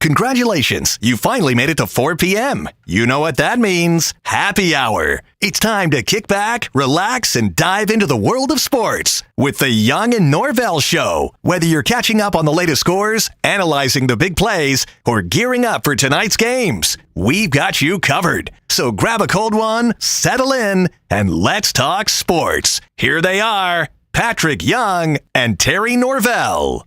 Congratulations, you finally made it to 4 p.m. You know what that means. Happy hour. It's time to kick back, relax, and dive into the world of sports with the Young Norvelle Show. Whether you're catching up on the latest scores, analyzing the big plays, or gearing up for tonight's games, we've got you covered. So grab a cold one, settle in, and let's talk sports. Here they are, Patrick Young and Terry Norvelle.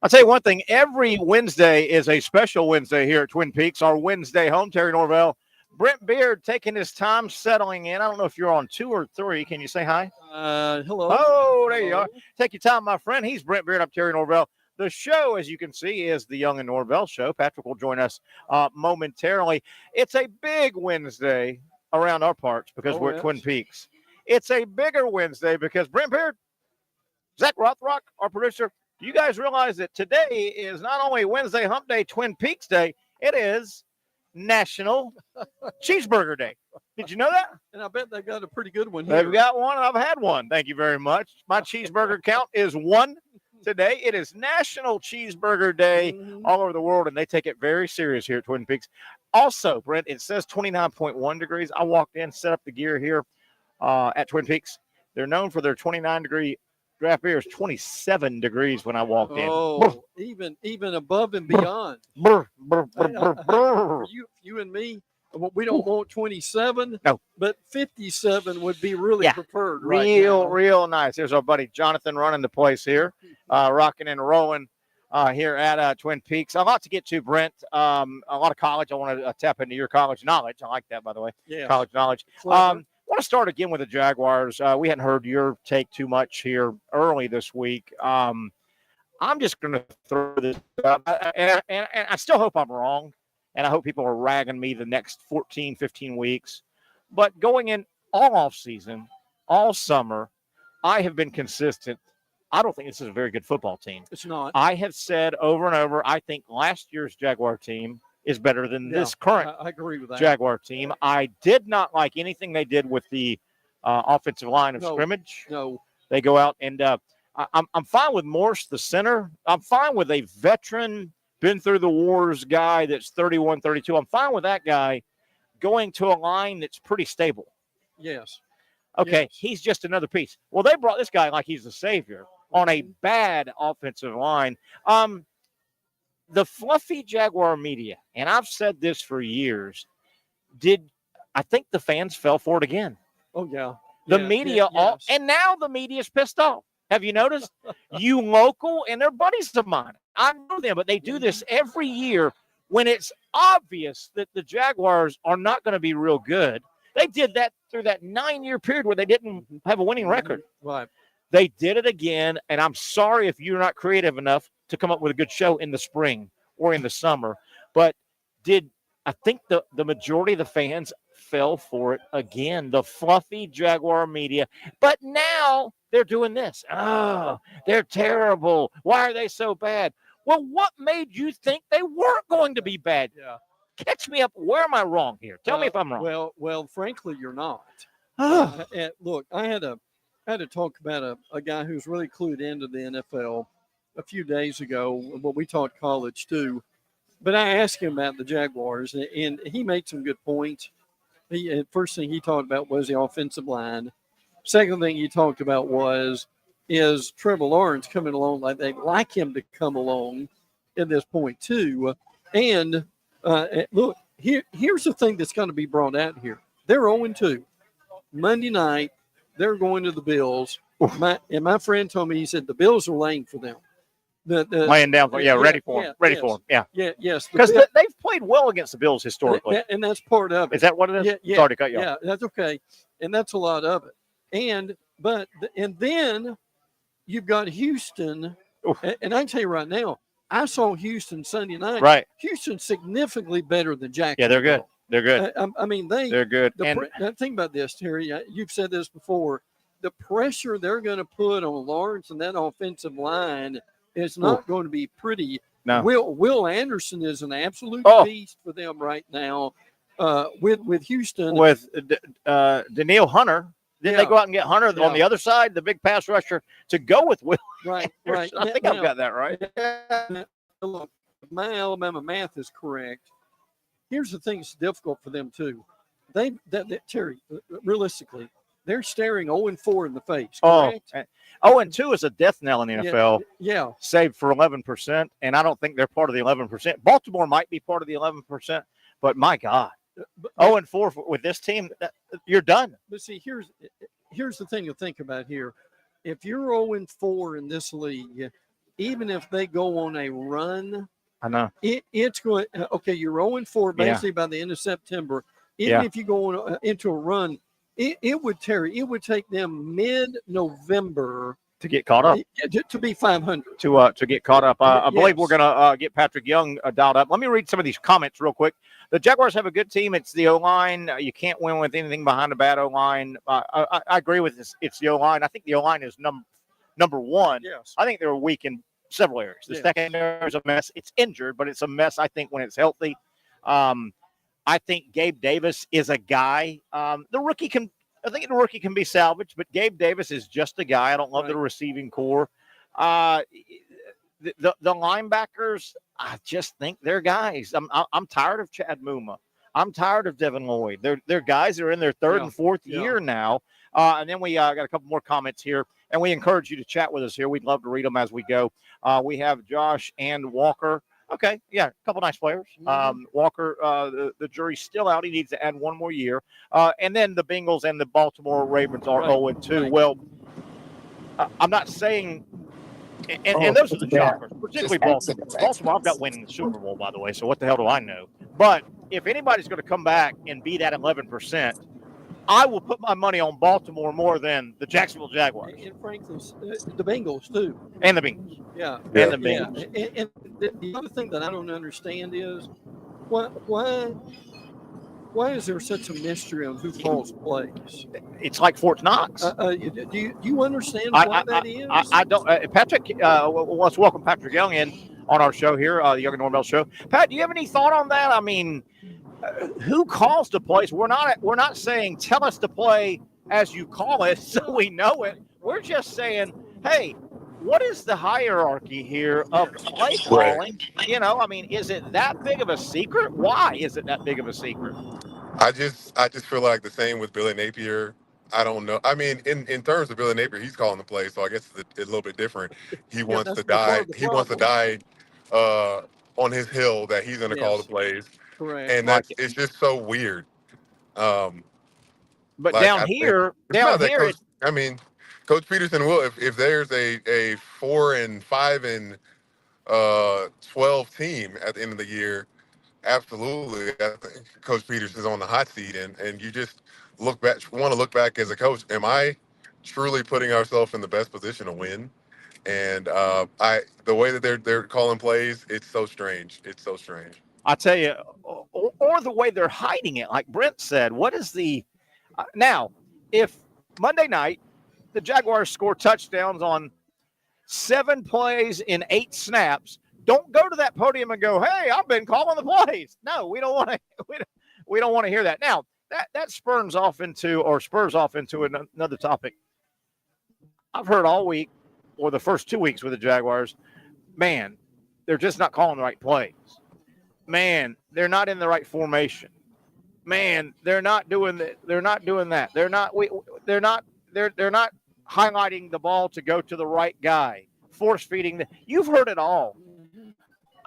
I'll tell you one thing. Every Wednesday is a special Wednesday here at Twin Peaks, our Wednesday home. Terry Norvelle, Brent Beaird taking his time settling in. I don't know if you're on 2 or 3. Can you say hi? Hello. Oh, there you are. Take your time, my friend. He's Brent Beaird. I'm Terry Norvelle. The show, as you can see, is the Young Norvelle Show. Patrick will join us momentarily. It's a big Wednesday around our parts because we're at Twin Peaks. It's a bigger Wednesday because Brent Beaird, Zach Rothrock, our producer, you guys realize that today is not only Wednesday Hump Day, Twin Peaks Day, it is National Cheeseburger Day. Did you know that? And I bet they got a pretty good one here. They've got one, and I've had one. Thank you very much. My cheeseburger count is 1 today. It is National Cheeseburger Day all over the world, and they take it very serious here at Twin Peaks. Also, Brent, it says 29.1 degrees. I walked in, set up the gear here at Twin Peaks. They're known for their 29-degree draft beer. Is 27 degrees when I walked in. Oh, even above and beyond. You and me, we don't want 27. No, but 57 would be really preferred. Real nice. There's our buddy Jonathan running the place here, rocking and rolling here at Twin Peaks. A lot to get to, Brent. A lot of college. I want to tap into your college knowledge. I like that, by the way. Yeah. College knowledge. I want to start again with the Jaguars. We hadn't heard your take too much here early this week. I'm just going to throw this up, and I still hope I'm wrong, and I hope people are ragging me the next 14, 15 weeks. But going in all offseason, all summer, I have been consistent. I don't think this is a very good football team. It's not. I have said over and over, I think last year's Jaguar team is better than this current I agree with that. Jaguar team. I did not like anything they did with the offensive line of scrimmage. No. They go out and I'm fine with Morse, the center. I'm fine with a veteran, been through the wars guy that's 31, 32. I'm fine with that guy going to a line that's pretty stable. Yes. Okay, yes. He's just another piece. Well, they brought this guy like he's the savior on a bad offensive line. The fluffy Jaguar media, and I've said this for years, I think the fans fell for it again. Oh, yeah. The media, and now the media's pissed off. Have you noticed? You local, and they're buddies of mine. I know them, but they do this every year when it's obvious that the Jaguars are not going to be real good. They did that through that 9-year period where they didn't have a winning record. Right. They did it again, and I'm sorry if you're not creative enough to come up with a good show in the spring or in the summer. But I think the majority of the fans fell for it again, the fluffy Jaguar media. But now they're doing this. Oh, they're terrible. Why are they so bad? Well, what made you think they weren't going to be bad? Yeah. Catch me up. Where am I wrong here? Tell me if I'm wrong. Well, frankly, you're not. Look, I had to talk about a guy who's really clued into the NFL a few days ago. Well, we talked college too, but I asked him about the Jaguars, and he made some good points. First thing he talked about was the offensive line. Second thing he talked about is Trevor Lawrence coming along like they'd like him to come along at this point too. And look, here's the thing that's going to be brought out here. They're 0-2. Monday night, they're going to the Bills. My friend told me, he said the Bills are laying for them. Laying down for ready for them. Yes. Because they've played well against the Bills historically. And that's part of it. Is that what it is? Yeah. Sorry to cut you off. Yeah, that's okay. And that's a lot of it. And then you've got Houston. And I can tell you right now, I saw Houston Sunday night. Right. Houston's significantly better than Jacksonville. Yeah, they're good. They're good. I mean, they're good. Think about this, Terry. You've said this before. The pressure they're going to put on Lawrence and that offensive line is not going to be pretty. No. Will Anderson is an absolute beast for them right now. With Houston, with Danielle Hunter, didn't they go out and get Hunter on the other side, the big pass rusher, to go with Will? Right. I think I've got that right. Look, my Alabama math is correct, here's the thing that's difficult for them too. Terry, realistically, they're staring 0-4 in the face. Correct? 0-2 is a death knell in the NFL. Yeah. Saved for 11%, and I don't think they're part of the 11%. Baltimore might be part of the 11%, but my God, 0-4 with this team, you're done. But see, here's the thing to think about here. If you're 0-4 in this league, even if they go on a run, I know it's going. Okay, you're 0-4 basically by the end of September. Even if you go on, into a run, it would take them mid-November to get caught up, to be 500, to get caught up. I believe we're gonna get Patrick Young dialed up. Let me read some of these comments real quick. The Jaguars have a good team. It's the O-line. You can't win with anything behind a bad O-line. I agree with this. It's the O-line. I think the O-line is number one. Yes. I think they're weak in several areas. The secondary is a mess. It's injured, but it's a mess, I think, when it's healthy. I think Gabe Davis is a guy. I think the rookie can be salvaged, but Gabe Davis is just a guy. I don't love the receiving core. The linebackers, I just think they're guys. I'm tired of Chad Muma. I'm tired of Devin Lloyd. They're guys that are in their third and fourth year now. And then we got a couple more comments here, and we encourage you to chat with us here. We'd love to read them as we go. We have Josh and Walker. Okay, yeah, a couple nice players. Walker, the jury's still out. He needs to add one more year. And then the Bengals and the Baltimore Ravens are 0-2. Right. Well, I'm not saying – and those are the shockers, particularly Baltimore. Baltimore, I've got winning the Super Bowl, by the way, so what the hell do I know? But if anybody's going to come back and be that 11%, I will put my money on Baltimore more than the Jacksonville Jaguars. And frankly, the Bengals, too. And the Bengals. Yeah. And the Bengals. And the other thing that I don't understand is why is there such a mystery on who calls plays? It's like Fort Knox. Do you understand why that is? I don't. Patrick, let's welcome Patrick Young in on our show here, the Young Norvelle Show. Pat, do you have any thought on that? I mean, who calls the plays? We're not saying tell us to play as you call it so we know it. We're just saying, hey, what is the hierarchy here of play calling? You know, I mean, is it that big of a secret? Why is it that big of a secret? I just feel like the same with Billy Napier. I don't know. I mean, in terms of Billy Napier, he's calling the play, so I guess it's a little bit different. He wants to die. He wants to die on his hill that he's going to call the plays. Correct. And it's just so weird. But like, down here, Coach, I mean, Coach Peterson will if there's a 4-5 12 team at the end of the year. Absolutely, I think Coach Peters is on the hot seat, and you just want to look back as a coach. Am I truly putting ourselves in the best position to win? And the way that they're calling plays, it's so strange. It's so strange. I tell you, or the way they're hiding it, like Brent said. What is the now? If Monday night the Jaguars score touchdowns on 7 plays in 8 snaps. Don't go to that podium and go, "Hey, I've been calling the plays." No, we don't want to. We don't want to hear that. Now that spurs off into another topic. I've heard all week, or the first 2 weeks with the Jaguars, man, they're just not calling the right plays. Man, they're not in the right formation. Man, they're not doing that. They're not doing that. They're not highlighting the ball to go to the right guy. Force feeding. You've heard it all.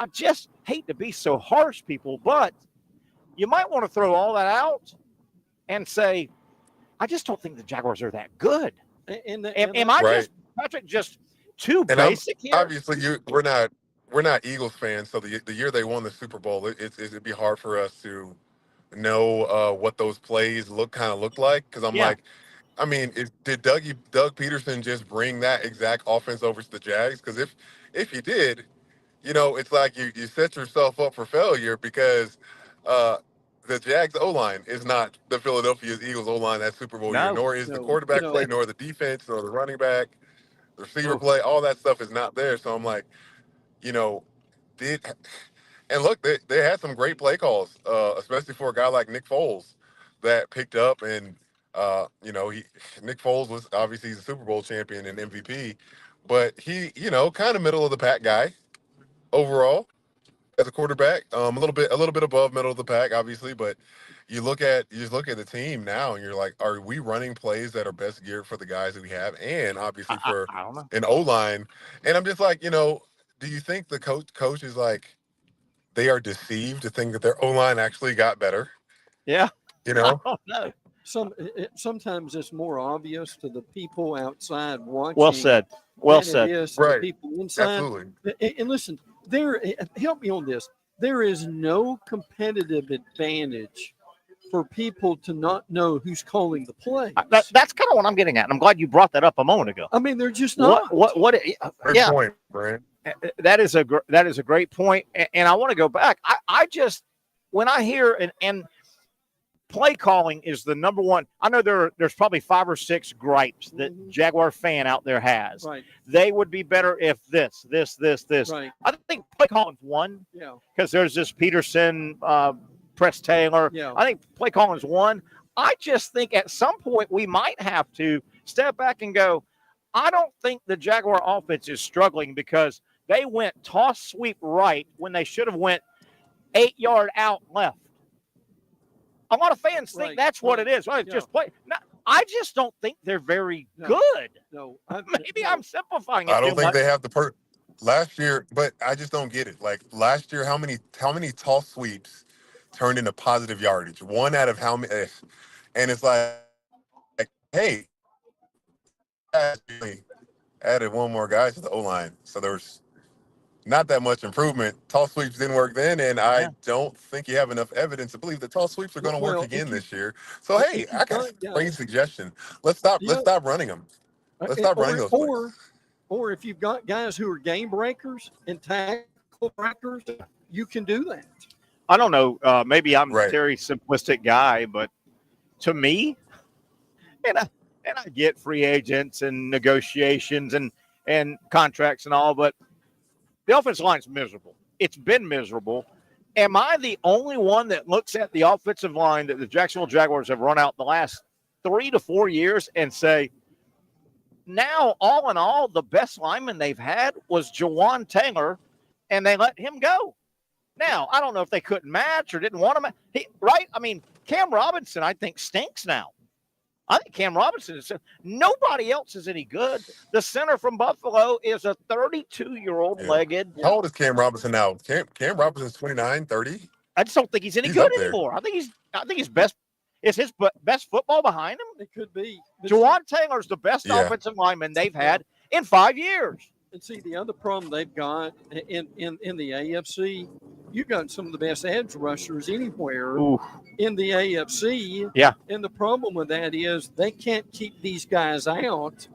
I just hate to be so harsh, people, but you might want to throw all that out and say, I just don't think the Jaguars are that good. Am I just, Patrick, just too basic here? Obviously, we're not Eagles fans, so the year they won the Super Bowl, it'd be hard for us to know what those plays look like, because I'm like, I mean, did Doug Peterson just bring that exact offense over to the Jags? Because if he did, you know, it's like you set yourself up for failure, because the Jags O-line is not the Philadelphia Eagles O-line that Super Bowl year, nor is the quarterback play, nor the defense, nor the running back, the receiver play. All that stuff is not there. So I'm like, you know, and look, they had some great play calls, especially for a guy like Nick Foles that picked up. And, you know, Nick Foles was obviously he's a Super Bowl champion and MVP, but he, you know, kind of middle of the pack guy overall. as a quarterback. A little bit above middle of the pack, obviously, but you just look at the team now, and you're like, are we running plays that are best geared for the guys that we have, and obviously for I don't know. an O-line? And I'm just like, do you think the coach is like they are deceived to think that their O-line actually got better? Yeah. You know? I don't know. Sometimes it's more obvious to the people outside watching. Well said. Well said. It is to Right. the people inside. Absolutely. And listen, help me on this. There is no competitive advantage for people to not know who's calling the plays. That's kind of what I'm getting at. And I'm glad you brought that up a moment ago. I mean, they're just not. Great point, Brent. That is a great point. And I want to go back. I just, when I hear and play calling is the number one. I know there's probably 5 or 6 gripes that Jaguar fan out there has. Right. They would be better if this. Right. I think play calling's one. Yeah. Because there's this Peterson, Press Taylor. Yeah. I think play calling's one. I just think at some point we might have to step back and go, I don't think the Jaguar offense is struggling because they went toss sweep right when they should have went 8-yard out left. A lot of fans think that's what it is. Well, it's just play. No, I just don't think they're very good. No, maybe I'm simplifying it. I don't think much. they have the last year, but I just don't get it. Like last year, how many toss sweeps turned into positive yardage? One out of how many? And it's like hey, added one more guy to the O-line, so there's not that much improvement. Toss sweeps didn't work then, and I don't think you have enough evidence to believe the toss sweeps are going to work again this year. So hey, I got a great suggestion. Let's stop running them. Let's stop running those plays. Or if you've got guys who are game breakers and tackle breakers, you can do that. I don't know. Maybe I'm a very simplistic guy, but to me, and I get free agents and negotiations and contracts and all, but the offensive line's miserable. It's been miserable. Am I the only one that looks at the offensive line that the Jacksonville Jaguars have run out the last 3 to 4 years and say, now, all in all, the best lineman they've had was Jawan Taylor, and they let him go? Now, I don't know if they couldn't match or didn't want to match. Right? I mean, Cam Robinson, I think, stinks now. I think Cam Robinson is – nobody else is any good. The center from Buffalo is a 32-year-old legged. How old is Cam Robinson now? Cam Robinson's 29, 30? I just don't think he's any good anymore. I think his best – is his best football behind him? It could be. Jawan Taylor's the best offensive lineman they've had in 5 years. And see, the other problem they've got in the AFC, you've got some of the best edge rushers anywhere in the AFC. Yeah. And the problem with that is they can't keep these guys out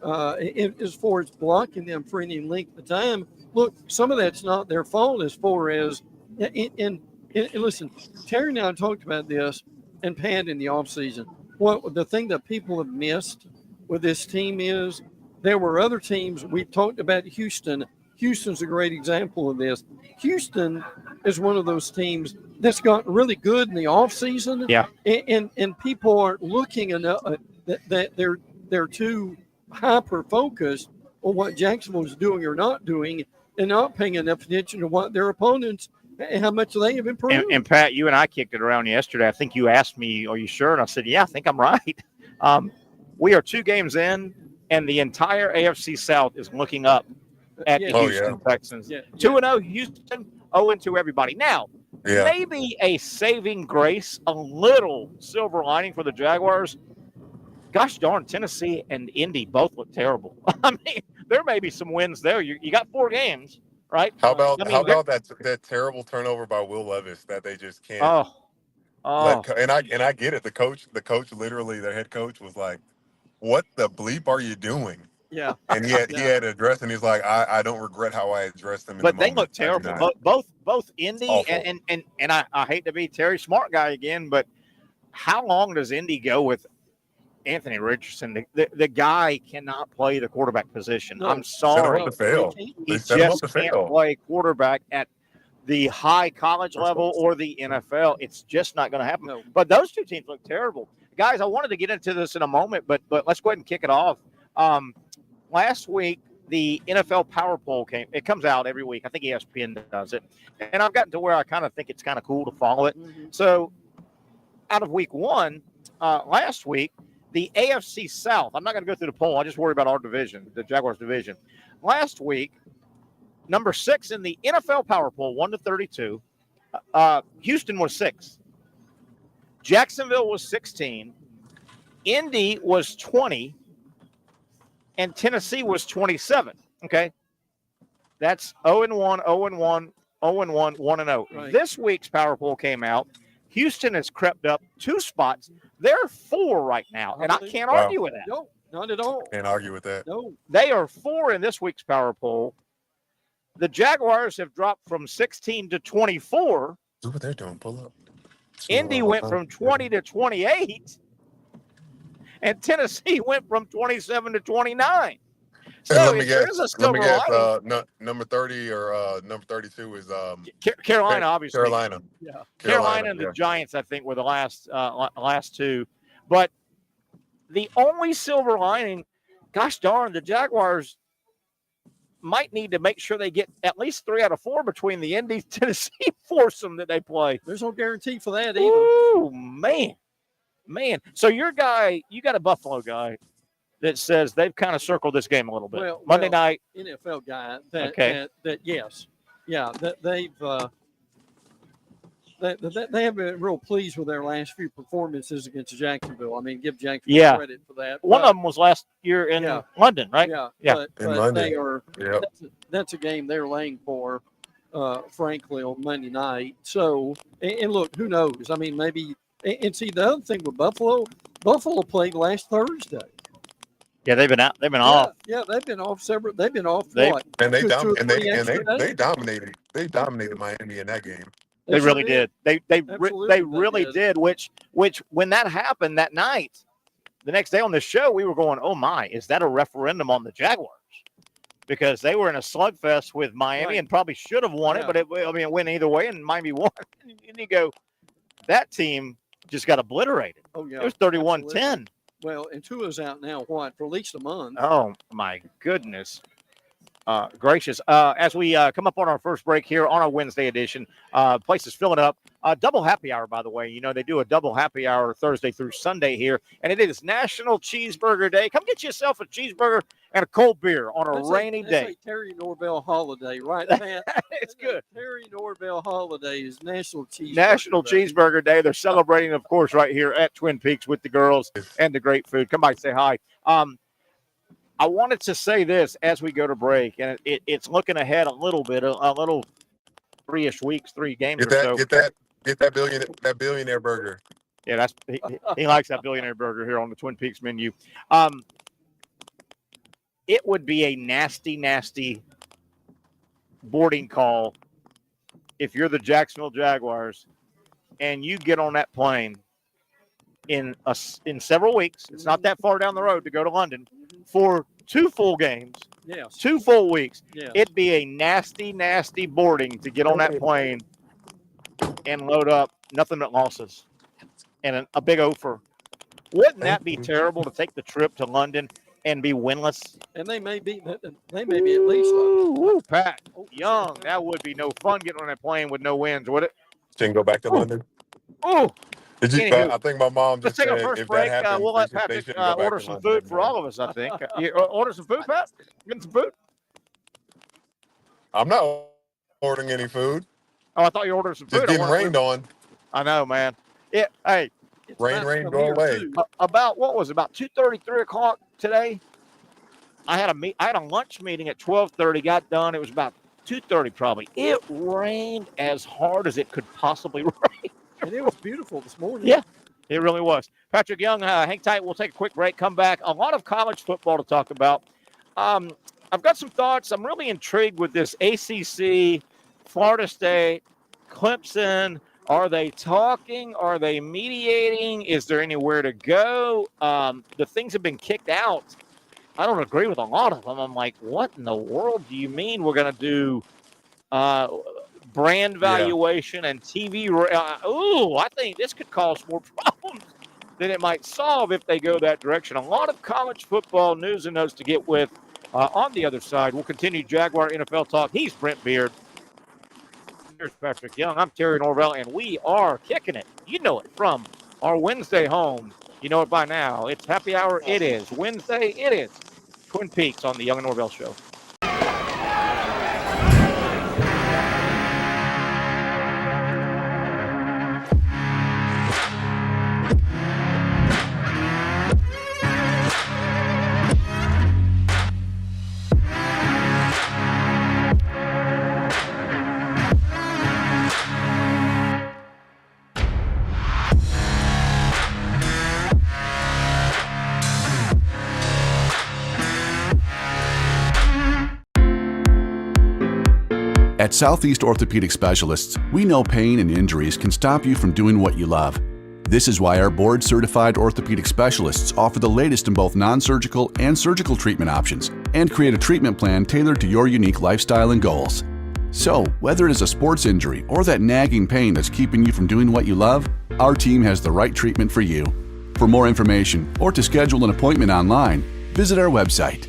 as far as blocking them for any length of time. Look, some of that's not their fault as far as and listen, Terry and I talked about this and Pat in the offseason. What the thing that people have missed with this team is there were other teams. We talked about Houston. Houston's a great example of this. Houston is one of those teams that's gotten really good in the offseason. Yeah. And people aren't looking enough that they're too hyper-focused on what Jacksonville's doing or not doing and not paying enough attention to what their opponents and how much they have improved. And Pat, you and I kicked it around yesterday. I think you asked me, are you sure? And I said, yeah, I think I'm right. We are 2 games in, and the entire AFC South is looking up at the Houston Texans. 2-0 Houston, 0-2 everybody. Now, maybe a saving grace, a little silver lining for the Jaguars. Gosh darn, Tennessee and Indy both look terrible. I mean, there may be some wins there. You got 4 games, right? How about that terrible turnover by Will Levis that they just can't? And I get it. The coach, literally, their head coach was like, "What the bleep are you doing?" Yeah. And he had to address, and he's like, I don't regret how I addressed them. But they look terrible. Both Indy and I hate to be Terry Smart guy again, but how long does Indy go with Anthony Richardson? The guy cannot play the quarterback position. No. I'm sorry. He just can't play quarterback at the high college level or the NFL. It's just not going to happen. No. But those 2 teams look terrible. Guys, I wanted to get into this in a moment, but let's go ahead and kick it off. Last week, the NFL Power Poll came. It comes out every week. I think ESPN does it. And I've gotten to where I kind of think it's kind of cool to follow it. Mm-hmm. So out of week one, last week, the AFC South, I'm not going to go through the poll. I just worry about our division, the Jaguars division. Last week, number 6 in the NFL Power Poll, 1-32. Houston was 6. Jacksonville was 16. Indy was 20. And Tennessee was 27. Okay. That's 0-1, 0-1, 0-1, 1-0. Right. This week's Power Poll came out. Houston has crept up 2 spots. They're 4 right now, and I can't argue with that. No, not at all. Can't argue with that. No. They are 4 in this week's Power Poll. The Jaguars have dropped from 16 to 24. Do what they're doing. Pull up. Indy went from 20 to 28. And Tennessee went from 27 to 29. So let me there's guess. a silver lining. Number 30 or number 32 is Carolina, obviously. Carolina. Yeah. Carolina and the Giants, I think, were the last 2. But the only silver lining, gosh darn, the Jaguars might need to make sure they get at least 3 out of 4 between the Indy Tennessee foursome that they play. There's no guarantee for that either. Ooh, man. So your guy, you got a Buffalo guy that says they've kind of circled this game a little bit. Monday night. NFL guy. That, okay. That yes. Yeah, that they've they have been real pleased with their last few performances against Jacksonville. I mean, give Jacksonville credit for that. One of them was last year in London, right? Yeah. But London. they are. Yep. That's a game they're laying for, frankly, on Monday night. So, and look, who knows? I mean, maybe. And see, the other thing with Buffalo played last Thursday. Yeah, they've been out. They've been off. Yeah, they've been off several. They've been off what? And they dominated. They dominated Miami in that game. They really did. They really did. Which when that happened that night, the next day on the show, we were going, "Oh my, is that a referendum on the Jaguars?" Because they were in a slugfest with Miami and probably should have won it, but it went either way, and Miami won. And you go, that team just got obliterated. Oh yeah, it was 31-10. Well, and Tua's out now, for at least a month. Oh my goodness. Gracious. As we come up on our first break here on our Wednesday edition, place is filling up. Double happy hour, by the way. You know, they do a double happy hour Thursday through Sunday here, and it is National Cheeseburger Day. Come get yourself a cheeseburger and a cold beer on a rainy day. That's a Terry Norvelle holiday, right, man? It's good. Terry Norvelle holiday is National Cheeseburger Day. They're celebrating, of course, right here at Twin Peaks with the girls and the great food. Come by, say hi. I wanted to say this as we go to break, and it's looking ahead a little bit, a little 3-ish weeks, 3 games or so. Get that billionaire burger. Yeah, he likes that billionaire burger here on the Twin Peaks menu. It would be a nasty, nasty boarding call if you're the Jacksonville Jaguars and you get on that plane in several weeks. It's not that far down the road to go to London for 2 full games. Yes. 2 full weeks. Yes. It'd be a nasty, nasty boarding to get on that plane and load up nothing but losses and a big offer. Wouldn't that be terrible to take the trip to London and be winless? And they may be at least. Ooh, Pat, Young, that would be no fun getting on that plane with no wins, would it? Didn't go back to London. Oh. I think my mom just said if first break. that happens, We'll let Patrick order some food for all of us, I think. You order some food, Pat? Getting some food? I'm not ordering any food. Oh, I thought you ordered some food. Just getting rained on. I know, man. Hey. Rain, go away. About 2:30, 3 o'clock today, I had a lunch meeting at 12:30, got done. It was about 2:30 probably. It rained as hard as it could possibly rain. And it was beautiful this morning. Yeah, it really was. Patrick Young, hang tight. We'll take a quick break, come back. A lot of college football to talk about. I've got some thoughts. I'm really intrigued with this ACC, Florida State, Clemson. Are they talking? Are they mediating? Is there anywhere to go? The things have been kicked out. I don't agree with a lot of them. I'm like, what in the world do you mean we're going to do brand valuation and TV? I think this could cause more problems than it might solve if they go that direction. A lot of college football news and notes to get with On the other side, we'll continue Jaguar NFL talk. He's Brent Beaird. Here's Patrick Young. I'm Terry Norvelle, and we are kicking it. You know it from our Wednesday home. You know it by now. It's happy hour. It is Wednesday. It is Twin Peaks on the Young Norvelle Show. At Southeast Orthopedic Specialists, we know pain and injuries can stop you from doing what you love. This is why our board-certified orthopedic specialists offer the latest in both non-surgical and surgical treatment options and create a treatment plan tailored to your unique lifestyle and goals. So, whether it is a sports injury or that nagging pain that's keeping you from doing what you love, our team has the right treatment for you. For more information or to schedule an appointment online, visit our website.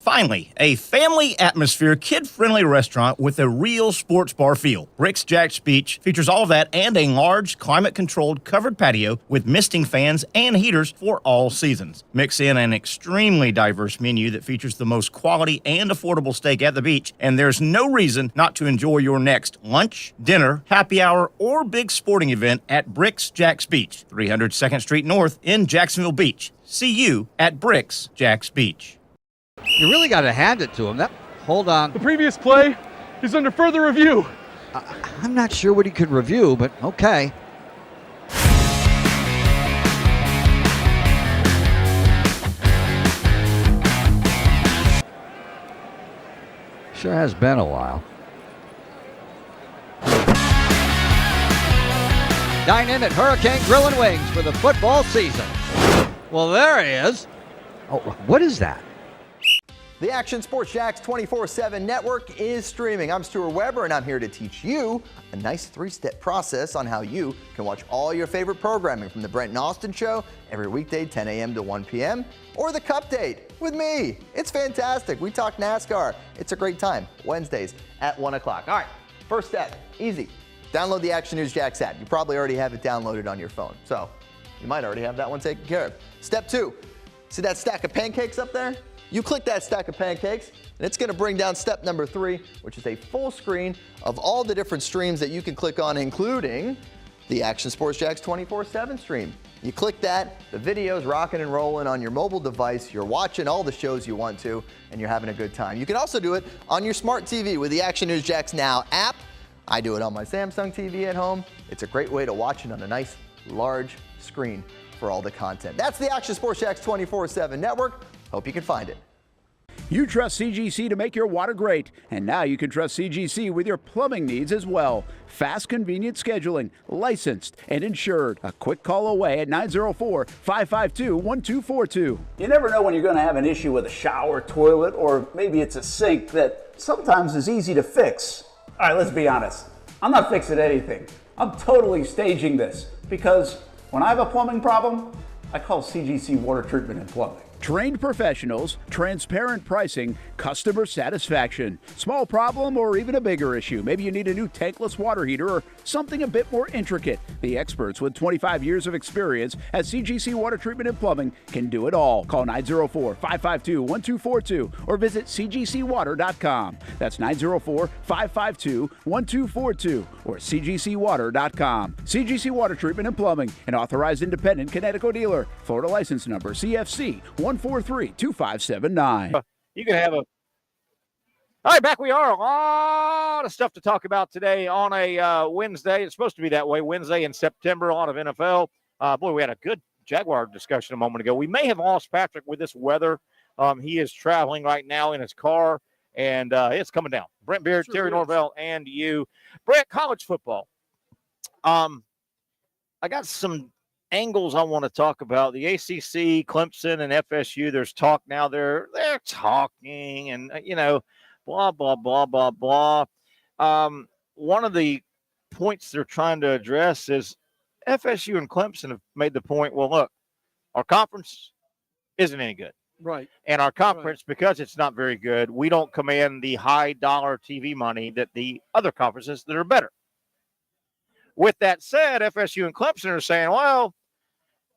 Finally, a family atmosphere, kid-friendly restaurant with a real sports bar feel. Bricks Jax Beach features all of that and a large, climate-controlled covered patio with misting fans and heaters for all seasons. Mix in an extremely diverse menu that features the most quality and affordable steak at the beach, and there's no reason not to enjoy your next lunch, dinner, happy hour, or big sporting event at Bricks Jax Beach, 300 2nd Street North in Jacksonville Beach. See you at Bricks Jax Beach. You really got to hand it to him. Hold on. The previous play is under further review. I'm not sure what he could review, but okay. Sure has been a while. Dine in at Hurricane Grill and Wings for the football season. Well, there he is. Oh, what is that? The Action Sports Jax 24/7 network is streaming. I'm Stuart Weber, and I'm here to teach you a nice three-step process on how you can watch all your favorite programming from the Brent and Austin Show every weekday 10 a.m. to 1 p.m. or the Cup Date with me. It's fantastic. We talk NASCAR. It's a great time. Wednesdays at 1 o'clock. All right, first step, easy. Download the Action News Jax app. You probably already have it downloaded on your phone, so you might already have that one taken care of. Step 2, see that stack of pancakes up there? You click that stack of pancakes, and it's going to bring down step number 3, which is a full screen of all the different streams that you can click on, including the Action Sports Jax 24/7 stream. You click that, the video's rocking and rolling on your mobile device, you're watching all the shows you want to, and you're having a good time. You can also do it on your smart TV with the Action News Jax Now app. I do it on my Samsung TV at home. It's a great way to watch it on a nice, large screen for all the content. That's the Action Sports Jax 24/7 network. Hope you can find it. You trust CGC to make your water great, and now you can trust CGC with your plumbing needs as well. Fast, convenient scheduling, licensed and insured. A quick call away at 904-552-1242. You never know when you're going to have an issue with a shower, toilet, or maybe it's a sink that sometimes is easy to fix. All right, let's be honest. I'm not fixing anything. I'm totally staging this because when I have a plumbing problem, I call CGC Water Treatment and Plumbing. Trained professionals, transparent pricing, customer satisfaction. Small problem or even a bigger issue. Maybe you need a new tankless water heater or something a bit more intricate. The experts with 25 years of experience at CGC Water Treatment and Plumbing can do it all. Call 904-552-1242 or visit cgcwater.com. That's 904-552-1242 or cgcwater.com. CGC Water Treatment and Plumbing, an authorized independent Connecticut dealer. Florida license number CFC 143-2579. You can have a. All right, back we are. A lot of stuff to talk about today on a Wednesday. It's supposed to be that way. Wednesday in September, a lot of NFL. Boy, we had a good Jaguar discussion a moment ago. We may have lost Patrick with this weather. He is traveling right now in his car, and it's coming down. Brent Beaird, sure Terry Norvelle, and you. Brent, college football. I got some angles I want to talk about. The ACC, Clemson, and FSU, there's talk now. They're talking and, blah, blah, blah, blah, blah. One of the points they're trying to address is FSU and Clemson have made the point, well, look, our conference isn't any good. Right. And our conference, because it's not very good, we don't command the high dollar TV money that the other conferences that are better. With that said, FSU and Clemson are saying, well,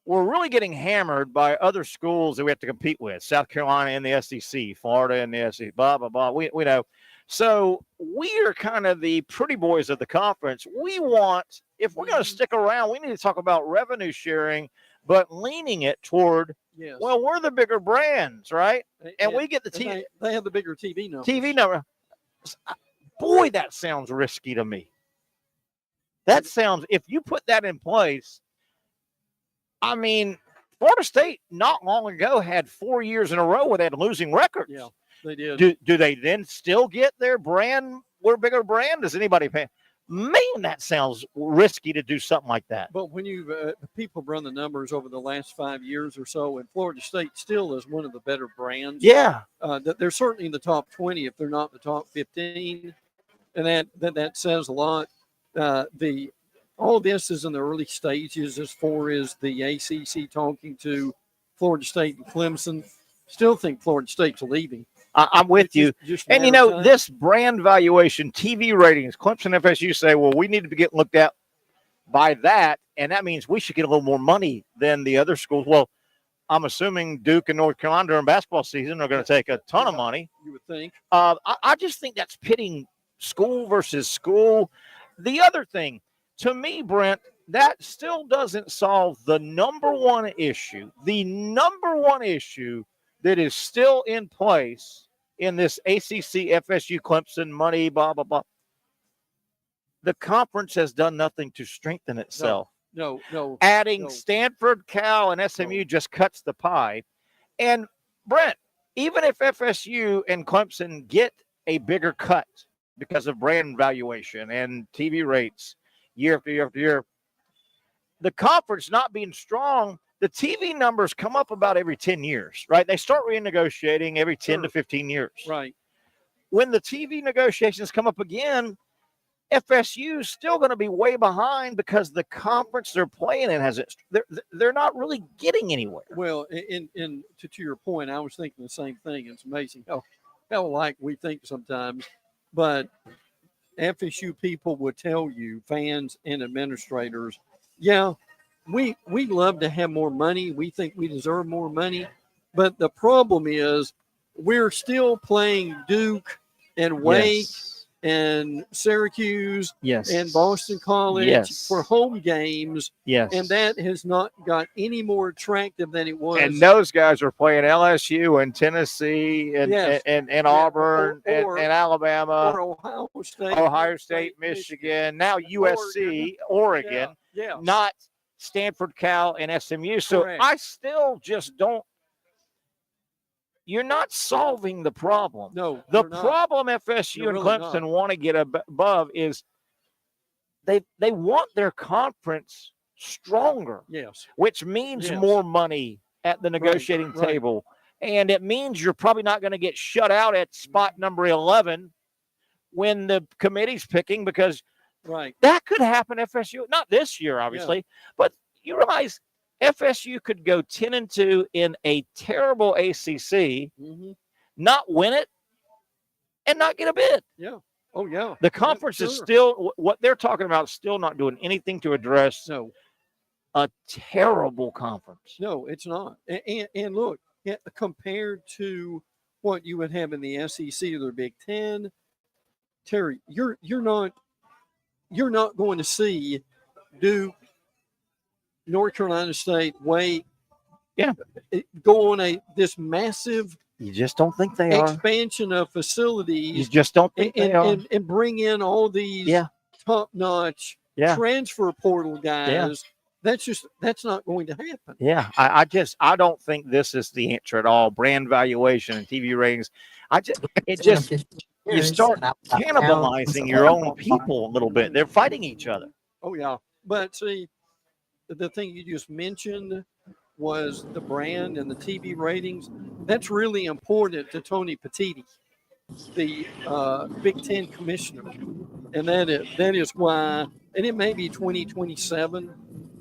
we're really getting hammered by other schools that we have to compete with. South Carolina in the SEC, Florida in the SEC, blah, blah, blah. We know. So we are kind of the pretty boys of the conference. We want, if we're going to stick around, we need to talk about revenue sharing, but leaning it toward, well, we're the bigger brands, right? And we get the TV. They have the bigger TV numbers. TV number. Boy, that sounds risky to me. That sounds, if you put that in place, I mean, Florida State not long ago had 4 years in a row where they had losing records. Yeah, they did. Do they then still get their brand? We're a bigger brand. Does anybody pay? Man, that sounds risky to do something like that. But when you people run the numbers over the last 5 years or so, and Florida State still is one of the better brands. Yeah, they're certainly in the top 20 if they're not in the top 15, and that says a lot. All this is in the early stages as far as the ACC talking to Florida State and Clemson. Still think Florida State's leaving. I'm with you. And, you know, this brand valuation, TV ratings, Clemson, FSU say, well, we need to be getting looked at by that, and that means we should get a little more money than the other schools. Well, I'm assuming Duke and North Carolina during basketball season are going to take a ton of money. You would think. I just think that's pitting school versus school. The other thing, to me, Brent, that still doesn't solve the number one issue. The number one issue that is still in place in this ACC, FSU, Clemson, money, blah, blah, blah. The conference has done nothing to strengthen itself. No. Adding Stanford, Cal, and SMU just cuts the pie. And, Brent, even if FSU and Clemson get a bigger cut because of brand valuation and TV rates year after year after year, the conference not being strong, the TV numbers come up about every 10 years, right? They start renegotiating every 10 to 15 years. Right. When the TV negotiations come up again, FSU is still going to be way behind because the conference they're playing in hasn't. They're not really getting anywhere. Well, to your point, I was thinking the same thing. It's amazing how alike we think sometimes, but FSU people would tell you, fans and administrators, yeah, we love to have more money. We think we deserve more money. But the problem is we're still playing Duke and Wake and Syracuse and Boston College for home games. Yes. And that has not got any more attractive than it was. And those guys are playing LSU and Tennessee and Auburn and Alabama. Or Ohio State, Michigan, now USC, Oregon. Not Stanford, Cal, and SMU. So I still just don't. You're not solving the problem. No, the problem FSU and Clemson want to get above is they want their conference stronger. Yes, which means more money at the negotiating table, and it means you're probably not going to get shut out at spot number 11 when the committee's picking because. Right. That could happen FSU, not this year, obviously, but you realize FSU could go 10-2 in a terrible ACC, not win it, and not get a bid. Yeah. Oh, yeah. The conference is still, what they're talking about, still not doing anything to address a terrible conference. No, it's not. And look, compared to what you would have in the SEC or the Big Ten, Terry, you're not going to see Duke, North Carolina State, Wake, go on this massive. You just don't think they expansion of facilities. You just don't think they are, and bring in all these top-notch transfer portal guys. That's not going to happen. Yeah, I don't think this is the answer at all. Brand valuation and TV ratings. You start cannibalizing your own people a little bit. They're fighting each other. Oh, yeah. But see, the thing you just mentioned was the brand and the TV ratings. That's really important to Tony Petitti, the Big Ten commissioner. And that is why, and it may be 2027,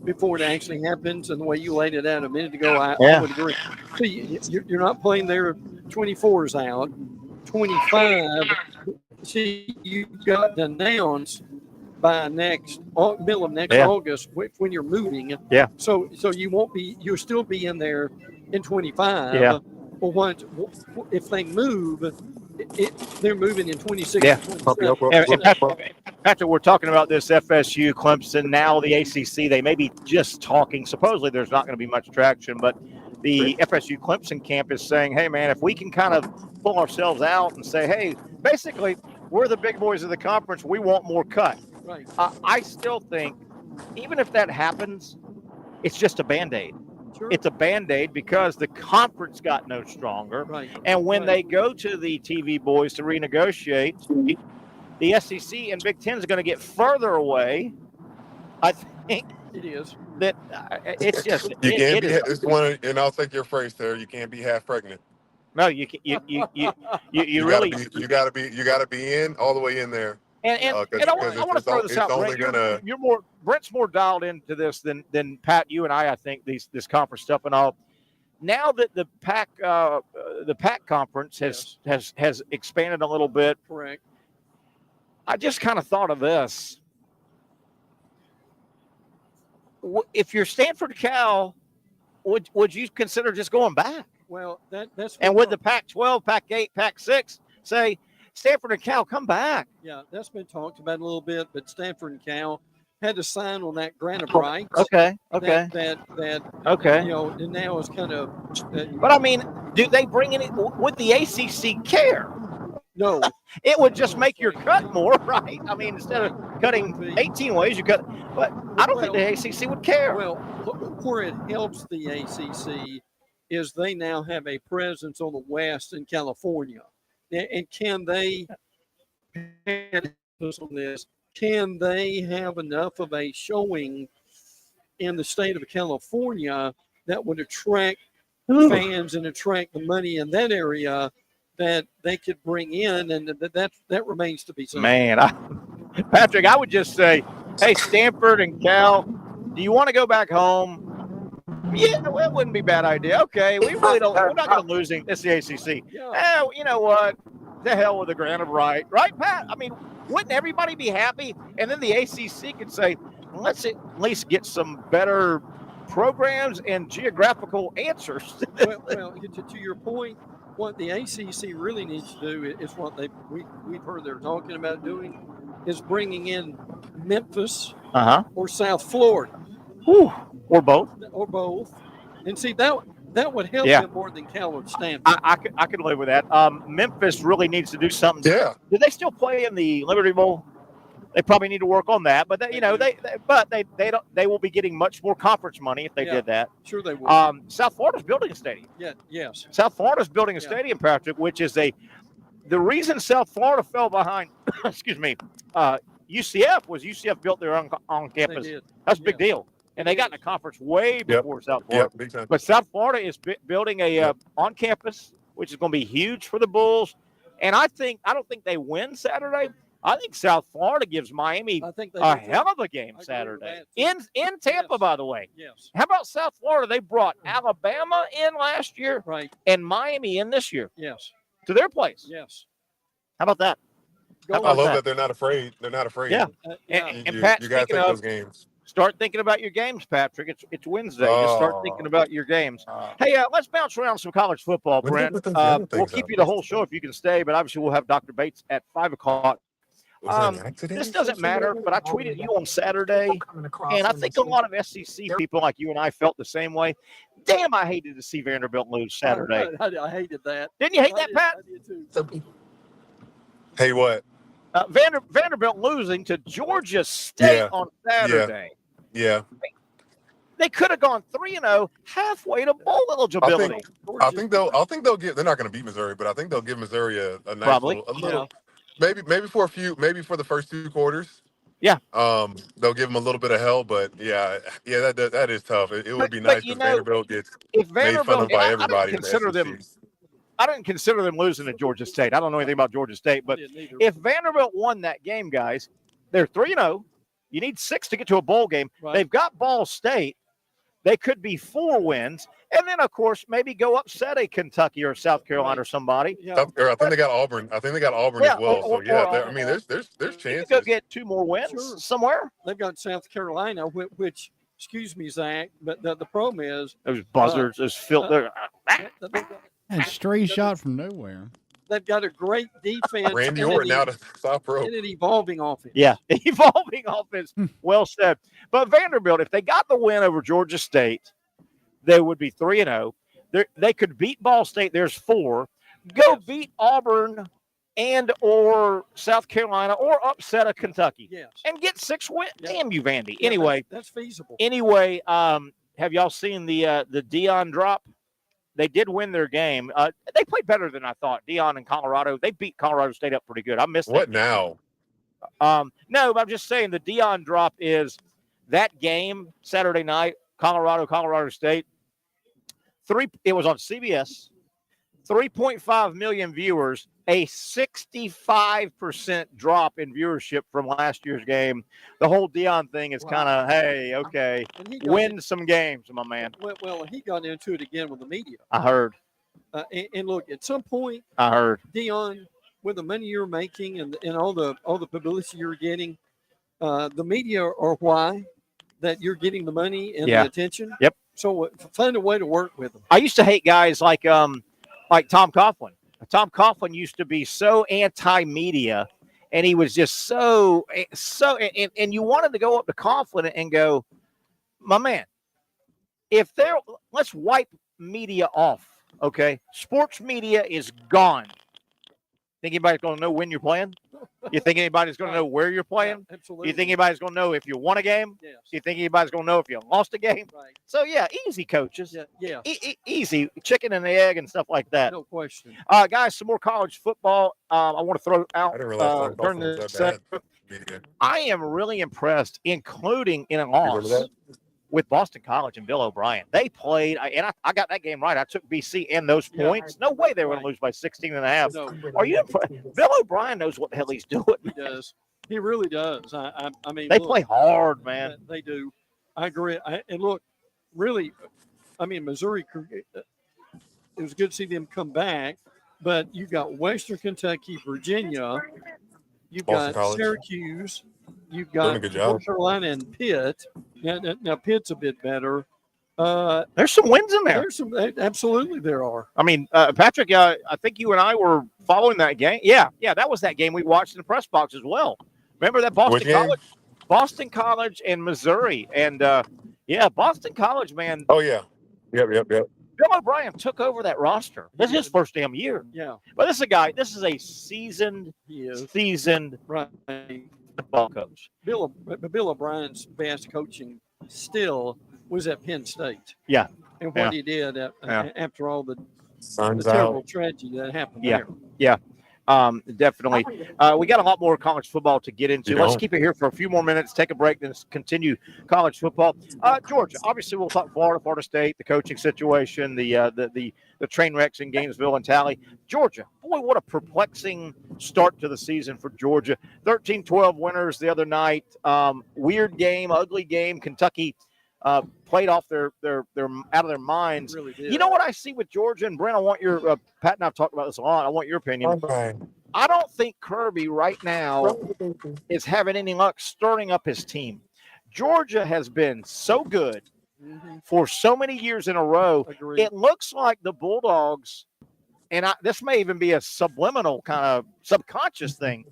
before it actually happens. And the way you laid it out a minute ago, I would agree. So you're not playing there 24s out, 25. See, you got to announce by middle of next August when you're moving. Yeah. So you'll still be in there in 25. Yeah. But if they move, they're moving in 26. Yeah. And Patrick, we're talking about this FSU, Clemson, now the ACC. They may be just talking. Supposedly there's not going to be much traction, but the FSU Clemson camp is saying, hey, man, if we can kind of pull ourselves out and say, hey, basically, we're the big boys of the conference. We want more cut. Right. I still think, even if that happens, it's just a Band-Aid. Sure. It's a Band-Aid because the conference got no stronger. Right. And when they go to the TV boys to renegotiate, the SEC and Big Ten is going to get further away. I think it is. That it's just you can't be. It's one, and I'll take your phrase there. You can't be half pregnant. No, you really gotta be in all the way in there. And I want to throw this out, Brent. Brent's more dialed into this than Pat, you and I think this conference stuff and all. Now that the PAC conference has expanded a little bit. Correct. I just kind of thought of this. If you're Stanford Cal, would you consider just going back? Well, that's and with the Pac-12, Pac-8, Pac-6, say Stanford and Cal come back. Yeah, that's been talked about a little bit, but Stanford and Cal had to sign on that grant of rights. Okay. That okay. And now it's kind of. But I mean, do they bring in it? Would the ACC care? No. It would just make your cut more, right? I mean, instead of cutting 18 ways, you cut. But I don't think the ACC would care. Well, where it helps the ACC is they now have a presence on the West in California. And can they on this? Can they have enough of a showing in the state of California that would attract fans and attract the money in that area that they could bring in, and that remains to be seen. Man, Patrick, I would just say, hey, Stanford and Cal, do you want to go back home? Yeah, well, it wouldn't be a bad idea. Okay, we really don't. We're not going to lose it. It's the ACC. Yeah. You know what? The hell with the grant of right, Pat? I mean, wouldn't everybody be happy? And then the ACC could say, let's at least get some better programs and geographical answers. well, to your point, what the ACC really needs to do is what we've heard they're talking about doing is bringing in Memphis or South Florida. Whew. Or both. And see, that would help them more than Cal or Stanford. I could live with that. Memphis really needs to do something. Yeah. Do they still play in the Liberty Bowl? They probably need to work on that. But they will be getting much more conference money if they did that. Sure, they will. South Florida's building a stadium. Yeah. Yes. South Florida's building a stadium, Patrick, which is the reason South Florida fell behind. excuse me. UCF was built there on campus. That's a big deal. And they got in a conference way before South Florida. Big time. But South Florida is building a on campus, which is going to be huge for the Bulls. And I don't think they win Saturday. I think South Florida gives Miami a hell of a game Saturday in Tampa, by the way. Yes. How about South Florida? They brought Alabama in last year, right, and Miami in this year. Yes. To their place. Yes. How about that? I love that they're not afraid. They're not afraid. Yeah. And Pat, you got to take those games. Start thinking about your games, Patrick. It's Wednesday. Just start thinking about your games. Hey, let's bounce around some college football, Brent. We'll keep you the whole show if you can stay, but obviously we'll have Dr. Bates at 5 o'clock. This doesn't matter, but I tweeted you on Saturday, and I think a lot of SEC people like you and I felt the same way. Damn, I hated to see Vanderbilt lose Saturday. I hated that. Didn't you hate that, Pat? I did too. Hey, what? Vanderbilt losing to Georgia State on Saturday. Yeah. They could have gone 3-0, halfway to bowl eligibility. I think they'll give. They're not going to beat Missouri, but I think they'll give Missouri a nice little. Maybe for the first 2 quarters. Yeah. They'll give them a little bit of hell, but that is tough. It would be nice if Vanderbilt gets made fun of by everybody. I didn't consider them losing to Georgia State. I don't know anything about Georgia State, but if Vanderbilt won that game, guys, they're 3-0. You need 6 to get to a bowl game. Right. They've got Ball State. They could be 4 wins. And then, of course, maybe go upset a Kentucky or South Carolina or somebody. Yeah. Or I think they got Auburn. I think they got Auburn as well. I mean, there's You chances. could go get 2 more wins somewhere. They've got South Carolina, which excuse me, Zach, but the problem is those buzzards, those filter. A stray shot from nowhere. They've got a great defense. Randy Orton out of top rope. And an evolving offense. Yeah, evolving offense. Well said. But Vanderbilt, if they got the win over Georgia State, they would be 3-0. They could beat Ball State. There's 4. Go beat Auburn and or South Carolina or upset a Kentucky. Yes. And get 6 wins. Yeah. Damn you, Vandy. Yeah, Anyway. That's feasible. Anyway, have y'all seen the Dion drop? They did win their game. They played better than I thought. Dion and Colorado, they beat Colorado State up pretty good. I missed What that. now? No, but I'm just saying the Dion drop is that game Saturday night, Colorado State. It was on CBS. 3.5 million viewers, a 65% drop in viewership from last year's game. The whole Dion thing is kind of, hey, okay, win some games, my man. Well, he got into it again with the media. I heard. And look, at some point, I heard. Dion, with the money you're making and all the publicity you're getting, the media are why that you're getting the money and the attention. Yep. So find a way to work with them. I used to hate guys like Tom Coughlin. Tom Coughlin used to be so anti-media, and he was just so, and you wanted to go up to Coughlin and go, my man, let's wipe media off, okay? Sports media is gone. Think anybody's going to know when you're playing? You think anybody's going to know where you're playing? Yeah, absolutely. You think anybody's going to know if you won a game? Yes. You think anybody's going to know if you lost a game? Right. So, yeah, easy, coaches. Yeah. Easy. Chicken and the egg and stuff like that. No question. Guys, some more college football. I want to throw out I didn't realize during the I am really impressed, including in a loss with Boston College and Bill O'Brien. They played, and I got that game right. I took BC and those points. No way they were going to lose by 16 and a half. No. Are you impressed? Bill O'Brien knows what the hell he's doing. He does. He really does. I mean, they play hard, man. They do. I agree. And look, really, I mean, Missouri, it was good to see them come back, but you've got Western Kentucky, Virginia, you've got Syracuse, you've got North Carolina and Pitt. Now Pitt's a bit better. There's some wins in there. Absolutely there are. I mean, Patrick, I think you and I were following that game. Yeah, that was that game we watched in the press box as well. Remember that Boston College and Missouri, and Boston College, man. Oh yeah, yep. Bill O'Brien took over that roster. This is his first damn year. Yeah, but this is a seasoned right football coach. Bill O'Brien's best coaching still was at Penn State. Yeah, and what he did after all the terrible tragedy that happened there. Yeah. Definitely. We got a lot more college football to get into. Let's keep it here for a few more minutes, take a break, then continue college football. Georgia, obviously we'll talk Florida State, the coaching situation, the train wrecks in Gainesville and Tally. Georgia, boy, what a perplexing start to the season for Georgia. 13-12 winners the other night. Weird game, ugly game. Kentucky played off their out of their minds. Really did. You know what I see with Georgia, and Brent, I want your Pat and I've talked about this a lot. I want your opinion. Okay. I don't think Kirby right now is having any luck stirring up his team. Georgia has been so good for so many years in a row. Agreed. It looks like the Bulldogs, and this may even be a subliminal kind of subconscious thing.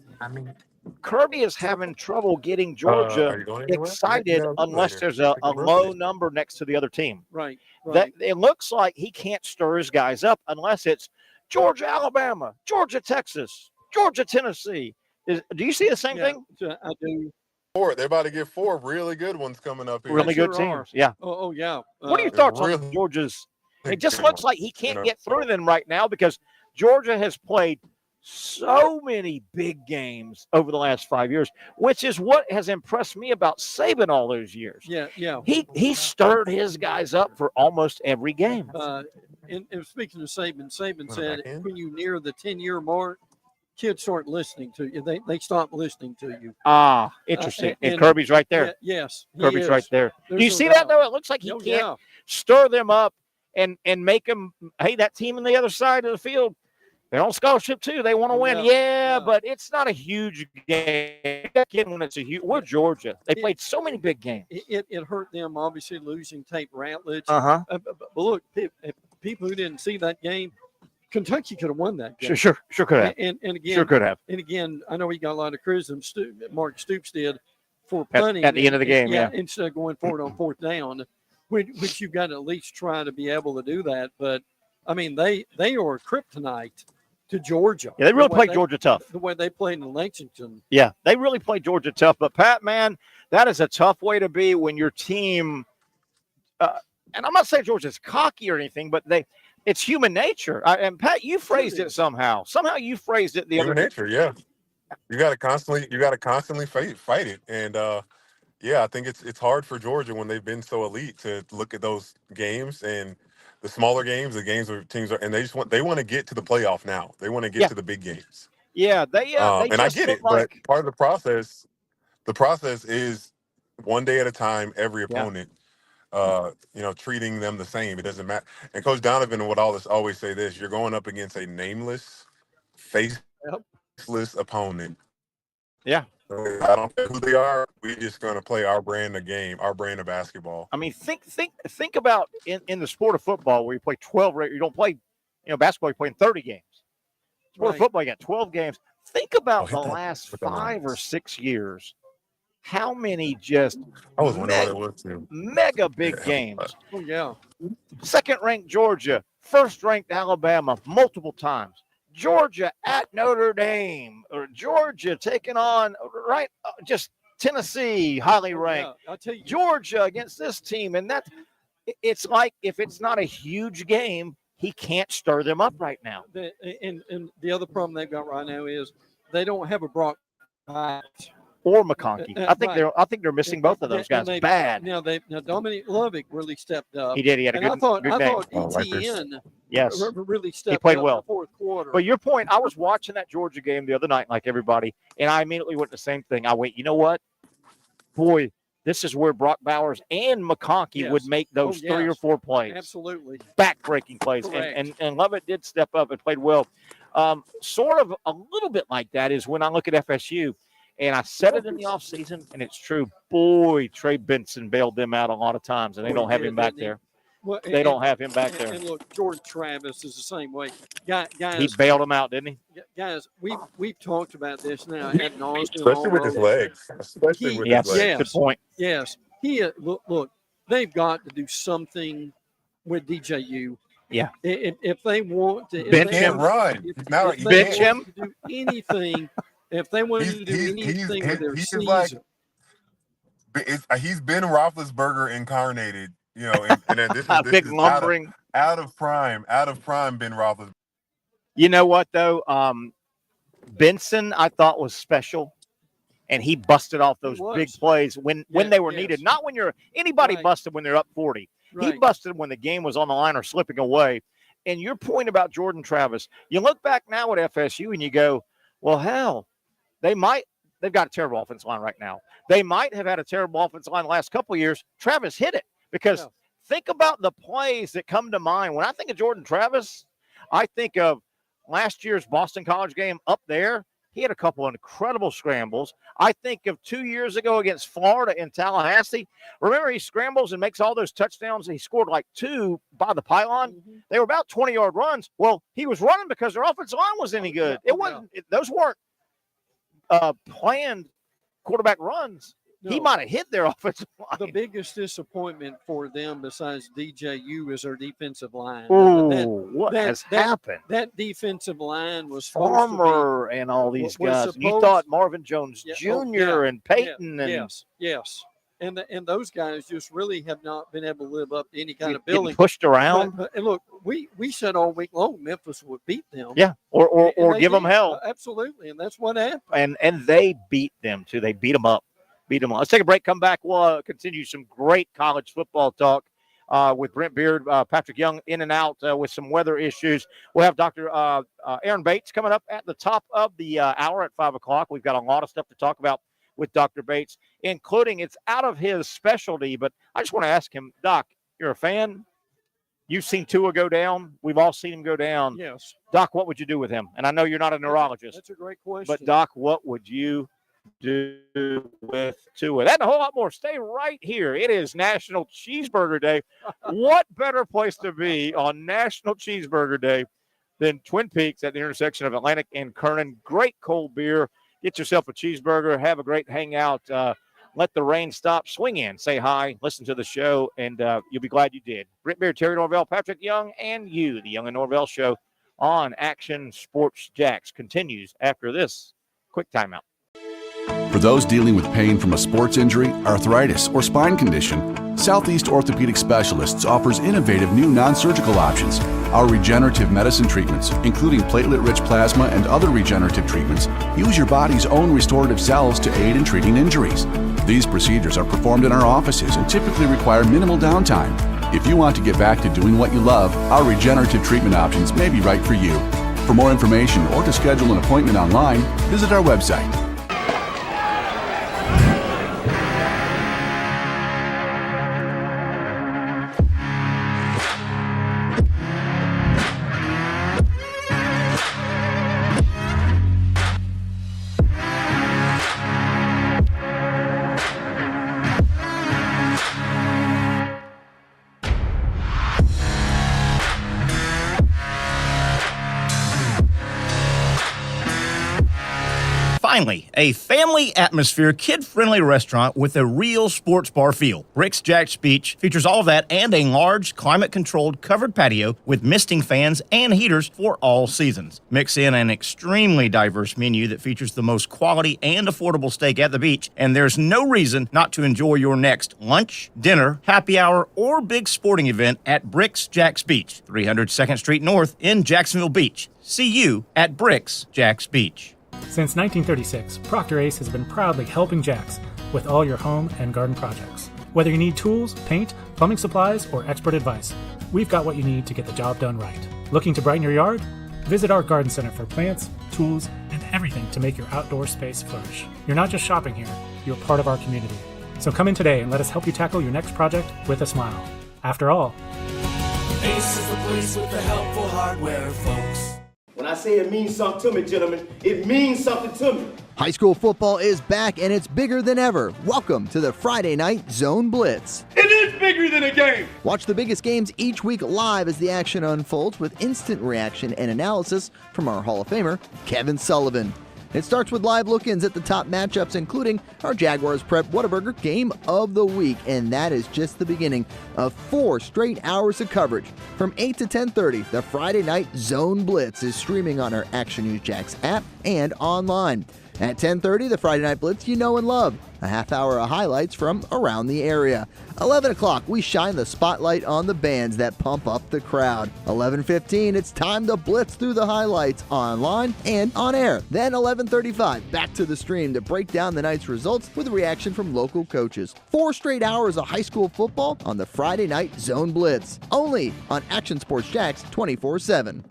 Kirby is having trouble getting Georgia excited unless there's a low number next to the other team. Right. That it looks like he can't stir his guys up unless it's Georgia, Alabama, Georgia, Texas, Georgia, Tennessee. Do you see the same thing? I do. They're about to get 4 really good ones coming up here. Really good teams. Yeah. Oh yeah. What are your thoughts on Georgia's? It just looks like he can't get through them right now because Georgia has played so many big games over the last 5 years, which is what has impressed me about Saban all those years. Yeah. He stirred his guys up for almost every game. And speaking of Saban said when you near the 10-year mark, kids start listening to you. They stop listening to you. Ah, interesting. And Kirby's right there. Yes, Kirby's right there. There's Do you no see doubt. that, though? It looks like he can't stir them up and make them, hey, that team on the other side of the field, they're on scholarship, too. They want to win. Yeah, but it's not a huge game. Again, when it's a huge – we're Georgia. They played so many big games. It hurt them, obviously, losing Tate Ratledge. Uh-huh. But look, people who didn't see that game, Kentucky could have won that game. Sure could have. And again, sure could have. And again, I know he got a lot of criticism. Mark Stoops did for punting at the end of the game. Yeah, instead of going for it on fourth down, which you've got to at least try to be able to do that. But I mean, they are kryptonite to Georgia. Yeah, they really played Georgia tough. The way they played in Lexington. Yeah, they really played Georgia tough. But Pat, man, that is a tough way to be when your team. And I'm not saying Georgia's cocky or anything, but it's human nature. And Pat, you phrased it somehow. Somehow you phrased it the other day. Human nature, yeah. You got to constantly fight it. And yeah, I think it's hard for Georgia when they've been so elite to look at those games and the smaller games, the games where teams are, and they want to get to the playoff now. They want to get to the big games. Yeah, they and I get it, but part of the process is one day at a time, every opponent. Treating them the same. It doesn't matter. And Coach Donovan would always say this: you're going up against a nameless, faceless opponent. Yeah. I don't care who they are. We're just going to play our brand of game, our brand of basketball. I mean, think about in the sport of football where you play 12. You don't play, basketball. You're playing 30 games. Sport of football, you got 12 games. Think about the last 5 or 6 years. How many just mega big games? Oh, yeah. Second-ranked Georgia, first-ranked Alabama multiple times. Georgia at Notre Dame, or Georgia taking on, just Tennessee, highly ranked. Yeah, I'll tell you. Georgia against this team. And it's like if it's not a huge game, he can't stir them up right now. And the other problem they've got right now is they don't have a Brock Pike or McConkey. I think they're missing both of those guys. Bad. Now Dominic Lovick really stepped up. He did. He had a good game. I thought ETN really stepped he played up well in the fourth quarter. But your point, I was watching that Georgia game the other night, like everybody, and I immediately went the same thing. I went, you know what? Boy, this is where Brock Bowers and McConkey would make those 3 or 4 plays. Absolutely. Back-breaking plays. And Lovett did step up and played well. Sort of a little bit like that is when I look at FSU. And I said it in the offseason, and it's true. Boy, Trey Benson bailed them out a lot and they don't have him back there. Well, they don't have him back there. And look, Jordan Travis is the same way. Guys, he bailed him out, didn't he? Guys, we've talked about this now. Especially with his legs. Especially with his legs. Yes, good point. Yes. Look, they've got to do something with DJU. Yeah. If they want to. Ben can't run. Bench him. Do anything. If they wanted to do anything with their season. He's Ben Roethlisberger incarnated, and this is big lumbering out of prime Ben Roethlisberger. You know what though? Benson I thought was special, and he busted off those big plays when they were needed. Not when anybody busted when they're up 40. Right. He busted when the game was on the line or slipping away. And your point about Jordan Travis, you look back now at FSU and you go, well, hell, they've got a terrible offensive line right now. They might have had a terrible offensive line the last couple of years. Travis hit it because think about the plays that come to mind. When I think of Jordan Travis, I think of last year's Boston College game up there. He had a couple of incredible scrambles. I think of 2 years ago against Florida in Tallahassee. Remember, he scrambles and makes all those touchdowns. He scored like 2 by the pylon. Mm-hmm. They were about 20-yard runs. Well, he was running because their offensive line was any good. Those weren't planned quarterback runs. No. He might have hit their offensive line. The biggest disappointment for them besides DJU is their defensive line. What has happened? That defensive line was Farmer and all these guys. You thought Marvin Jones Jr. and Peyton. Yes. And those guys just really have not been able to live up to any kind of building. Pushed around. And look, we said all week long Memphis would beat them. Yeah, or give them hell. Absolutely, and that's what happened. And they beat them too. They beat them up. Let's take a break. Come back. We'll continue some great college football talk. with Brent Beaird, Patrick Young in and out with some weather issues. We'll have Dr. Aaron Bates coming up at the top of the hour at 5 o'clock. We've got a lot of stuff to talk about with Dr. Bates, including it's out of his specialty, but I just want to ask him, Doc, you're a fan? You've seen Tua go down. We've all seen him go down. Yes. Doc, what would you do with him? And I know you're not a neurologist. That's a great question. But, Doc, what would you do with Tua? That and a whole lot more. Stay right here. It is National Cheeseburger Day. What better place to be on National Cheeseburger Day than Twin Peaks at the intersection of Atlantic and Kernan? Great cold beer. Get yourself a cheeseburger. Have a great hangout. Let the rain stop. Swing in. Say hi. Listen to the show, and you'll be glad you did. Brent Beaird, Terry Norvelle, Patrick Young, and you, the Young and Norvelle Show on Action Sports Jax, continues after this quick timeout. For those dealing with pain from a sports injury, arthritis, or spine condition, Southeast Orthopedic Specialists offers innovative new non-surgical options. Our regenerative medicine treatments, including platelet-rich plasma and other regenerative treatments, use your body's own restorative cells to aid in treating injuries. These procedures are performed in our offices and typically require minimal downtime. If you want to get back to doing what you love, our regenerative treatment options may be right for you. For more information or to schedule an appointment online, visit our website. Finally, a family atmosphere, kid-friendly restaurant with a real sports bar feel. Bricks Jax Beach features all of that and a large, climate-controlled covered patio with misting fans and heaters for all seasons. Mix in an extremely diverse menu that features the most quality and affordable steak at the beach, and there's no reason not to enjoy your next lunch, dinner, happy hour, or big sporting event at Bricks Jax Beach, 300 2nd Street North in Jacksonville Beach. See you at Bricks Jax Beach. Since 1936, Procter Ace has been proudly helping Jax with all your home and garden projects. Whether you need tools, paint, plumbing supplies, or expert advice, we've got what you need to get the job done right. Looking to brighten your yard? Visit our garden center for plants, tools, and everything to make your outdoor space flourish. You're not just shopping here, you're part of our community. So come in today and let us help you tackle your next project with a smile. After all, Ace is the place with the helpful hardware, folks. When I say it means something to me, gentlemen, it means something to me. High school football is back and it's bigger than ever. Welcome to the Friday Night Zone Blitz. It is bigger than a game. Watch the biggest games each week live as the action unfolds with instant reaction and analysis from our Hall of Famer, Kevin Sullivan. It starts with live look-ins at the top matchups, including our Jaguars Prep Whataburger Game of the Week, and that is just the beginning of 4 straight hours of coverage. From 8 to 10:30, the Friday Night Zone Blitz is streaming on our Action News Jax app and online. At 10:30, the Friday Night Blitz you know and love. A half hour of highlights from around the area. 11 o'clock, we shine the spotlight on the bands that pump up the crowd. 11:15, it's time to blitz through the highlights online and on air. Then 11:35, back to the stream to break down the night's results with a reaction from local coaches. 4 straight hours of high school football on the Friday Night Zone Blitz. Only on Action Sports Jax 24/7.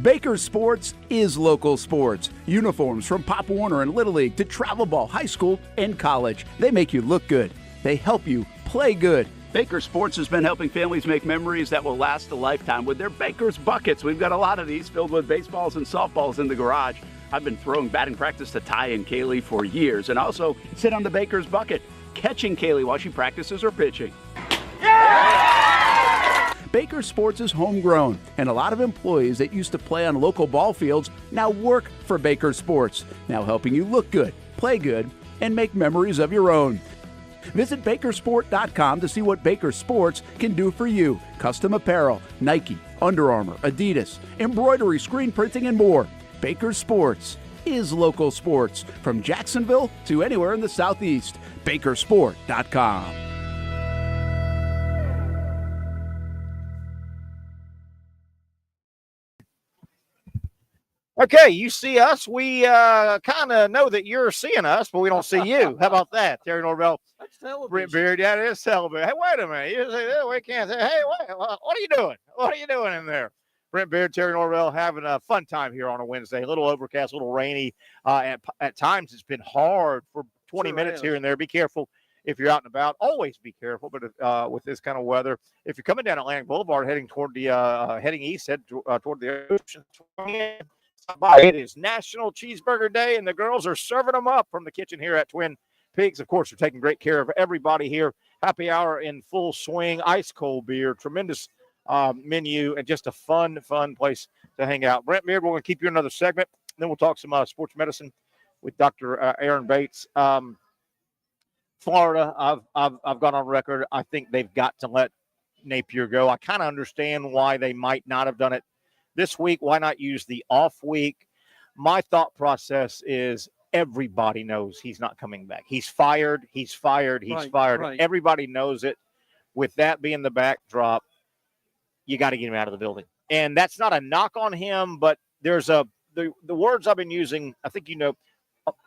Baker Sports is local sports. Uniforms from Pop Warner and Little League to travel ball, high school, and college. They make you look good. They help you play good. Baker Sports has been helping families make memories that will last a lifetime with their Baker's Buckets. We've got a lot of these filled with baseballs and softballs in the garage. I've been throwing batting practice to Ty and Kaylee for years and also sit on the Baker's Bucket, catching Kaylee while she practices her pitching. Baker Sports is homegrown, and a lot of employees that used to play on local ball fields now work for Baker Sports, now helping you look good, play good, and make memories of your own. Visit Bakersport.com to see what Baker Sports can do for you. Custom apparel, Nike, Under Armour, Adidas, embroidery, screen printing, and more. Baker Sports is local sports from Jacksonville to anywhere in the Southeast. Bakersport.com. Okay, you see us. We kind of know that you're seeing us, but we don't see you. How about that, Terry Norvelle? That's television. Brent Beaird, yeah, it is television. Hey, wait a minute. You say, oh, we can't say, hey, wait, what are you doing? What are you doing in there? Brent Beaird, Terry Norvelle having a fun time here on a Wednesday. A little overcast, a little rainy. At times, it's been hard for 20 minutes here and there. Be careful if you're out and about. Always be careful, but with this kind of weather, if you're coming down Atlantic Boulevard, heading toward the heading east, head toward the ocean. It is National Cheeseburger Day, and the girls are serving them up from the kitchen here at Twin Peaks. Of course, they're taking great care of everybody here. Happy hour in full swing, ice cold beer, tremendous menu, and just a fun place to hang out. Brent Beaird, we're going to keep you another segment. Then we'll talk some sports medicine with Dr. Aaron Bates. Florida, I've gone on record. I think they've got to let Napier go. I kind of understand why they might not have done it this week. Why not use the off week? My thought process is everybody knows he's not coming back. He's fired. Right. Everybody knows it. With that being the backdrop, you got to get him out of the building. And that's not a knock on him, but there's the words I've been using, I think you know,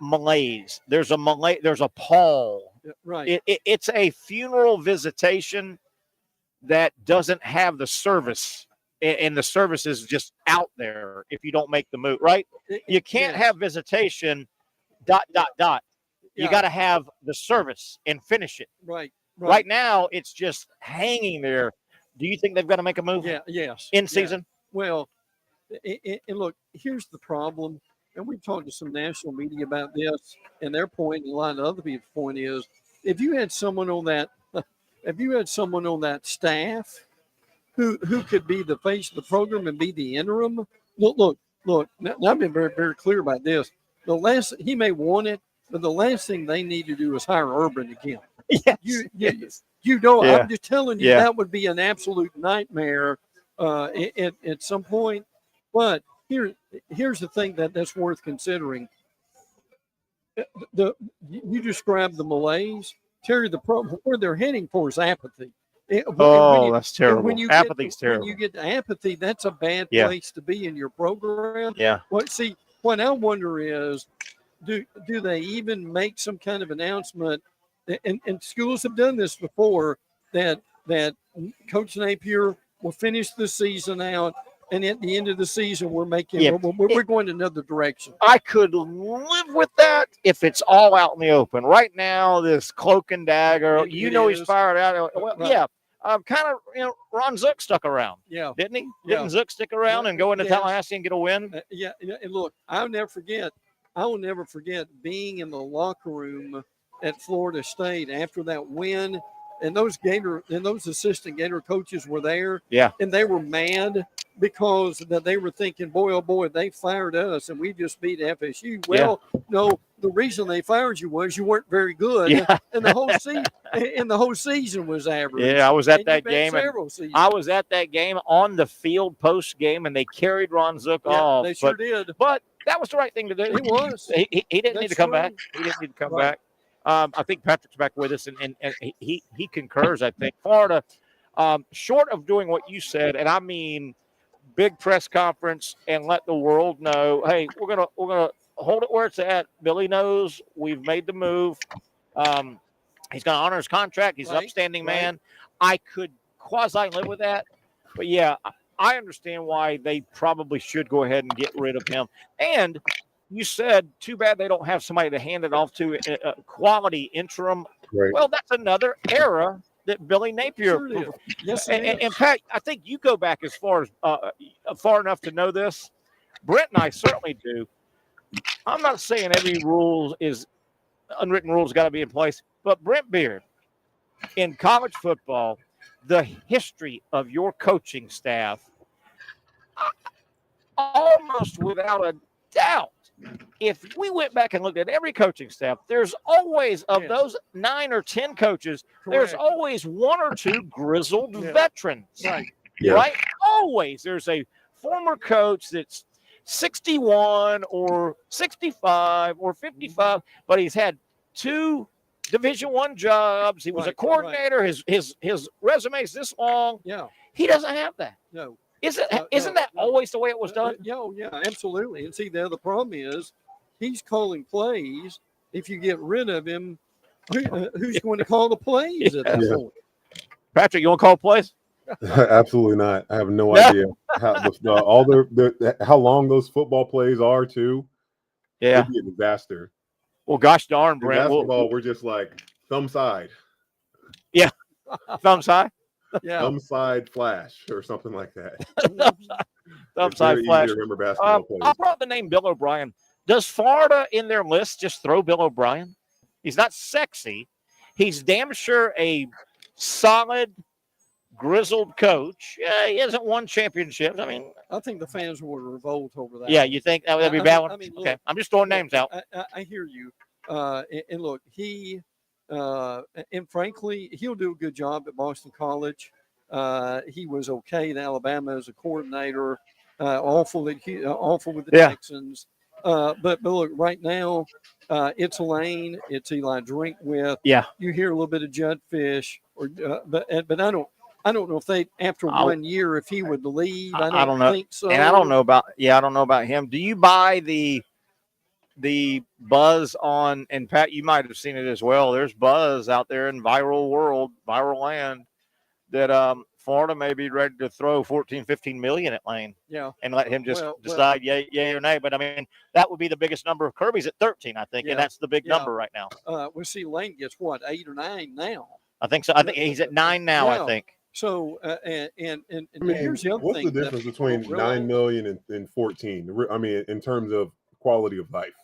malaise. There's a pall. Right. It's a funeral visitation that doesn't have the service, and the service is just out there if you don't make the move, right? You can't have visitation, ... You got to have the service and finish it. Right. Right now, it's just hanging there. Do you think they've got to make a move? Yes. In season? Yeah. Well, and look, here's the problem. And we've talked to some national media about this, and their point, and a lot of other people's point is, if you had someone on that staff who could be the face of the program and be the interim, look. Now, I've been very, very clear about this. He may want it, but the last thing they need to do is hire Urban again. Yes. I'm just telling you, that would be an absolute nightmare at some point. But here's the thing that's worth considering. You described the malaise, Terry. The problem where they're heading for is apathy. That's terrible. Apathy's terrible. When you get to apathy, that's a bad place to be in your program. Yeah. Well, see, what I wonder is, do they even make some kind of announcement? And schools have done this before, that Coach Napier will finish the season out, and at the end of the season, we're going another direction. I could live with that if it's all out in the open. Right now, this cloak and dagger, he's fired out. Well, right. Kind of, Ron Zook stuck around. Yeah. Didn't he? Didn't Zook stick around and go into Tallahassee and get a win? And look, I will never forget being in the locker room at Florida State after that win, and those assistant Gator coaches were there. Yeah. And they were mad because they were thinking, boy, oh boy, they fired us and we just beat FSU. Well, no, the reason they fired you was you weren't very good. Yeah. And the whole season was average. Yeah, I was at that game. I was at that game on the field post game, and they carried Ron Zook off. They sure did. But that was the right thing to do. It was. He didn't need to come back. He didn't need to come back. I think Patrick's back with us, and he concurs. I think Florida, short of doing what you said, and I mean big press conference and let the world know, hey, we're gonna hold it where it's at. Billy knows we've made the move. He's gonna honor his contract. He's an upstanding man. I could quasi live with that, but yeah, I understand why they probably should go ahead and get rid of him. And you said, too bad they don't have somebody to hand it off to, a quality interim. Right. Well, that's another era that Billy Napier. Sure yes, and Pat, I think you go back as far enough to know this. Brent and I certainly do. I'm not saying every unwritten rules got to be in place, but Brent Beaird, in college football, the history of your coaching staff, almost without a doubt, if we went back and looked at every coaching staff, there's always, of those 9 or 10 coaches, there's always 1 or 2 grizzled veterans. Right. Yeah. Right? Always. There's a former coach that's 61 or 65 or 55, but he's had 2 Division I jobs. He was a coordinator. His resume is this long. Yeah. He doesn't have that. No. Isn't that always the way it was done? Yeah, absolutely. And see, the other problem is he's calling plays. If you get rid of him, who's going to call the plays at that point? Patrick, you want to call plays? Absolutely not. I have no idea how how long those football plays are too. Yeah, it'd be a disaster. Well, gosh darn, Brent. In basketball, we're just like thumb side. Yeah, thumb side. Yeah, thumb side flash or something like that. Thumb side flash. To remember basketball plays. I brought the name Bill O'Brien. Does Florida in their list just throw Bill O'Brien? He's not sexy. He's damn sure a solid, grizzled coach. He hasn't won championships. I mean, I think the fans would revolt over that. Yeah, you think that would be bad? I mean, look, okay, I'm just throwing names out. I hear you. And look, he and frankly, he'll do a good job at Boston College. He was okay in Alabama as a coordinator. Awful with the Texans. But look, right now, it's Lane, it's Eli Drinkwith. Yeah, you hear a little bit of Judd Fish, but I don't know if they after 1 year if he would leave. I don't know. think so. And I don't know about him. Do you buy the buzz on? And Pat, you might have seen it as well. There's buzz out there in viral land that Florida may be ready to throw 14, 15 million at Lane. Yeah. And let him just decide yay or nay. But I mean, that would be the biggest number. Kirby's at 13, I think, and that's the big number right now. We'll see. Lane gets what, 8 or 9 now. I think so. I think he's at 9 now. I think. So and I mean, here's the other what's thing. the difference between 9 million and 14? I mean, in terms of quality of life.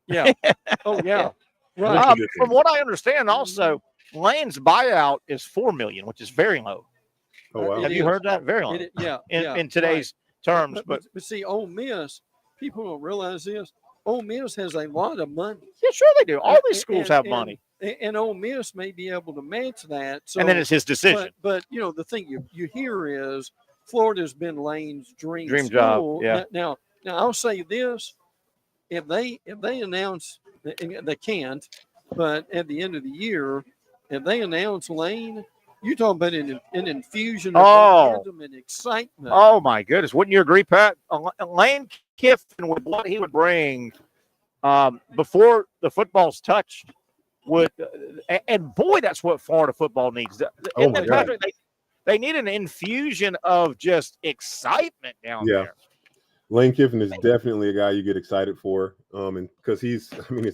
Yeah. Oh yeah. Right. From what I understand, also Lane's buyout is $4 million, which is very low. Oh, wow. Have you heard that? Very low. In today's terms, but see, Ole Miss, people don't realize this. Ole Miss has a lot of money. Yeah, sure they do. All these schools have money. And Ole Miss may be able to match that. So, and then it's his decision. But you know, the thing you hear is Florida's been Lane's dream job. Yeah. Now I'll say this: if they announce, they can't, but at the end of the year, if they announce Lane, you talk about an infusion of momentum and excitement. Oh my goodness! Wouldn't you agree, Pat? Lane Kiffin, with what he would bring before the football's touched. And boy, that's what Florida football needs. Oh my God. They need an infusion of just excitement down there. Lane Kiffin is definitely a guy you get excited for, and because his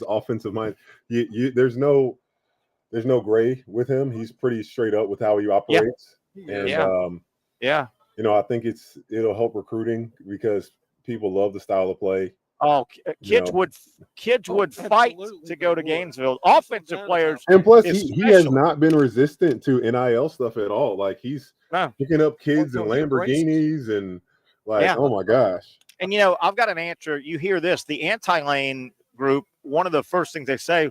offensive mind. There's no gray with him. He's pretty straight up with how he operates. Yeah. And you know, I think it'll help recruiting because people love the style of play. Oh, kids would fight to go to Gainesville. Offensive players, and plus he has not been resistant to NIL stuff at all. Like he's picking up kids and Lamborghinis and oh my gosh. And you know, I've got an answer. You hear this? The anti-Lane group. One of the first things they say,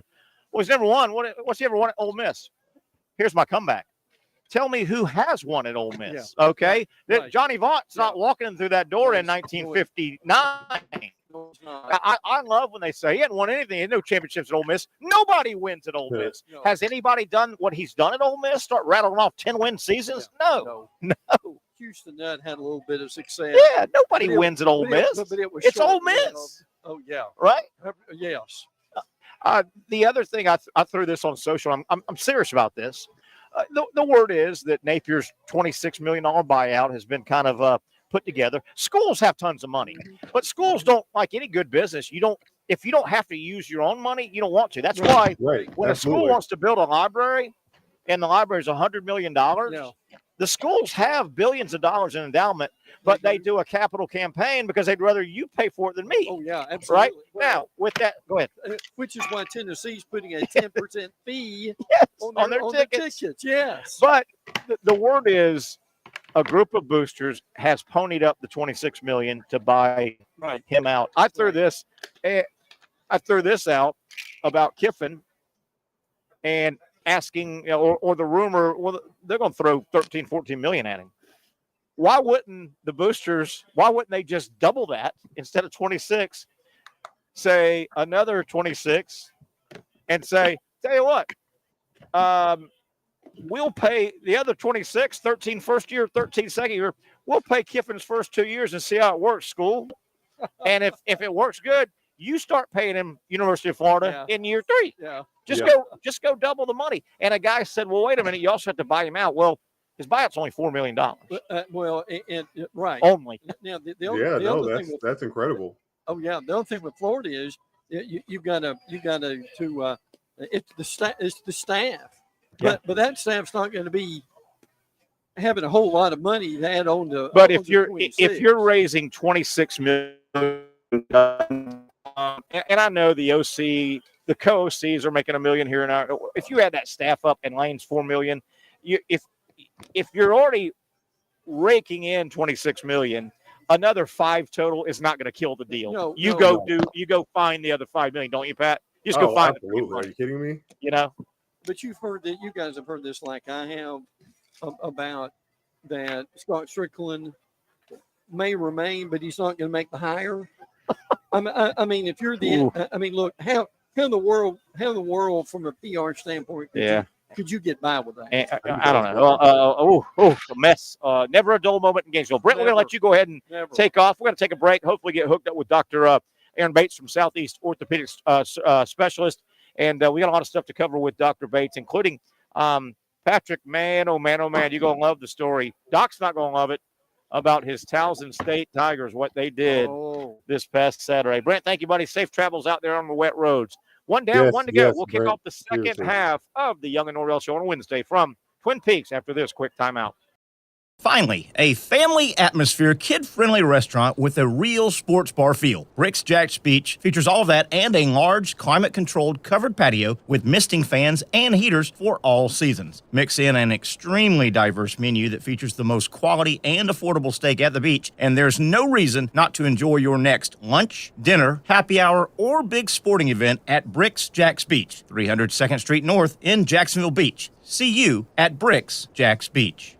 "Well, he's never won. What's he ever won at Ole Miss?" Here's my comeback. Tell me who has won at Ole Miss. Yeah. Okay, Johnny Vaught's not walking through that door in 1959. I love when they say he hadn't won anything. He had no championships at Ole Miss. Nobody wins at Ole Miss. No. Has anybody done what he's done at Ole Miss? Start rattling off 10-win seasons? No. Houston Nutt had a little bit of success. Yeah, nobody wins at Ole Miss. It's Ole Miss. Oh yeah, right. Yes. The other thing I threw this on social. I'm serious about this. The word is that Napier's $26 million buyout has been kind of put together. Schools have tons of money, but schools don't, like any good business. If you don't have to use your own money, you don't want to. That's why when a school wants to build a library and the library is $100 million, the schools have billions of dollars in endowment, but they do a capital campaign because they'd rather you pay for it than me. Oh yeah, absolutely. Right? Now, with that, go ahead. Which is why Tennessee's putting a 10% fee on their tickets. Yes. But the word is, a group of boosters has ponied up the $26 million to buy him out. I threw this out about Kiffin and asking, or the rumor, well, they're going to throw 13, 14 million at him. Why wouldn't the boosters? Why wouldn't they just double that instead of 26? Say another 26, and say, tell you what, we'll pay the other 26, 13 first year, 13 second year. we'll pay Kiffin's first 2 years and see how it works, school. And if it works good, you start paying him University of Florida in year 3. Yeah. Just go double the money. And a guy said, well, wait a minute, you also have to buy him out. Well, his buyout's only $4 million. Right. Only. Now, that's incredible. Oh yeah, the other thing with Florida is you've got to it's the staff, but that staff's not going to be having a whole lot of money to add on to. But if you're raising $26 million, and I know the OC, the co-OCs are making $1 million here and there. If you add that staff up and Lane's $4 million, if you're already raking in $26 million, another 5 total is not going to kill the deal. You go find the other $5 million, don't you, Pat? Just go find it. Are you kidding me? You know. But you guys have heard this like I have about that Scott Strickland may remain, but he's not going to make the hire. I mean, if you're look, how in the world from a PR standpoint could you get by with that? I don't know. A mess. Never a dull moment in Gainesville. Brent, we're going to let you go ahead and take off. We're going to take a break. Hopefully get hooked up with Dr. Aaron Bates from Southeast Orthopedic Specialist. And we got a lot of stuff to cover with Dr. Bates, including Patrick. Man, oh, man, you're going to love the story. Doc's not going to love it about his Towson State Tigers, what they did this past Saturday. Brent, thank you, buddy. Safe travels out there on the wet roads. One down, one to go. We'll kick off the second half of the Young and Norvelle Show on Wednesday from Twin Peaks after this quick timeout. Finally, a family atmosphere, kid-friendly restaurant with a real sports bar feel. Bricks Jax Beach features all of that and a large, climate-controlled covered patio with misting fans and heaters for all seasons. Mix in an extremely diverse menu that features the most quality and affordable steak at the beach, and there's no reason not to enjoy your next lunch, dinner, happy hour, or big sporting event at Bricks Jax Beach, 300 2nd Street North in Jacksonville Beach. See you at Bricks Jax Beach.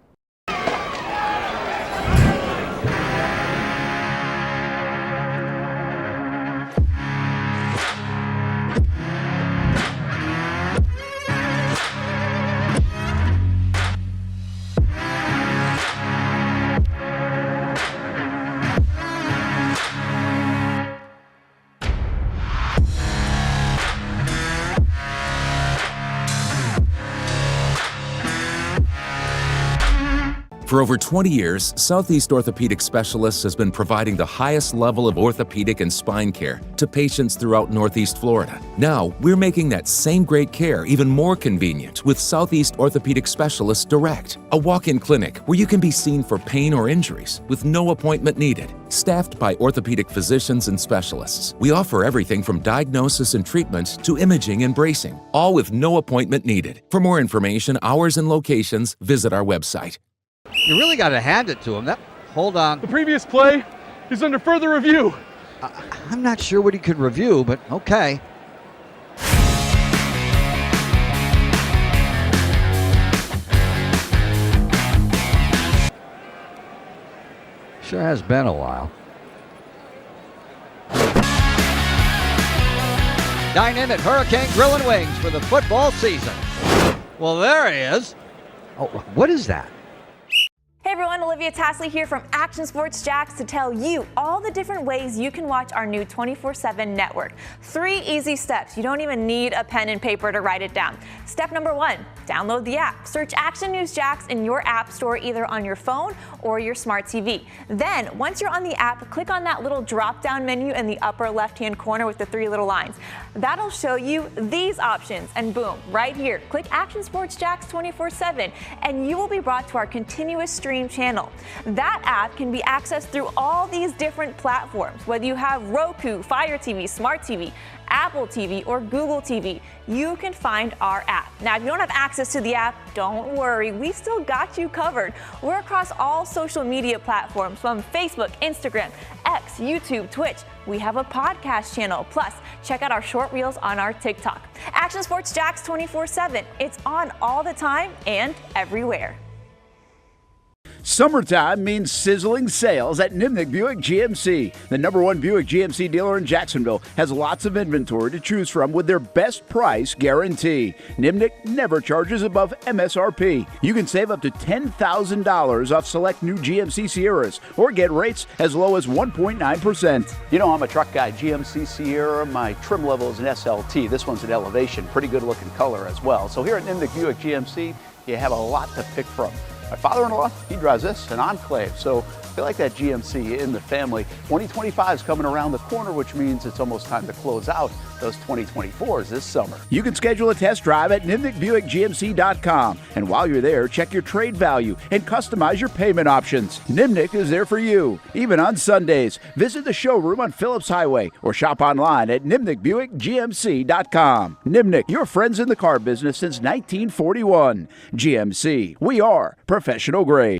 For over 20 years, Southeast Orthopedic Specialists has been providing the highest level of orthopedic and spine care to patients throughout Northeast Florida. Now, we're making that same great care even more convenient with Southeast Orthopedic Specialists Direct, a walk-in clinic where you can be seen for pain or injuries with no appointment needed. Staffed by orthopedic physicians and specialists, we offer everything from diagnosis and treatment to imaging and bracing, all with no appointment needed. For more information, hours, and locations, visit our website. You really got to hand it to him. Hold on. The previous play is under further review. I'm not sure what he could review, but okay. Sure has been a while. Dine in at Hurricane Grill and Wings for the football season. Well, there he is. Oh, what is that? Hey everyone, Olivia Tasley here from Action Sports Jax to tell you all the different ways you can watch our new 24/7 network. 3 easy steps. You don't even need a pen and paper to write it down. Step number 1, download the app. Search Action News Jax in your app store either on your phone or your smart TV. Then, once you're on the app, click on that little drop-down menu in the upper left-hand corner with the 3 little lines. That'll show you these options, and boom, right here, click Action Sports Jax 24/7, and you will be brought to our continuous stream channel. That app can be accessed through all these different platforms. Whether you have Roku, Fire TV, Smart TV, Apple TV, or Google TV, you can find our app. Now, if you don't have access to the app, don't worry, we still got you covered. We're across all social media platforms from Facebook, Instagram, X, YouTube, Twitch. We have a podcast channel. Plus, check out our short reels on our TikTok. Action Sports Jax 24/7. It's on all the time and everywhere. Summertime means sizzling sales at Nimnick Buick GMC. The #1 Buick GMC dealer in Jacksonville has lots of inventory to choose from with their best price guarantee. Nimnick never charges above MSRP. You can save up to $10,000 off select new GMC Sierras or get rates as low as 1.9%. You know, I'm a truck guy. GMC Sierra, my trim level is an SLT. This one's an Elevation. Pretty good looking color as well. So here at Nimnick Buick GMC, you have a lot to pick from. My father-in-law, he drives this, an Enclave, so I feel like that GMC in the family. 2025 is coming around the corner, which means it's almost time to close out those 2024s this summer. You can schedule a test drive at NimnickBuickGMC.com, and while you're there, check your trade value and customize your payment options. Nimnick is there for you, even on Sundays. Visit the showroom on Phillips Highway or shop online at NimnickBuickGMC.com. Nimnick, your friends in the car business since 1941. GMC, we are professional grade.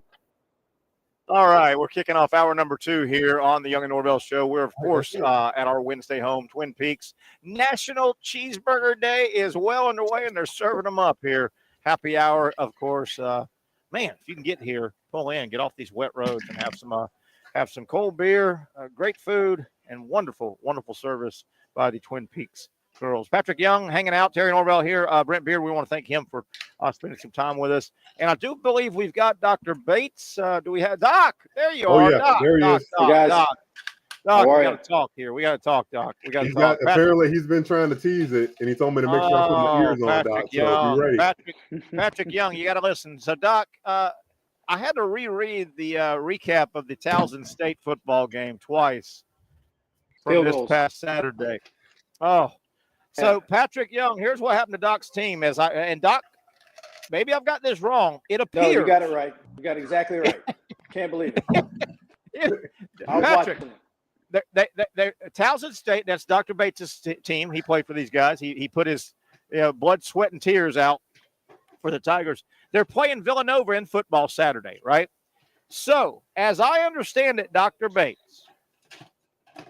All right, we're kicking off hour number 2 here on the Young Norvelle Show. We're, of course, at our Wednesday home, Twin Peaks. National Cheeseburger Day is well underway, and they're serving them up here. Happy hour, of course. Man, if you can get here, pull in, get off these wet roads, and have some cold beer, great food, and wonderful, wonderful service by the Twin Peaks girls. Patrick Young hanging out, Terry Norvelle here. Brent Beaird, we want to thank him for spending some time with us. And I do believe we've got Dr. Bates. Do we have Doc? There you are. Yeah, Doc, there he is. Doc, we got to talk here. We got to talk, Doc. We got to talk. Apparently, he's been trying to tease it, and he told me to make sure I put my ears on, Doc. So be ready. Patrick Young, you got to listen. So, Doc, I had to reread the recap of the Towson State football game twice from this past Saturday. Oh. So, Patrick Young, here's what happened to Doc's team. And Doc, maybe I've got this wrong. It appears. No, you got it right. You got it exactly right. Can't believe it. Patrick, Towson State, that's Dr. Bates' team. He played for these guys. He put his blood, sweat, and tears out for the Tigers. They're playing Villanova in football Saturday, right? So, as I understand it, Dr. Bates,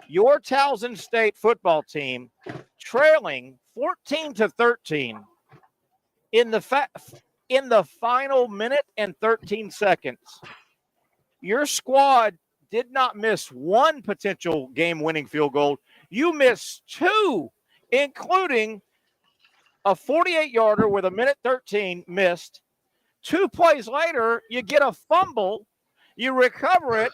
your Towson State football team trailing 14-13 in the final minute and 13 seconds. Your squad did not miss one potential game-winning field goal. You missed 2, including a 48-yarder with a minute 13 missed. 2 plays later, you get a fumble, you recover it,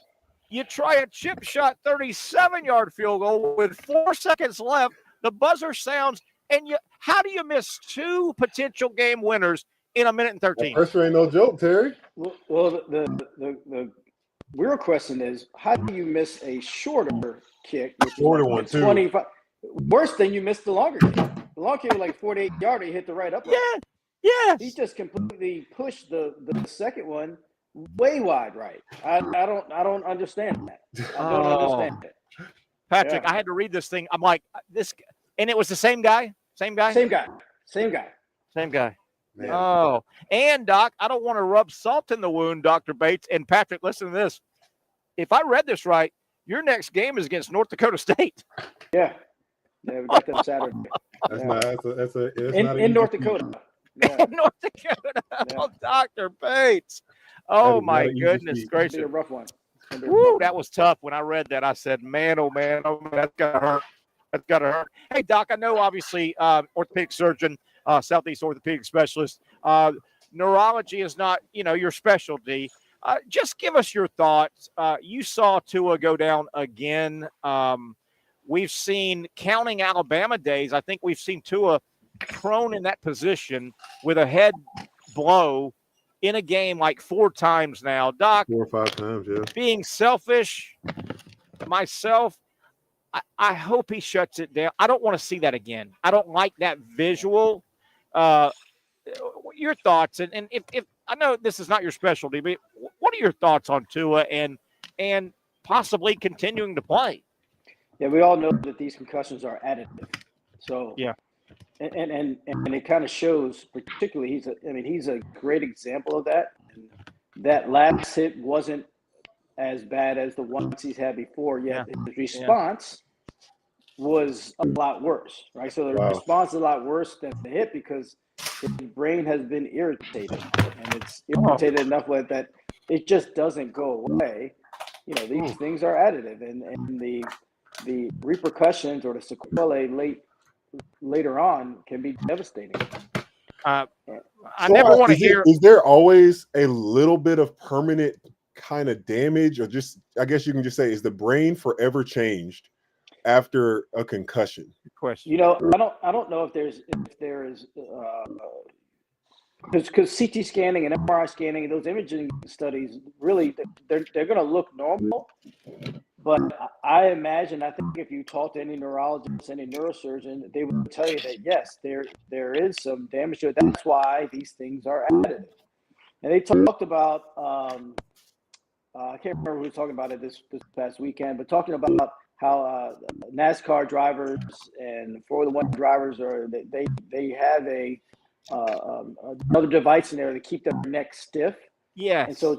you try a chip shot 37-yard field goal with 4 seconds left. The buzzer sounds, and how do you miss 2 potential game winners in a minute and 13? Pressure ain't no joke, Terry. Well, the real question is, how do you miss a shorter kick? Shorter one, too. 25. Worse than you missed the longer kick. The long kick was like 48-yarder. He hit the right upright. Yeah. He just completely pushed the second one way wide right. I don't understand that. I don't understand it. Patrick, I had to read this thing. I'm like, this, and it was the same guy? Same guy. Man. Oh, and Doc, I don't want to rub salt in the wound, Dr. Bates. And Patrick, listen to this. If I read this right, your next game is against North Dakota State. Yeah, we got that Saturday. In North Dakota. Yeah. North Dakota. Oh, Dr. Bates. Oh, my goodness gracious. It'll be a rough one. Woo, that was tough. When I read that, I said, man, that's got to hurt. That's got to hurt. Hey, Doc, I know, obviously, orthopedic surgeon, Southeast orthopedic specialist. Neurology is not, your specialty. Just give us your thoughts. You saw Tua go down again. We've seen, counting Alabama days, I think we've seen Tua prone in that position with a head blow in a game like 4 times now. Doc, 4 or 5 times, yeah. Being selfish, myself, I hope he shuts it down. I don't want to see that again. I don't like that visual. Your thoughts, and if I know this is not your specialty, but what are your thoughts on Tua and possibly continuing to play? Yeah, we all know that these concussions are additive. So yeah. And it kind of shows, particularly he's a great example of that. That last hit wasn't as bad as the ones he's had before, yet his response was a lot worse, right? So the response is a lot worse than the hit because his brain has been irritated, and it's irritated enough with that it just doesn't go away. You know, these things are additive, and the repercussions or the sequelae later on can be devastating. I never want to hear. Is there always a little bit of permanent kind of damage, or just, I guess you can just say, is the brain forever changed after a concussion? Good question. You know, I don't know if there is because CT scanning and MRI scanning, those imaging studies, really they're going to look normal. But I imagine, I think if you talk to any neurologist, any neurosurgeon, they would tell you that yes, there is some damage to it. That's why these things are additive. And they talked about I can't remember who was talking about it this past weekend, but talking about how NASCAR drivers and Formula One drivers they have another device in there to keep their neck stiff. Yeah. And so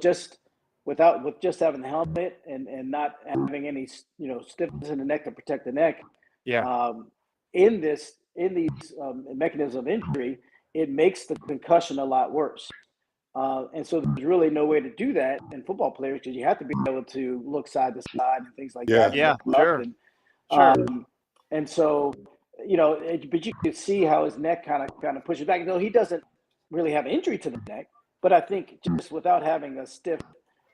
with just having the helmet and not having any stiffness in the neck to protect the neck. Yeah. In these mechanisms of injury, it makes the concussion a lot worse. And so there's really no way to do that in football players, because you have to be able to look side to side and things like that. Yeah, sure. And so, but you can see how his neck kind of pushes back. Though he doesn't really have injury to the neck, but I think just without having a stiff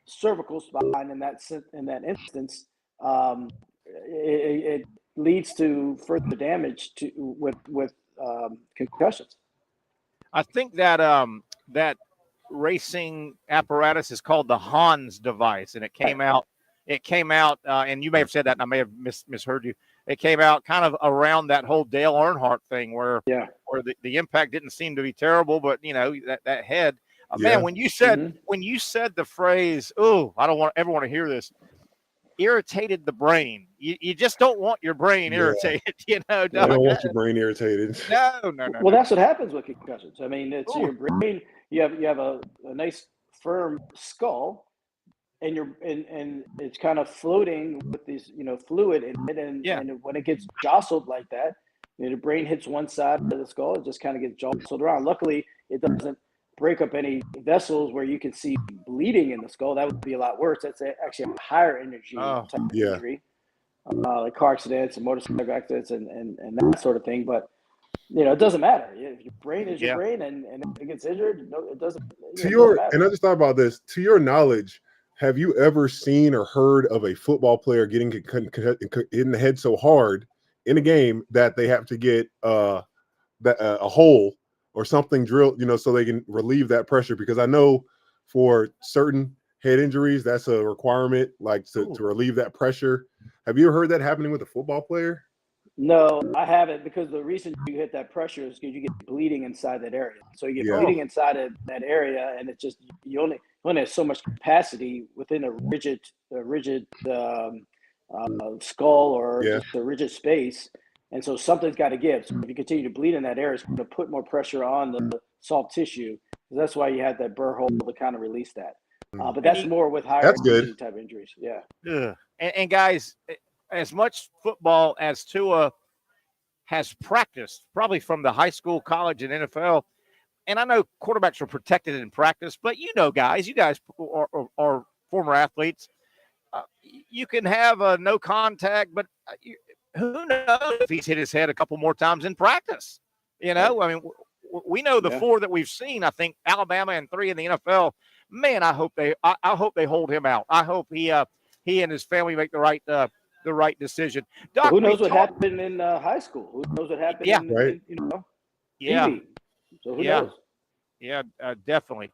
cervical spine in that instance, it leads to further damage with concussions. I think that that racing apparatus is called the Hans device, and it came out, and you may have said that, and I may have misheard you. It came out kind of around that whole Dale Earnhardt thing, where the impact didn't seem to be terrible, but that head. Man, when you said the phrase, "Oh, I don't ever want to hear this," irritated the brain. You just don't want your brain irritated. You don't want your brain irritated. No. Well, that's what happens with concussions. I mean, it's your brain. You have a nice firm skull, and and it's kind of floating with this fluid in it, and when it gets jostled like that, the brain hits one side of the skull. It just kind of gets jostled around. Luckily, it doesn't break up any vessels where you can see bleeding in the skull. That would be a lot worse. That's actually a higher energy type of injury, like car accidents and motorcycle accidents and that sort of thing. But it doesn't matter. If your brain is your brain, and if it gets injured, it doesn't. And I just thought about this. To your knowledge, have you ever seen or heard of a football player getting hit in the head so hard in a game that they have to get a hole or something drilled, so they can relieve that pressure? Because I know for certain head injuries, that's a requirement, like to relieve that pressure. Have you ever heard that happening with a football player? No, I haven't, because the reason you hit that pressure is because you get bleeding inside that area. So you get bleeding inside of that area, and it's just you only have so much capacity within a rigid skull or just a rigid space. And so something's got to give. So if you continue to bleed in that area, it's going to put more pressure on the soft tissue. So that's why you had that burr hole to kind of release that. But that's more with higher type injuries. Yeah. And guys, as much football as Tua has practiced, probably from the high school, college, and NFL, and I know quarterbacks are protected in practice, but guys, you guys are former athletes. You can have a no contact, but who knows if he's hit his head a couple more times in practice? I mean, we know the 4 that we've seen. I think Alabama and 3 in the NFL. Man, I hope they hold him out. I hope he and his family make the right decision. Doc, who knows what happened in high school? Who knows what happened? TV. So who knows? Yeah, definitely.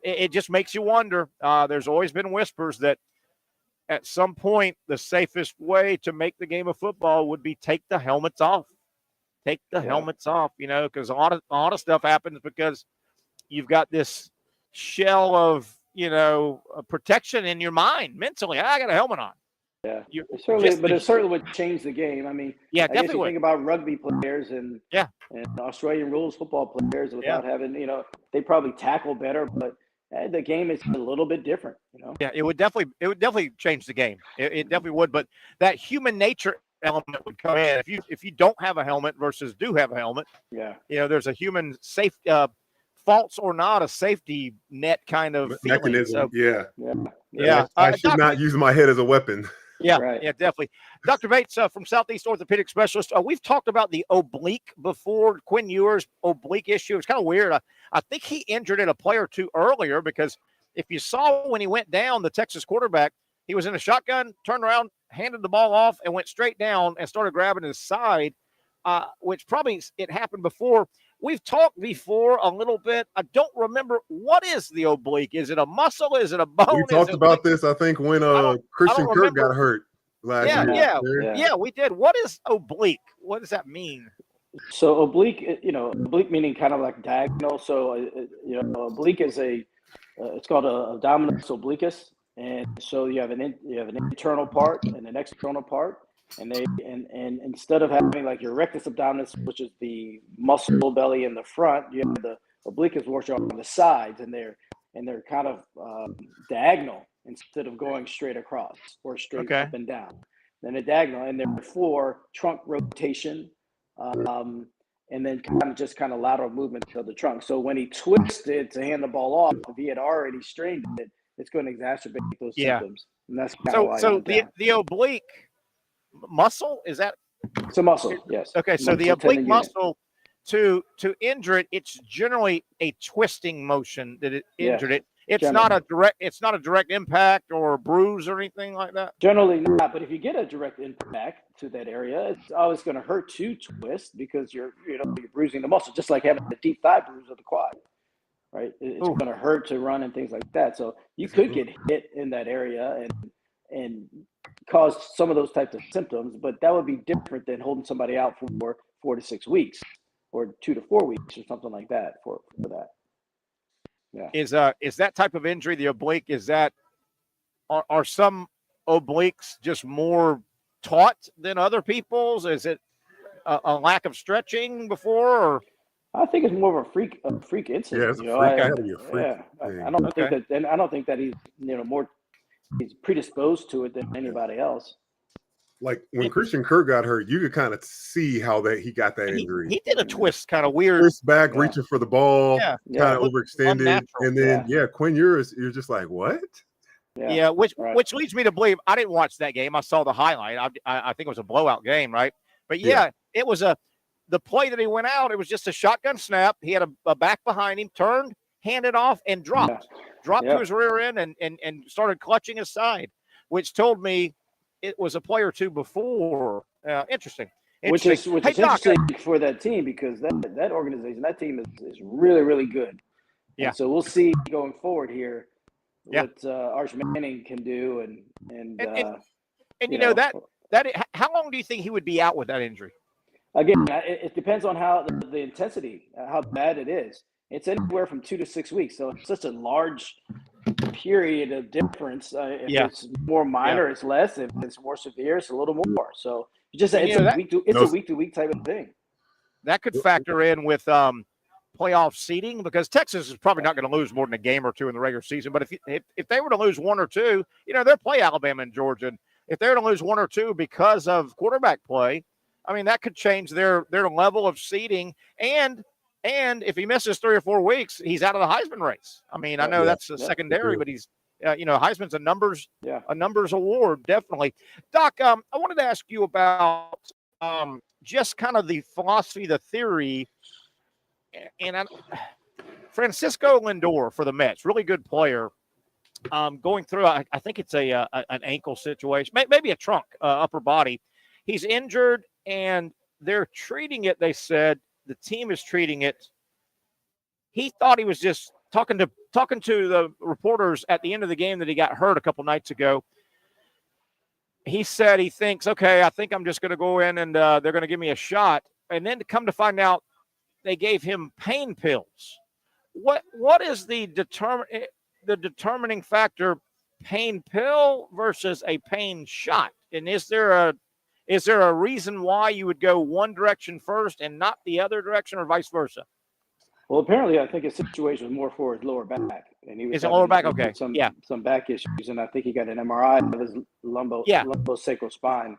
It just makes you wonder. There's always been whispers that at some point the safest way to make the game of football would be take the helmets off. Take the helmets off, because a lot of stuff happens because you've got this shell of protection in your mind mentally. I got a helmet on. Yeah, it certainly would change the game. I mean, I definitely guess you think about rugby players and Australian rules football players without having, they probably tackle better, but the game is a little bit different. Yeah, it would definitely change the game. It definitely would, but that human nature element would come in if you don't have a helmet versus do have a helmet. Yeah, there's a human safe false or not, a safety net kind of feeling. Mechanism. So, yeah. I should not use my head as a weapon. Yeah, yeah, definitely. Dr. Bates from Southeast Orthopedic Specialist. We've talked about the oblique before, Quinn Ewer's oblique issue. It's kind of weird. I think he injured it a play or two earlier, because if you saw when he went down, the Texas quarterback, he was in a shotgun, turned around, handed the ball off, and went straight down and started grabbing his side, which probably it happened before. We've talked before a little bit. I don't remember, what is the oblique? Is it a muscle? Is it a bone? We talked about this, I think, when Christian Kirk got hurt last year. Yeah, we did. What is oblique? What does that mean? So oblique, oblique meaning kind of like diagonal. So, oblique is it's called a abdominis obliquus. And so you have an internal part and an external part. And instead of having like your rectus abdominis, which is the muscle belly in the front, you have the obliquus, which are on the sides, and they're kind of diagonal instead of going straight across or straight up and down. Then a diagonal, and they're for trunk rotation, and then kind of lateral movement of the trunk. So when he twisted to hand the ball off, if he had already strained it, it's going to exacerbate those symptoms. And that's the oblique muscle, is that? It's a muscle, yes. Okay, so the oblique muscle, to injure it, it's generally a twisting motion that it injured it. It's not a direct impact or a bruise or anything like that. Generally not, but if you get a direct impact to that area, it's always going to hurt to twist, because you're bruising the muscle, just like having a deep thigh bruise of the quad, right? It's going to hurt to run and things like that. So you could get hit in that area and cause some of those types of symptoms, but that would be different than holding somebody out for 4 to 6 weeks or 2 to 4 weeks or something like that for that. Yeah. Is that type of injury, the oblique, are some obliques just more taut than other people's? Is it a lack of stretching before, or? I think it's more of a freak incident. Yeah, it's a freak. I don't think that, and I don't think that he's he's predisposed to it than anybody else. Like when Christian Kirk got hurt, you could kind of see how he got that injury. He did a twist, kind of weird. Twist back, reaching for the ball, kind of overextended. Unnatural. And then, Quinn Ewers, you're just like, what? Which leads me to believe, I didn't watch that game. I saw the highlight. I think it was a blowout game, right? But it was the play that he went out, it was just a shotgun snap. He had a back behind him, turned, handed off, and dropped to his rear end and started clutching his side, which told me it was a play or two before. Interesting. Which is interesting for that team, because that organization, that team is really, really good. Yeah. And so we'll see going forward here what Arch Manning can do, and how long do you think he would be out with that injury? Again, it depends on how the intensity, how bad it is. It's anywhere from 2 to 6 weeks, so it's such a large period of difference. If it's more minor, it's less. If it's more severe, it's a little more. So it's a week-to-week type of thing. That could factor in with playoff seeding, because Texas is probably not going to lose more than a game or two in the regular season. But if they were to lose one or two, they'll play Alabama and Georgia. And if they were to lose one or two because of quarterback play, I mean, that could change their level of seeding. And if he misses 3 or 4 weeks, he's out of the Heisman race. I mean, I know that's a secondary, but he's, Heisman's a numbers award, definitely. Doc, I wanted to ask you about just kind of the philosophy, the theory, and Francisco Lindor for the Mets, really good player. Going through, I think it's an ankle situation, maybe a trunk, upper body. He's injured, and they're treating it. They said the team is treating it. He thought he was just talking to the reporters at the end of the game that he got hurt a couple nights ago. He said he thinks, okay, I think I'm just going to go in and they're going to give me a shot. And then to come to find out, they gave him pain pills. What is the determining factor? Pain pill versus a pain shot? And is there a reason why you would go one direction first and not the other direction, or vice versa? Well, apparently, I think his situation was more for his lower back, and he was lower back. Okay, some back issues, and I think he got an MRI of his lumbosacral spine,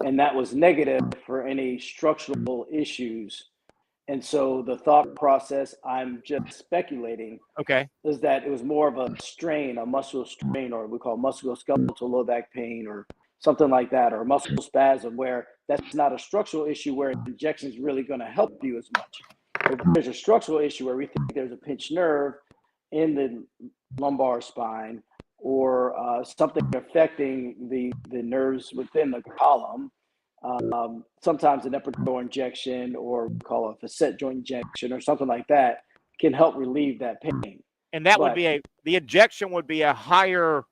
and that was negative for any structural issues And so the thought process, I'm just speculating, is that it was more of a strain, a muscle strain, or we call musculoskeletal low back pain or something like that, or muscle spasm, where that's not a structural issue where injection is really going to help you as much. But there's a structural issue where we think there's a pinched nerve in the lumbar spine or something affecting the nerves within the column. Sometimes an epidural injection, or we call a facet joint injection, or something like that, can help relieve that pain. And that would be the injection would be a higher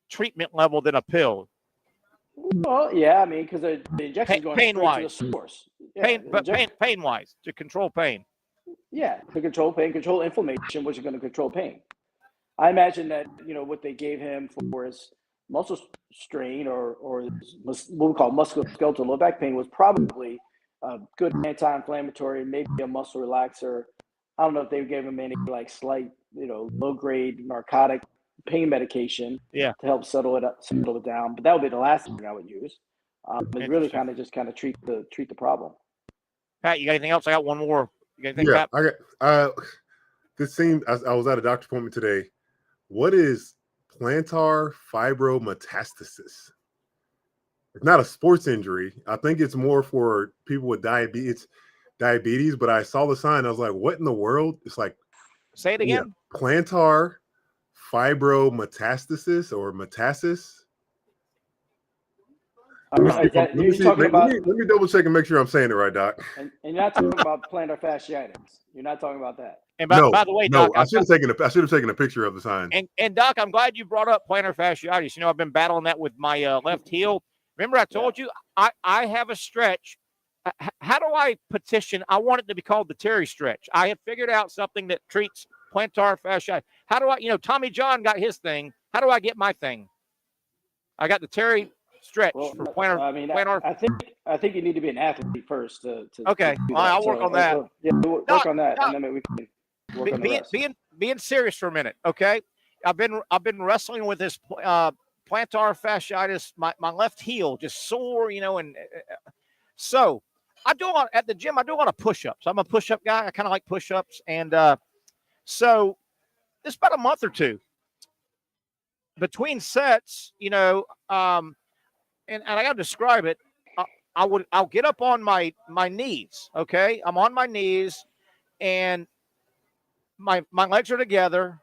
treatment level than a pill. Well, yeah, I mean, because the injection is going straight to the source. Yeah, pain-wise, to control pain. Yeah, to control pain, control inflammation, which is going to control pain. I imagine that, what they gave him for his muscle strain or what we call musculoskeletal low back pain was probably a good anti-inflammatory, maybe a muscle relaxer. I don't know if they gave him any slight, low-grade narcotic pain medication to help settle it down. But that would be the last thing I would use. But really kind of treat the problem. Pat, you got anything else? I got one more. You got anything, Yeah, Pat? I got. This seemed. I was at a doctor's appointment today. What is plantar fibromatosis? It's not a sports injury. I think it's more for people with diabetes. But I saw the sign. I was like, "What in the world?" It's like, say it again. Yeah, plantar fibromatosis or metasis. Let me double check and make sure I'm saying it right, Doc. And you're not talking about plantar fasciitis. You're not talking about that. And by the way, Doc, I should have taken a picture of the sign. And Doc, I'm glad you brought up plantar fasciitis. I've been battling that with my left heel. Remember, I told you I have a stretch. How do I petition? I want it to be called the Terry stretch. I have figured out something that treats plantar fasciitis. How do I? Tommy John got his thing. How do I get my thing? I got the Terry stretch for plantar. I mean, I think you need to be an athlete first to okay. To do All right, that. I'll work on that. Work on that, and then we can work on the rest. Being serious for a minute, okay? I've been wrestling with this plantar fasciitis. My left heel just sore, and so I do at the gym. I do a lot of push-ups. I'm a push-up guy. I kind of like push-ups, and so it's about a month or two between sets, and I got to describe it. I'll get up on my knees. Okay. I'm on my knees and my legs are together.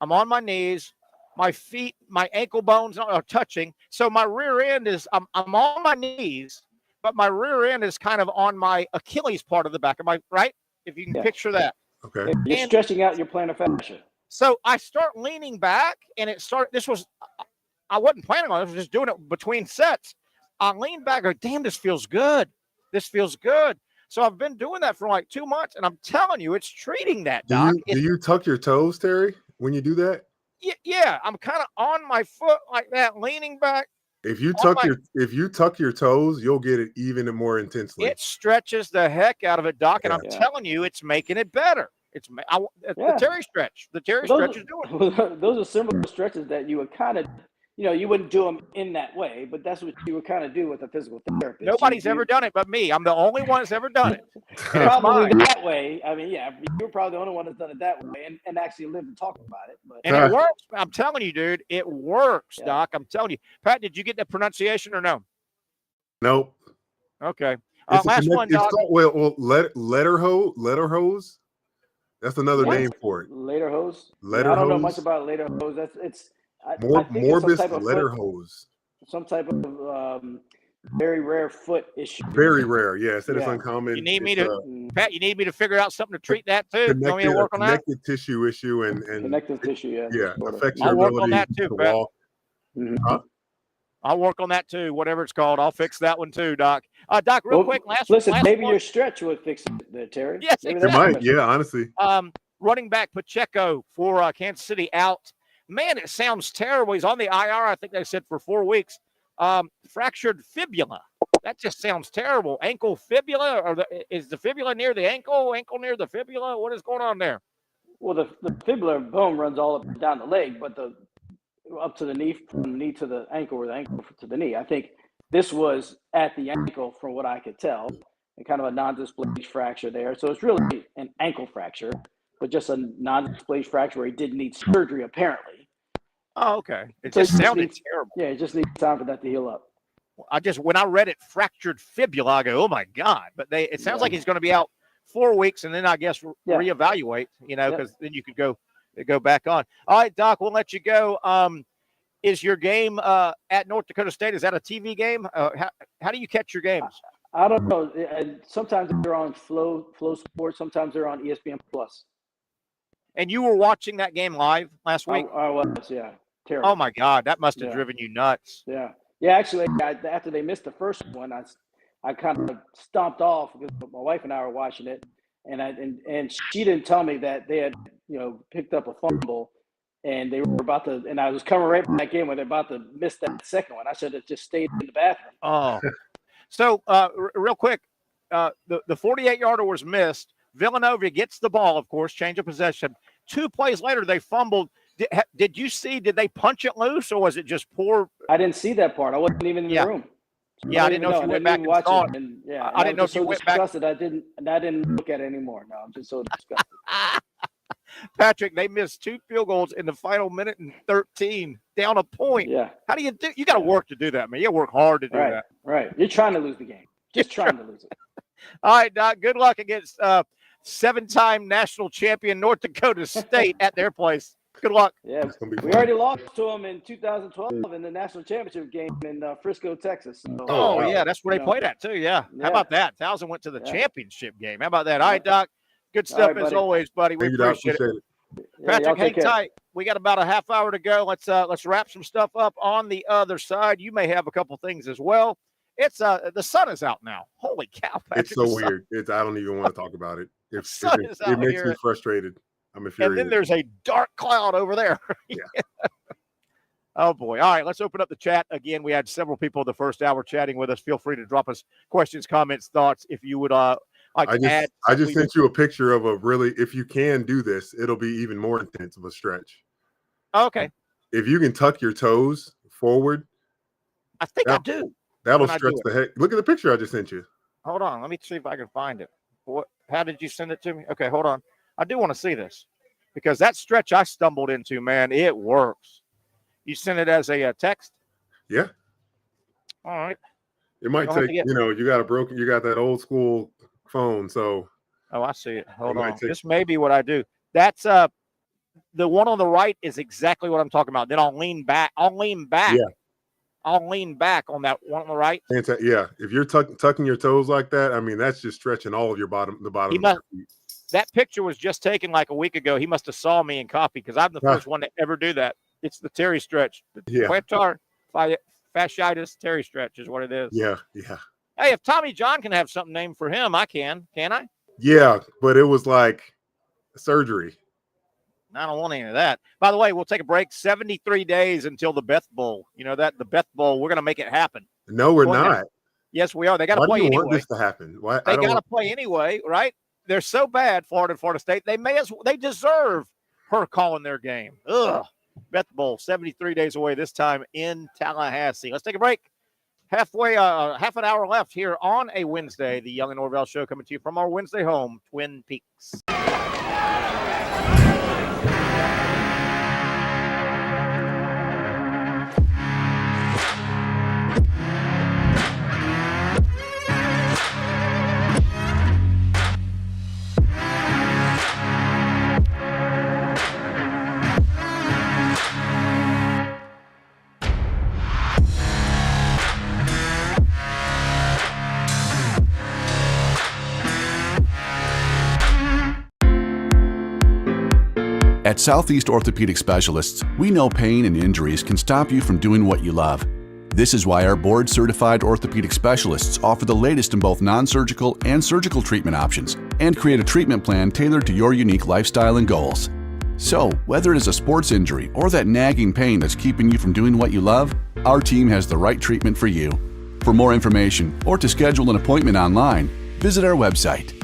I'm on my knees, my feet, my ankle bones are touching. So my rear end is, I'm on my knees, but my rear end is kind of on my Achilles part of the back. Am I right? If you can picture that. Okay. You're stretching out your plantar fascia. So I start leaning back and I wasn't planning on it. I was just doing it between sets. I leaned back and go, damn, this feels good. This feels good. So I've been doing that for like 2 months, and I'm telling you, it's treating that, Doc. Do you tuck your toes, Terry, when you do that? Yeah. I'm kind of on my foot like that, leaning back. If you tuck your toes, you'll get it even more intensely. It stretches the heck out of it, Doc, and I'm telling you, it's making it better. It's the Terry stretch. The Terry stretch is doing it. Those are similar stretches that you would kind of, you wouldn't do them in that way, but that's what you would kind of do with a physical therapist. Nobody's ever done it but me. I'm the only one that's ever done it. Probably that way. I mean, you're probably the only one that's done it that way and actually lived and talked about it. But. And it works. I'm telling you, dude, it works, Doc. I'm telling you. Pat, did you get the pronunciation or no? Nope. Okay. Last one, Doc. Letter hose. That's another name for it. Later hose. I don't know much about later hose. Morbus letter hose. Some type of very rare foot issue. Very rare, yes. That is uncommon. You need me to, Pat. You need me to figure out something to treat that too. You want me to work on that? Connective tissue issue and connective tissue. Yeah, affects your ability work on that too, Pat. walk. I'll work on that too. Whatever it's called, I'll fix that one too, Doc. Doc, real quick. Last maybe one. your stretch would fix it there, Terry. Yes, exactly. It might. Yeah, honestly. Running back Pacheco for Kansas City out. Man, it sounds terrible. He's on the IR, I think they said, for 4 weeks. Fractured fibula. That just sounds terrible. Ankle fibula, or is the fibula near the ankle? Ankle near the fibula? What is going on there? Well, the fibular bone runs all up and down the leg, but up to the knee, from the knee to the ankle, or the ankle to the knee. I think this was at the ankle, from what I could tell. and kind of a non-displaced fracture there. So it's really an ankle fracture, but just a non-displaced fracture where he didn't need surgery apparently. Oh, okay. It just sounded terrible. Yeah, it just needs time for that to heal up. When I read it, fractured fibula, I go, oh my God. But it sounds like he's going to be out 4 weeks, and then I guess reevaluate, because then you could go back on. All right, Doc, we'll let you go. Is your game at North Dakota State, is that a TV game? How do you catch your games? I don't know. Sometimes they're on Flow Sports. Sometimes they're on ESPN Plus. And you were watching that game live last week? I was, yeah. Terrible. Oh my God, that must have driven you nuts. Yeah. Yeah, actually, after they missed the first one, I kind of stomped off because my wife and I were watching it, and she didn't tell me that they had picked up a fumble, and they were about to, and I was coming right back in when they're about to miss that second one. I should have just stayed in the bathroom. Oh, so real quick, the 48-yarder was missed. Villanova gets the ball, of course, change of possession. 2 plays later, they fumbled. Did you see, did they punch it loose, or was it just poor? I didn't see that part. I wasn't even in the room. So I didn't know if you went back and saw it. And, I didn't know if you went back. I didn't look at it anymore. No, I'm just so disgusted. Patrick, they missed 2 field goals in the final minute and 13, down a point. Yeah. How do you do? You got to work to do that, man. You got to work hard to do that. Right. You're trying to lose the game. Just trying to lose it. All right, Doc. Good luck against 7-time national champion North Dakota State at their place. Good luck. Yeah, we already lost to them in 2012 in the national championship game in Frisco, Texas. So, yeah, that's where they played at too. Yeah. How about that? Towson went to the championship game. How about that? All right, Doc. Good stuff as always, buddy. We appreciate it. Patrick, hang tight. We got about a half hour to go. Let's wrap some stuff up on the other side. You may have a couple things as well. It's the sun is out now. Holy cow, Patrick. It's so weird. I don't even want to talk about it. It makes me frustrated. I'm infuriated. And then there's a dark cloud over there. Yeah. Oh, boy. All right, let's open up the chat. Again, we had several people the first hour chatting with us. Feel free to drop us questions, comments, thoughts. If you would like to add. I just sent you a picture of if you can do this, it'll be even more intense of a stretch. Okay. If you can tuck your toes forward. I think I do. That'll stretch the heck. Look at the picture I just sent you. Hold on. Let me see if I can find it. How did you send it to me? Okay, hold on. I do want to see this because that stretch I stumbled into, man, it works. You sent it as a text? Yeah. All right. It might take, you got that old school phone. So. Oh, I see it. Hold on. This may be what I do. That's the one on the right is exactly what I'm talking about. Then I'll lean back. Yeah. I'll lean back on that one on the right. Yeah. If you're tucking your toes like that, I mean, that's just stretching all of the bottom of your feet. That picture was just taken like a week ago. He must have saw me and copied because I'm the first one to ever do that. It's the Terry stretch. The plantar fasciitis Terry stretch is what it is. Yeah. Hey, if Tommy John can have something named for him, I can. Can I? Yeah, but it was like surgery. I don't want any of that. By the way, we'll take a break. 73 days until the Beth Bowl. You know that the Beth Bowl, we're going to make it happen. No, we're not. Yes, we are. They got to play anyway. Why do you want this to happen? They got to play anyway, right? They're so bad, Florida State. They deserve her calling their game. Ugh. Beth Bowl, 73 days away this time in Tallahassee. Let's take a break. Half an hour left here on a Wednesday. The Young Norvelle Show coming to you from our Wednesday home, Twin Peaks. At Southeast Orthopedic Specialists, we know pain and injuries can stop you from doing what you love. This is why our board-certified orthopedic specialists offer the latest in both non-surgical and surgical treatment options and create a treatment plan tailored to your unique lifestyle and goals. So, whether it is a sports injury or that nagging pain that's keeping you from doing what you love, our team has the right treatment for you. For more information or to schedule an appointment online, visit our website.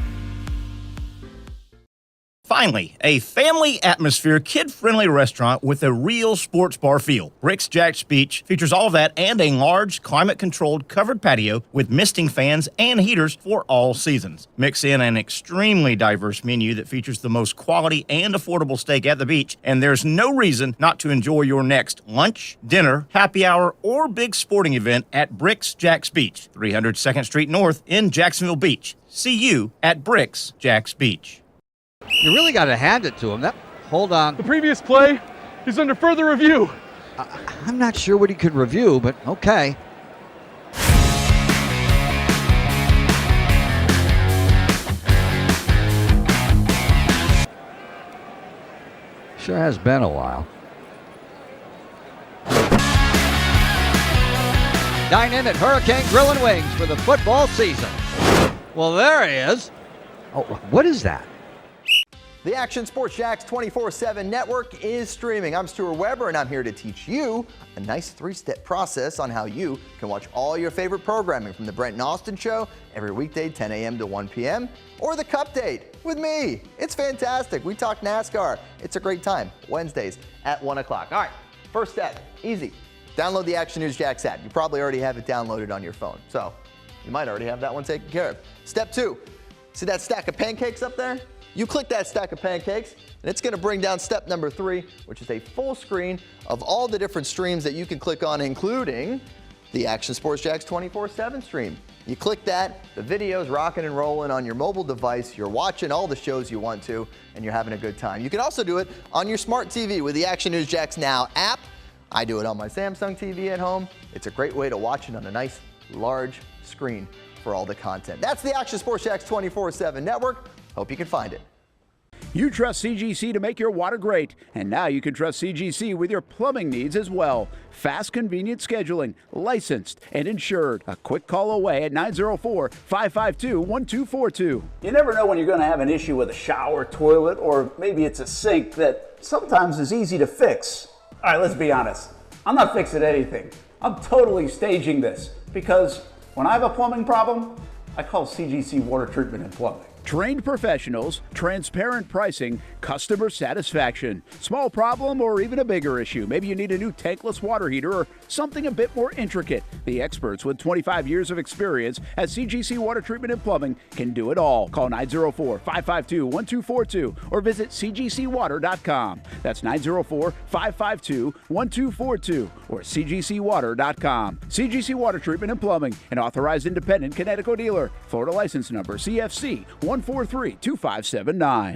Finally, a family atmosphere, kid-friendly restaurant with a real sports bar feel. Bricks Jax Beach features all of that and a large, climate-controlled covered patio with misting fans and heaters for all seasons. Mix in an extremely diverse menu that features the most quality and affordable steak at the beach, and there's no reason not to enjoy your next lunch, dinner, happy hour, or big sporting event at Bricks Jax Beach, 300 2nd Street North in Jacksonville Beach. See you at Bricks Jax Beach. You really got to hand it to him. Hold on. The previous play is under further review. I'm not sure what he could review, but okay. Sure has been a while. Dine in at Hurricane Grill and Wings for the football season. Well, there he is. Oh, what is that? The Action Sports Jax 24/7 network is streaming. I'm Stuart Weber, and I'm here to teach you a nice three-step process on how you can watch all your favorite programming from the Brent Austin Show every weekday 10 a.m. to 1 p.m. or the Cup Date with me. It's fantastic. We talk NASCAR. It's a great time. Wednesdays at 1 o'clock. All right, first step, easy. Download the Action News Jax app. You probably already have it downloaded on your phone, so you might already have that one taken care of. Step 2, see that stack of pancakes up there? You click that stack of pancakes, and it's going to bring down step number 3, which is a full screen of all the different streams that you can click on, including the Action Sports Jax 24/7 stream. You click that, the video's rocking and rolling on your mobile device. You're watching all the shows you want to, and you're having a good time. You can also do it on your smart TV with the Action News Jax Now app. I do it on my Samsung TV at home. It's a great way to watch it on a nice, large screen for all the content. That's the Action Sports Jax 24/7 network. Hope you can find it. You trust CGC to make your water great, and now you can trust CGC with your plumbing needs as well. Fast, convenient scheduling, licensed and insured. A quick call away at 904-552-1242. You never know when you're going to have an issue with a shower, toilet, or maybe it's a sink that sometimes is easy to fix. All right, let's be honest. I'm not fixing anything. I'm totally staging this because when I have a plumbing problem, I call CGC Water Treatment and Plumbing. Trained professionals, transparent pricing, customer satisfaction. Small problem or even a bigger issue. Maybe you need a new tankless water heater or something a bit more intricate. The experts with 25 years of experience at CGC Water Treatment and Plumbing can do it all. Call 904-552-1242 or visit cgcwater.com. That's 904-552-1242 or cgcwater.com. CGC Water Treatment and Plumbing, an authorized independent Connecticut dealer. Florida license number CFC 1432579.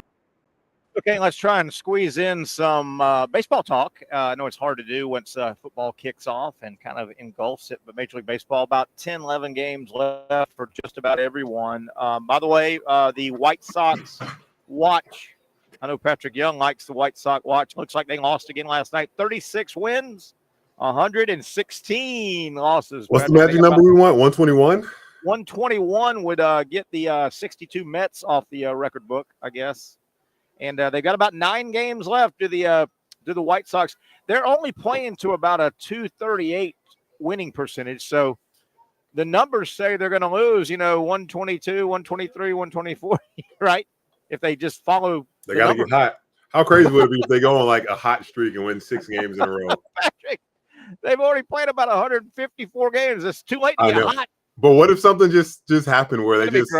Okay, let's try and squeeze in some baseball talk. I know it's hard to do once football kicks off and kind of engulfs it, but Major League Baseball, about 10, 11 games left for just about everyone. By the way, the White Sox watch. I know Patrick Young likes the White Sox watch. Looks like they lost again last night. 36 wins, 116 losses. What's the magic number we want? 121? 121 would get the 62 Mets off the record book, I guess. And they've got about 9 games left to the White Sox. They're only playing to about a 238 winning percentage. So the numbers say they're going to lose, 122, 123, 124, right? If they just follow. They got to get hot. How crazy would it be if they go on like a hot streak and win 6 games in a row? Patrick, they've already played about 154 games. It's too late to get hot. But what if something just happened where That'd they just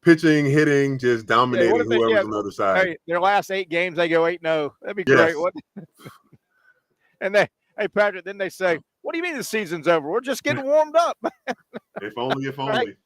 pitching, hitting, just dominating whoever's on the other side? Hey, their last 8 games, they go 8-0. That'd be great. And Patrick, then they say, "What do you mean the season's over? We're just getting warmed up." If only. Right?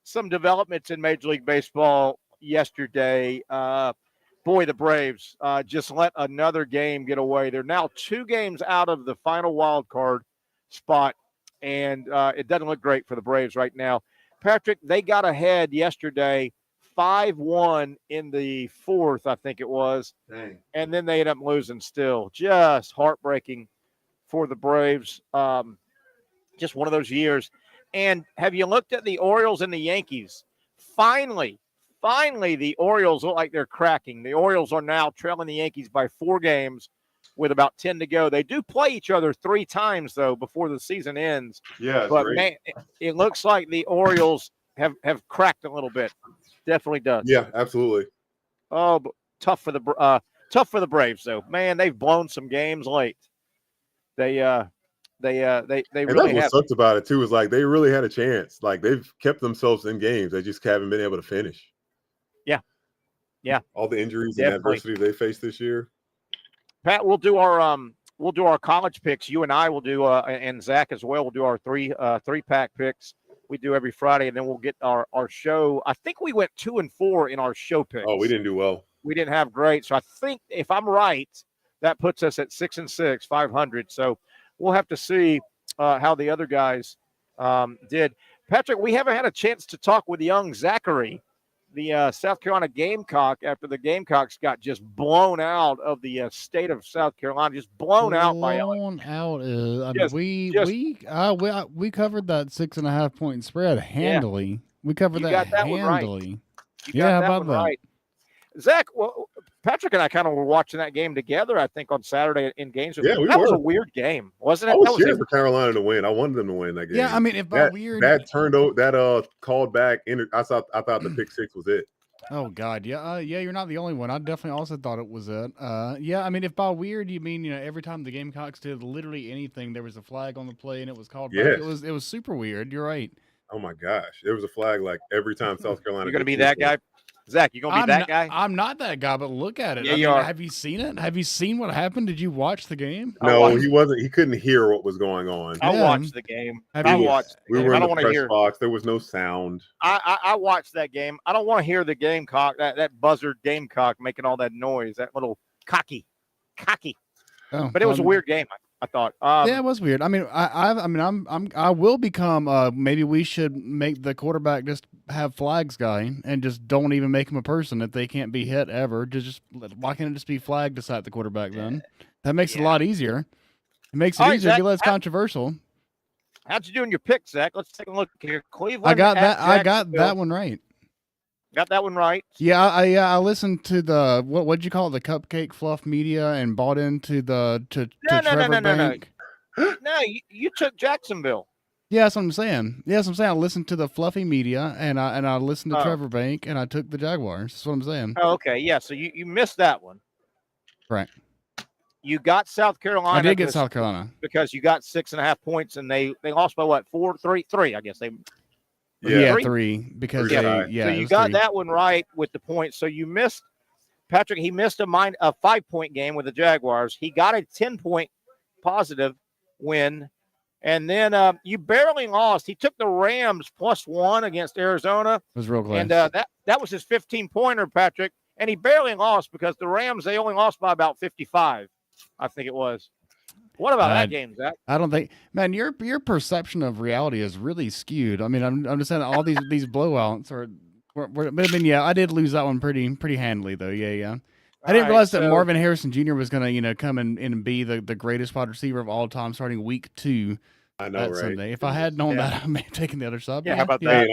Some developments in Major League Baseball yesterday. Boy, the Braves just let another game get away. They're now 2 games out of the final wild card spot. And it doesn't look great for the Braves right now. Patrick, they got ahead yesterday, 5-1 in the 4th, I think it was. Dang. And then they ended up losing still. Just heartbreaking for the Braves. Just one of those years. And have you looked at the Orioles and the Yankees? Finally, the Orioles look like they're cracking. The Orioles are now trailing the Yankees by 4 games. With about 10 to go. They do play each other 3 times, though, before the season ends. Yeah, but man, it looks like the Orioles have cracked a little bit. Definitely does. Yeah, absolutely. Oh, but tough for the Braves though. Man, they've blown some games late. They really That's what have. sucks about it too. Is like they really had a chance. Like they've kept themselves in games. They just haven't been able to finish. Yeah. All the injuries Definitely. and adversity they faced this year. Pat, we'll do our college picks. You and I will do, and Zach as well. We'll do our three-pack picks. We do every Friday, and then we'll get our show. I think we went 2-4 in our show picks. Oh, we didn't do well. We didn't have great. So I think if I'm right, that puts us at 6-6, 500. So we'll have to see how the other guys did. Patrick, we haven't had a chance to talk with young Zachary, the South Carolina Gamecock, after the Gamecocks got just blown out of the state of South Carolina, just blown out by Blown out. We covered that 6.5 point spread handily. Yeah. We covered You that got that handily. one right. Yeah, how about that? Right. Zach, well, Patrick and I kind of were watching that game together, I think, on Saturday in games. Yeah, we that was were. a weird game, wasn't it? I was That cheering for Carolina to win. I wanted them to win that game. Yeah, I mean, if by weird that turned out that called back. I thought the pick six was it. Oh God, yeah, you're not the only one. I definitely also thought it was it. Yeah, I mean, if by weird you mean every time the Gamecocks did literally anything, there was a flag on the play and it was called back. Yes. It was super weird. You're right. Oh my gosh, there was a flag like every time South Carolina. You're gonna be that guy, Zach. You gonna be that guy? I'm not that guy, but look at it. Yeah, you are. Have you seen it? Have you seen what happened? Did you watch the game? No, he wasn't. He couldn't hear what was going on. I watched the game. I watched. We were in the want to press hear. box. There was no sound. I watched that game. I don't want to hear the Gamecock, that buzzard Gamecock making all that noise, that little cocky. Oh, But it was a weird game, I thought. Yeah, it was weird. I mean, I will become. Maybe we should make the quarterback just have flags guy and just don't even make him a person if they can't be hit ever. Why can't it just be flag decide the quarterback then? That makes it a lot easier. It makes it All right, easier. Zach, Be less controversial. How'd you do in your picks, Zach? Let's take a look here. Cleveland. I got at that. I got Jacksonville. that one right. Got that one right. Yeah, I listened to the what'd you call it, the Cupcake Fluff Media, and bought into the to Trevor Bank. No, you took Jacksonville. Yeah, that's what I'm saying. Yeah, that's what I'm saying. I listened to the Fluffy Media, and I listened to Trevor Bank, and I took the Jaguars. That's what I'm saying. Oh, okay. Yeah, so you missed that one. Right. You got South Carolina. I did get South Carolina because you got 6.5 points, and they lost by what? 3. I guess they. Yeah, 3 because So you got that one right with the points. So you missed Patrick. He missed a 5-point game with the Jaguars. He got a 10-point positive win, and then you barely lost. He took the Rams +1 against Arizona. It was real close. And that was his 15-pointer, Patrick. And he barely lost because the Rams, they only lost by about 55, I think it was. What about that game, Zach? I don't think, man, your perception of reality is really skewed. I mean, I'm just saying all these blowouts but I mean, yeah, I did lose that one pretty handily though. Yeah. I didn't realize that Marvin Harrison Jr. was gonna, come and be the greatest wide receiver of all time starting week 2. I know, right? Sunday. If I had known that, I may have taken the other side. Yeah, how about that?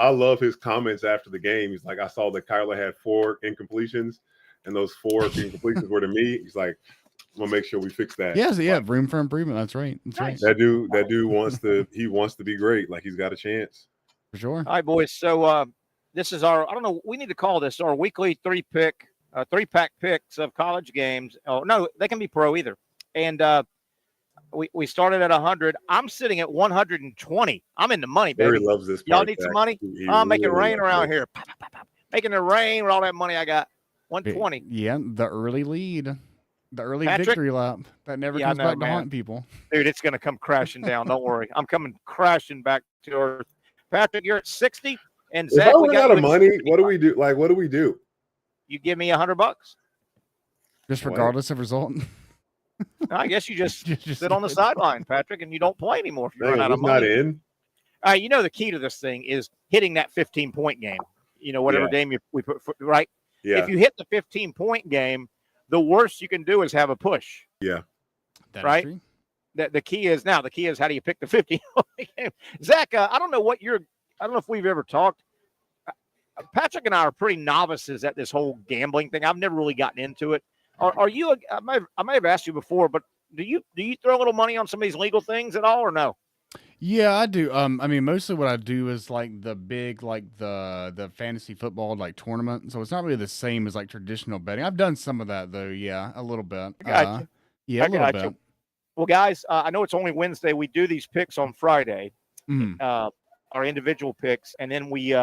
I love his comments after the game. He's like, I saw that Kyler had 4 incompletions, and those 4 incompletions were to me. He's like, I'm gonna make sure we fix that. Yeah, room for improvement. That's right. That's right. That dude wants to be great. Like he's got a chance. For sure. All right, boys. So this is I don't know, we need to call this our weekly 3-pack picks of college games. Oh no, they can be pro either. And we started at 100. I'm sitting at 120. I'm in the money, baby. Barry loves this. Y'all need some money? I'll make it rain around here. Making it rain with all that money I got. 120. Yeah, the early lead. The early Patrick? victory lap that never comes back to haunt people. Dude, it's going to come crashing down. Don't worry. I'm coming crashing back to earth. Patrick, you're at 60. And Zach, if I we run got out of money, what do we do? Like, what do we do? You give me $100. Just regardless of result. I guess you just sit on the sideline, Patrick, and you don't play anymore if you run out of money. Not in. You know the key to this thing is hitting that 15-point game. Whatever game we put right. Yeah. If you hit the 15-point game, the worst you can do is have a push. Yeah. Right. The key is how do you pick the 15-point game? Zach, I don't know if we've ever talked. Patrick and I are pretty novices at this whole gambling thing. I've never really gotten into it. Are you? I may have asked you before, but do you throw a little money on some of these legal things at all, or no? Yeah, I do. I mean, mostly what I do is like the big, like the fantasy football like tournament. So it's not really the same as like traditional betting. I've done some of that though. Yeah, a little bit. I got you. Yeah, I a little got you. bit. Well, guys, I know it's only Wednesday. We do these picks on Friday, Mhm. our individual picks, and then we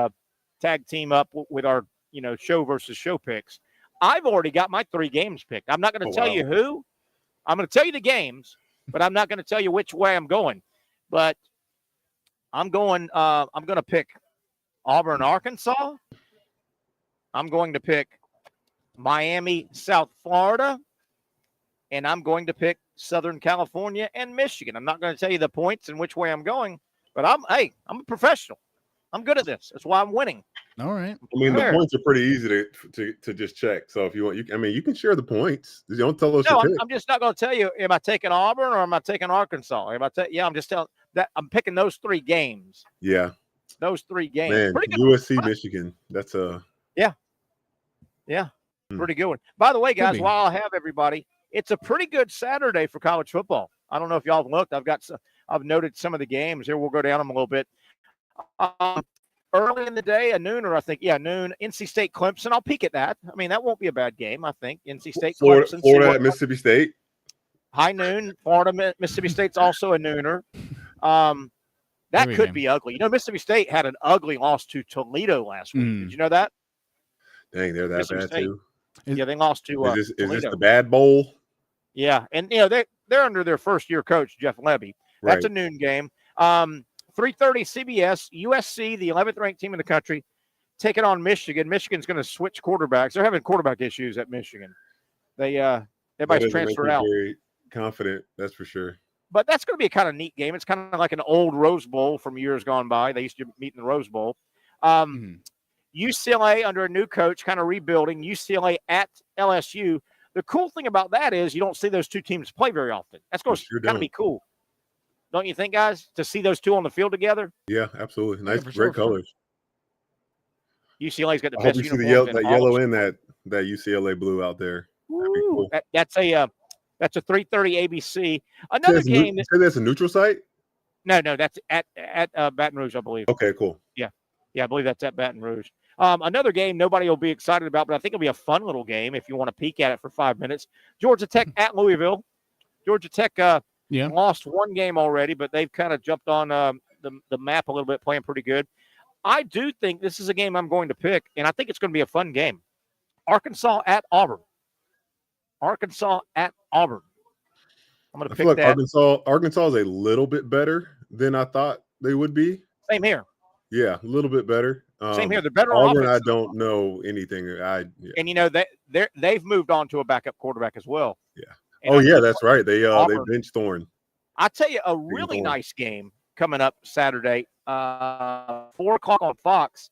tag team up with our show versus show picks. I've already got my 3 games picked. I'm not going to tell you who. I'm going to tell you the games, but I'm not going to tell you which way I'm going. But I'm going to pick Auburn, Arkansas. I'm going to pick Miami, South Florida. And I'm going to pick Southern California and Michigan. I'm not going to tell you the points and which way I'm going, but I'm a professional. I'm good at this. That's why I'm winning. All right. I mean, the points are pretty easy to just check. So if you want, you can share the points. You don't tell us. No, I'm just not going to tell you. Am I taking Auburn or am I taking Arkansas? I'm just telling that I'm picking those 3 games. Yeah. Those 3 games. Man, pretty good. USC, Michigan. That's a. Yeah. Pretty good one. By the way, guys, while I have everybody, it's a pretty good Saturday for college football. I don't know if y'all have looked. I've noted some of the games here. We'll go down them a little bit. Early in the day, a nooner, I think. Yeah, noon. NC State, Clemson. I'll peek at that. I mean, that won't be a bad game, I think. NC State, Clemson. Florida at Mississippi State. High noon. Florida, Mississippi State's also a nooner. That could be ugly. Mississippi State had an ugly loss to Toledo last week. Did you know that? Dang, they're that bad too. Yeah, they lost to. Is this the bad bowl? Yeah, and they're under their first-year coach Jeff Lebby. That's a noon game. 3:30 CBS, USC, the 11th ranked team in the country, taking on Michigan. Michigan's going to switch quarterbacks. They're having quarterback issues at Michigan. Everybody's transferred out. Very confident, that's for sure. But that's going to be a kind of neat game. It's kind of like an old Rose Bowl from years gone by. They used to meet in the Rose Bowl. UCLA under a new coach, kind of rebuilding. UCLA at LSU. The cool thing about that is you don't see those 2 teams play very often. That's going to be cool. Don't you think, guys, to see those 2 on the field together? Yeah, absolutely. Nice, great colors. UCLA's got the I best hope you see uniforms. that yellow and that UCLA blue out there. Cool. That's a 3:30 ABC. Another game. That's a neutral site? No, that's at Baton Rouge, I believe. Okay, cool. Yeah, I believe that's at Baton Rouge. Another game nobody will be excited about, but I think it'll be a fun little game if you want to peek at it for 5 minutes. Georgia Tech at Louisville. Georgia Tech lost 1 game already, but they've kind of jumped on the map a little bit, playing pretty good. I do think this is a game I'm going to pick, and I think it's going to be a fun game. Arkansas at Auburn. Arkansas at Auburn. I'm going to pick that. Arkansas is a little bit better than I thought they would be. Same here. Yeah, a little bit better. Same here. They're better. Auburn, I don't know anything. And they've moved on to a backup quarterback as well. Yeah. And that's right. They benched Thorne. I tell you, a really nice game coming up Saturday, 4:00 on Fox.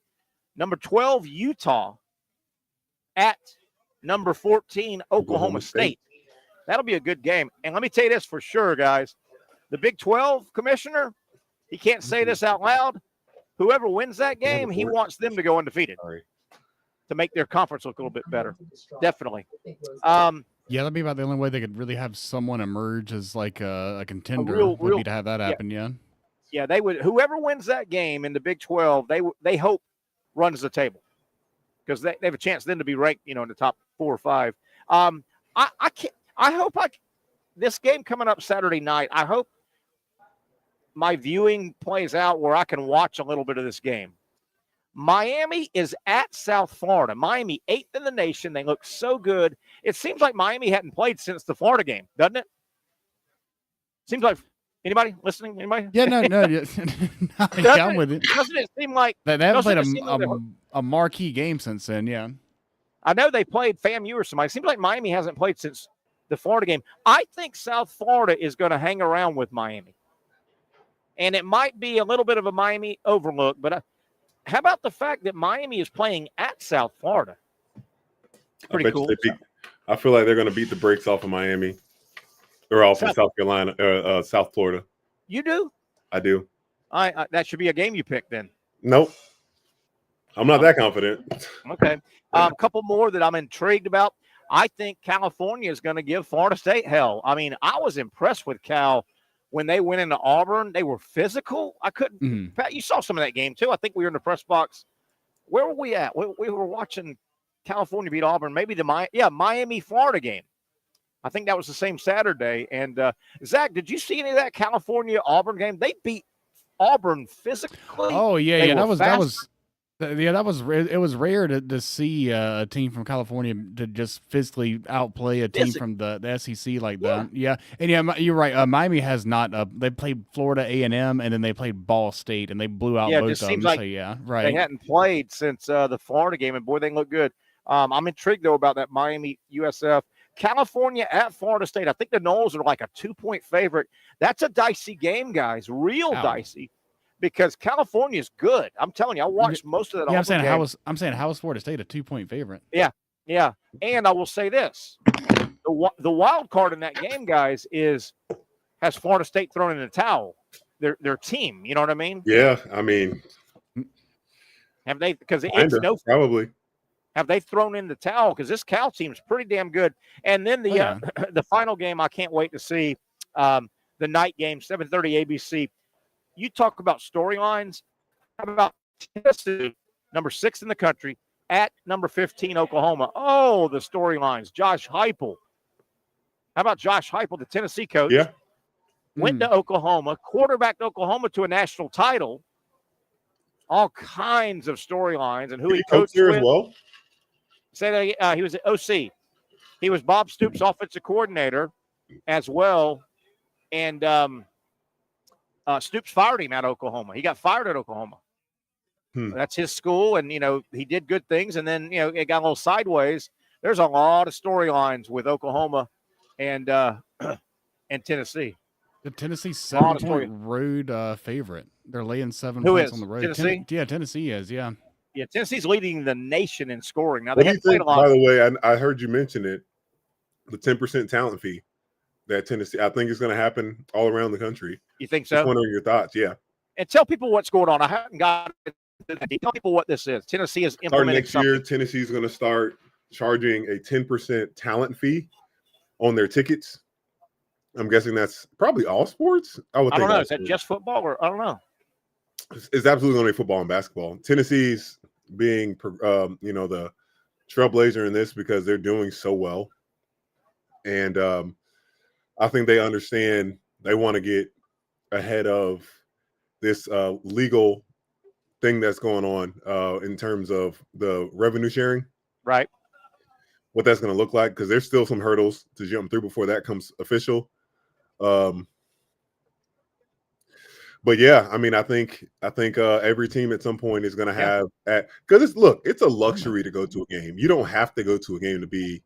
Number 12 Utah at number 14 Oklahoma State. That'll be a good game. And let me tell you this for sure, guys. The Big 12 commissioner, he can't say this out loud. Whoever wins that game, he wants them to go undefeated to make their conference look a little bit better. Definitely. Yeah, that'd be about the only way they could really have someone emerge as like a contender would be to have that happen. Yeah, they would. Whoever wins that game in the Big 12, they hope runs the table because they have a chance then to be ranked, in the top 4 or 5. This game coming up Saturday night, I hope my viewing plays out where I can watch a little bit of this game. Miami is at South Florida. Miami, 8th in the nation. They look so good. It seems like Miami hadn't played since the Florida game, doesn't it? Seems like anybody listening? Anybody? Yeah, no. Yeah, I'm with it. Doesn't it seem like they haven't played a marquee game since then? Yeah, I know they played FAMU or somebody. It seems like Miami hasn't played since the Florida game. I think South Florida is going to hang around with Miami, and it might be a little bit of a Miami overlook, but. How about the fact that Miami is playing at South Florida? Pretty cool. I feel like they're going to beat the brakes off of Miami or off of South Carolina, South Florida. You do? I do. That should be a game you pick then. Nope. I'm not that confident. Okay. A couple more that I'm intrigued about. I think California is going to give Florida State hell. I mean, I was impressed with Cal when they went into Auburn, they were physical. I couldn't. Pat, you saw some of that game too. I think we were in the press box. Where were we at? We were watching California beat Auburn. Maybe the Miami Florida game. I think that was the same Saturday. And Zach, did you see any of that California Auburn game? They beat Auburn physically. Oh yeah, They that were was fast. it was rare to see a team from California to just physically outplay a team from the SEC like that. Yeah, and you're right. Miami has not. They played Florida A&M and then they played Ball State and they blew out both it of just them. seems like So yeah, right. they hadn't played since the Florida game, and boy, they look good. I'm intrigued though about that Miami USF. California at Florida State. I think the Noles are like a 2-point favorite. That's a dicey game, guys. Real dicey, because California is good. I'm telling you, I watched most of that. Yeah, Auburn game. I'm saying how is Florida State a 2-point favorite? Yeah. And I will say this: the wild card in that game, guys, has Florida State thrown in the towel? Their team. You know what I mean? Yeah, I mean, have they? Because it's probably. Have they thrown in the towel? Because this Cal team's pretty damn good. And then the final game, I can't wait to see the night game, 7:30 ABC. You talk about storylines. How about Tennessee, number 6 in the country, at number 15 Oklahoma? Oh, the storylines. Josh Heupel. How about Josh Heupel, the Tennessee coach? Yeah. Went to Oklahoma, quarterbacked Oklahoma to a national title. All kinds of storylines, and who he coached here with. as well. Say that he was at OC. He was Bob Stoops' offensive coordinator as well. And Stoops fired him at Oklahoma. He got fired at Oklahoma. That's his school. And, he did good things. And then, it got a little sideways. There's a lot of storylines with Oklahoma and Tennessee. The Tennessee 7-point road favorite. They're laying 7 points on the road. Tennessee? Tennessee is, yeah. Yeah, Tennessee's leading the nation in scoring. Now, What they do you haven't played think, a lot. by the way, I heard you mention it, the 10% talent fee that Tennessee, I think is going to happen all around the country. You think so? Just wondering your thoughts, yeah. And tell people what's going on. I haven't got it. Tell people what this is. Tennessee is Starting implementing next year, Tennessee's going to start charging a 10% talent fee on their tickets. I'm guessing that's probably all sports. I don't know. Is that just football or I don't know? It's absolutely only football and basketball. Tennessee's being, the trailblazer in this because they're doing so well. And I think they understand they want to get ahead of this legal thing that's going on in terms of the revenue sharing. Right. What that's going to look like, because there's still some hurdles to jump through before that comes official. But yeah, I mean, I think every team at some point is going to have because it's a luxury to go to a game. You don't have to go to a game to be,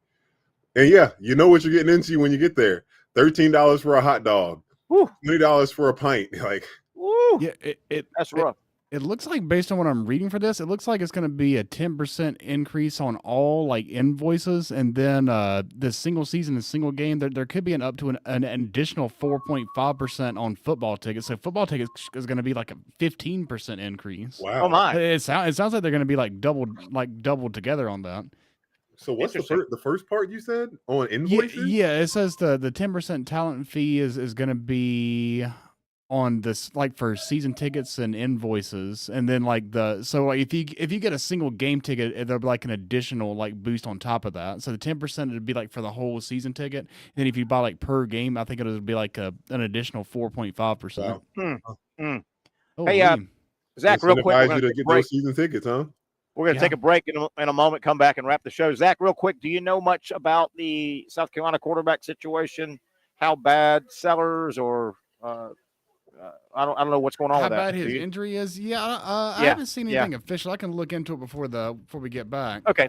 and you know what you're getting into when you get there. $13 for a hot dog, $20 for a pint. Like, that's rough. It looks like, based on what I'm reading for this, it looks like it's going to be a 10% increase on all invoices, and then the single season and single game, there could be up to an additional 4.5% on football tickets. So football tickets is going to be like a 15% increase. Wow! Oh my! It sounds like they're going to be doubled together on that. So what's the first part you said on invoices? Yeah, it says the 10% talent fee is going to be on this, for season tickets and invoices, and then if you get a single game ticket, there'll be an additional boost on top of that. So the 10% would be for the whole season ticket, and then if you buy per game, I think it would be an additional 4.5%. Wow. Oh, hey, Zach, real quick, you to get those season tickets, huh? We're going to take a break in a moment, come back and wrap the show. Zach, real quick, do you know much about the South Carolina quarterback situation? How bad Sellers or I don't know what's going on with that. How bad his injury is? I haven't seen anything official. I can look into it before we get back. Okay.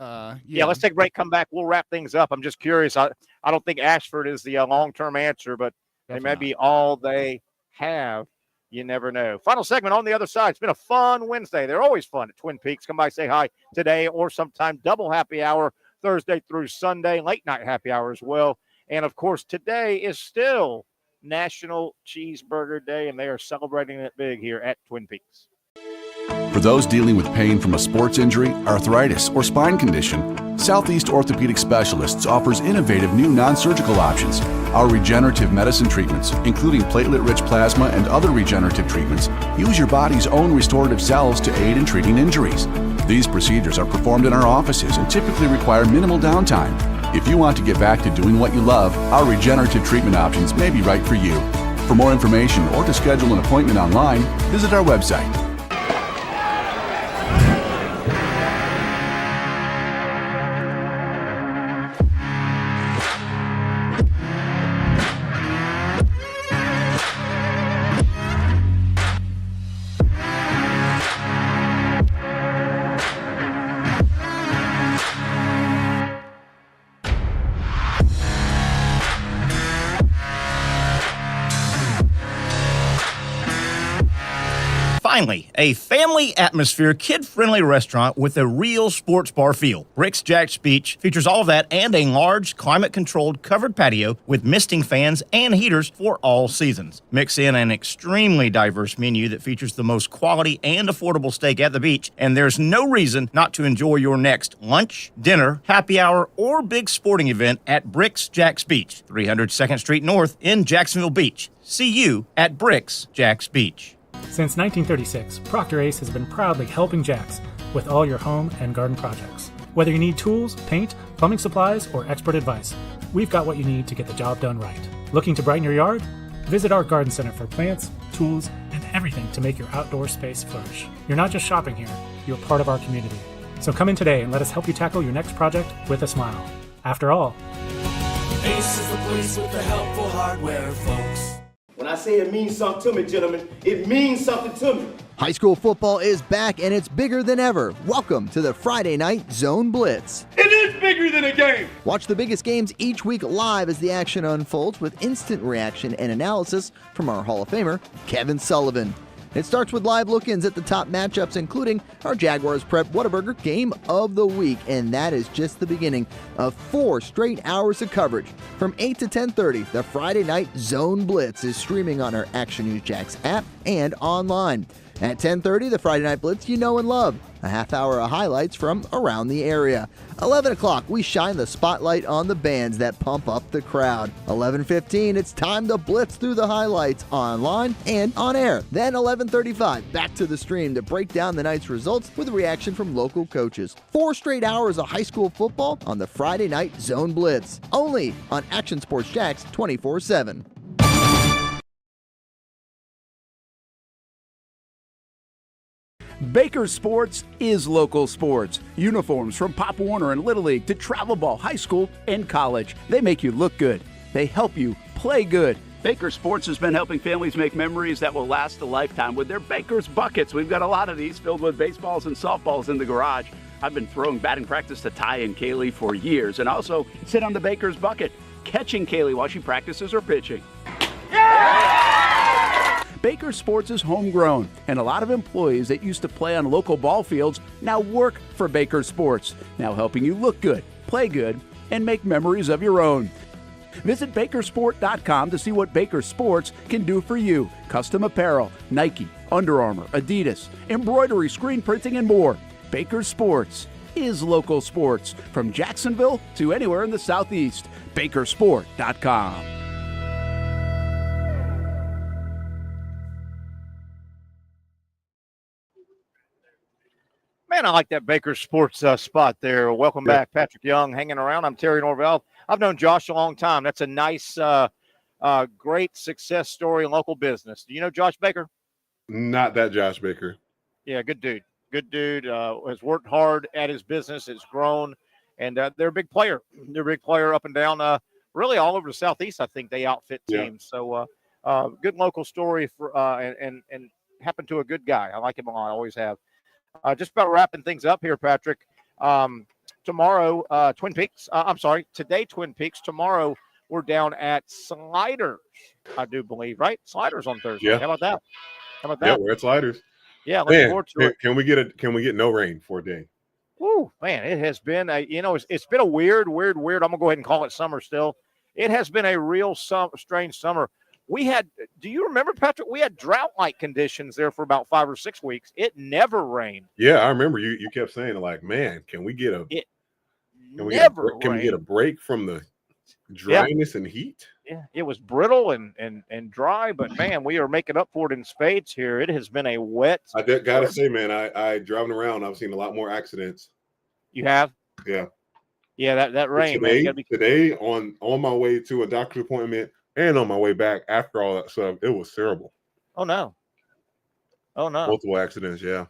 Let's take a break, come back. We'll wrap things up. I'm just curious. I don't think Ashford is the long-term answer, but they may be all they have. You never know. Final segment on the other side. It's been a fun Wednesday. They're always fun at Twin Peaks. Come by, say hi today, or sometime double happy hour Thursday through Sunday, late night happy hour as well. And, of course, today is still National Cheeseburger Day, and they are celebrating it big here at Twin Peaks. For those dealing with pain from a sports injury, arthritis, or spine condition, Southeast Orthopedic Specialists offers innovative new non-surgical options. Our regenerative medicine treatments, including platelet-rich plasma and other regenerative treatments, use your body's own restorative cells to aid in treating injuries. These procedures are performed in our offices and typically require minimal downtime. If you want to get back to doing what you love, our regenerative treatment options may be right for you. For more information or to schedule an appointment online, visit our website. Finally, a family atmosphere, kid-friendly restaurant with a real sports bar feel. Bricks Jax Beach features all of that and a large, climate-controlled covered patio with misting fans and heaters for all seasons. Mix in an extremely diverse menu that features the most quality and affordable steak at the beach, and there's no reason not to enjoy your next lunch, dinner, happy hour, or big sporting event at Bricks Jax Beach, 300 2nd Street North in Jacksonville Beach. See you at Bricks Jax Beach. Since 1936, Procter Ace has been proudly helping Jax with all your home and garden projects. Whether you need tools, paint, plumbing supplies, or expert advice, we've got what you need to get the job done right. Looking to brighten your yard? Visit our garden center for plants, tools, and everything to make your outdoor space flourish. You're not just shopping here, you're part of our community. So come in today and let us help you tackle your next project with a smile. After all, Ace is the place with the helpful hardware, folks. When I say it means something to me, gentlemen, it means something to me. High school football is back and it's bigger than ever. Welcome to the Friday Night Zone Blitz. It is bigger than a game. Watch the biggest games each week live as the action unfolds with instant reaction and analysis from our Hall of Famer, Kevin Sullivan. It starts with live look-ins at the top matchups, including our Jaguars Prep Whataburger Game of the Week, and that is just the beginning of 4 straight hours of coverage. From 8 to 10:30, the Friday Night Zone Blitz is streaming on our Action News Jax app and online. At 10:30, the Friday Night Blitz you know and love. A half hour of highlights from around the area. 11 o'clock, we shine the spotlight on the bands that pump up the crowd. 11:15, it's time to blitz through the highlights online and on air. Then 11:35, back to the stream to break down the night's results with a reaction from local coaches. 4 straight hours of high school football on the Friday Night Zone Blitz. Only on Action Sports Jax 24/7. Baker Sports is local sports. Uniforms from Pop Warner and Little League to travel ball, high school, and college. They make you look good. They help you play good. Baker Sports has been helping families make memories that will last a lifetime with their Baker's Buckets. We've got a lot of these filled with baseballs and softballs in the garage. I've been throwing batting practice to Ty and Kaylee for years and also sit on the Baker's Bucket, catching Kaylee while she practices her pitching. Baker Sports is homegrown, and a lot of employees that used to play on local ball fields now work for Baker Sports, now helping you look good, play good, and make memories of your own. Visit Bakersport.com to see what Baker Sports can do for you. Custom apparel, Nike, Under Armour, Adidas, embroidery, screen printing, and more. Baker Sports is local sports from Jacksonville to anywhere in the Southeast. Bakersport.com. Man, I like that Baker Sports spot there. Welcome back, Patrick Young, hanging around. I'm Terry Norvelle. I've known Josh a long time. That's a nice, great success story in local business. Do you know Josh Baker? Not that Josh Baker. Yeah, good dude. Good dude. Has worked hard at his business. It's grown, and they're a big player. They're a big player up and down, really all over the Southeast. I think they outfit teams. So good local story for and happened to a good guy. I like him a lot. I always have. Just about wrapping things up here, Patrick. Tomorrow, Twin Peaks. Today, Twin Peaks. Tomorrow, we're down at Sliders, I do believe, right? Sliders on Thursday. Yeah. How about that? Yeah, we're at Sliders. Yeah, looking forward to it. Can we get no rain for a day? Woo, man, it has been it's been a weird. I'm gonna go ahead and call it summer still. It has been a real strange summer. Do you remember, Patrick? We had drought-like conditions there for about 5 or 6 weeks. It never rained. Yeah, I remember you kept saying, like, man, can we get a never Can we get a break from the dryness and heat? Yeah, it was brittle and dry, but man, we are making up for it in spades here. It has been a wet. I gotta say, man, I driving around, I've seen a lot more accidents. You have? Yeah. Yeah, that rain, today, man. Today on my way to a doctor's appointment and on my way back after all that stuff, it was terrible. Oh no. Multiple accidents, yeah.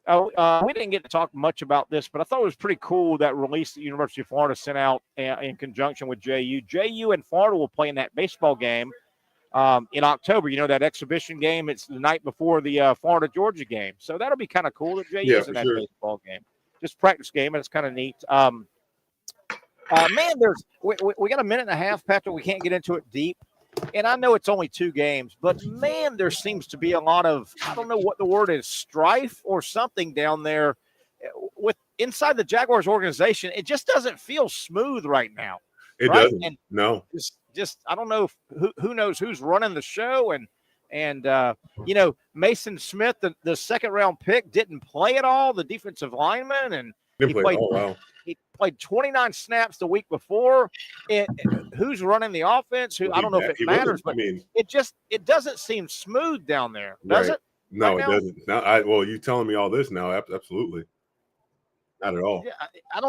Oh, we didn't get to talk much about this, but I thought it was pretty cool that release that University of Florida sent out in conjunction with JU. JU and Florida will play in that baseball game in October. You know, that exhibition game. It's the night before the Florida-Georgia game. So that'll be kind of cool that JU is in that baseball game. Just practice game, and it's kind of neat. Man, we got a minute and a half, Patrick. We can't get into it deep. And I know it's only 2 games, but man, there seems to be a lot of, I don't know what the word is, strife or something down there with inside the Jaguars organization. It just doesn't feel smooth right now. It doesn't. And no. Just I don't know who knows who's running the show, and you know, Mason Smith, the second round pick, didn't play at all, the defensive lineman, and he played 29 snaps the week before. Who's running the offense? I don't know if it matters, but it doesn't seem smooth down there, does it? No, it doesn't. Well, you telling me all this now? Absolutely, not at all. Yeah, I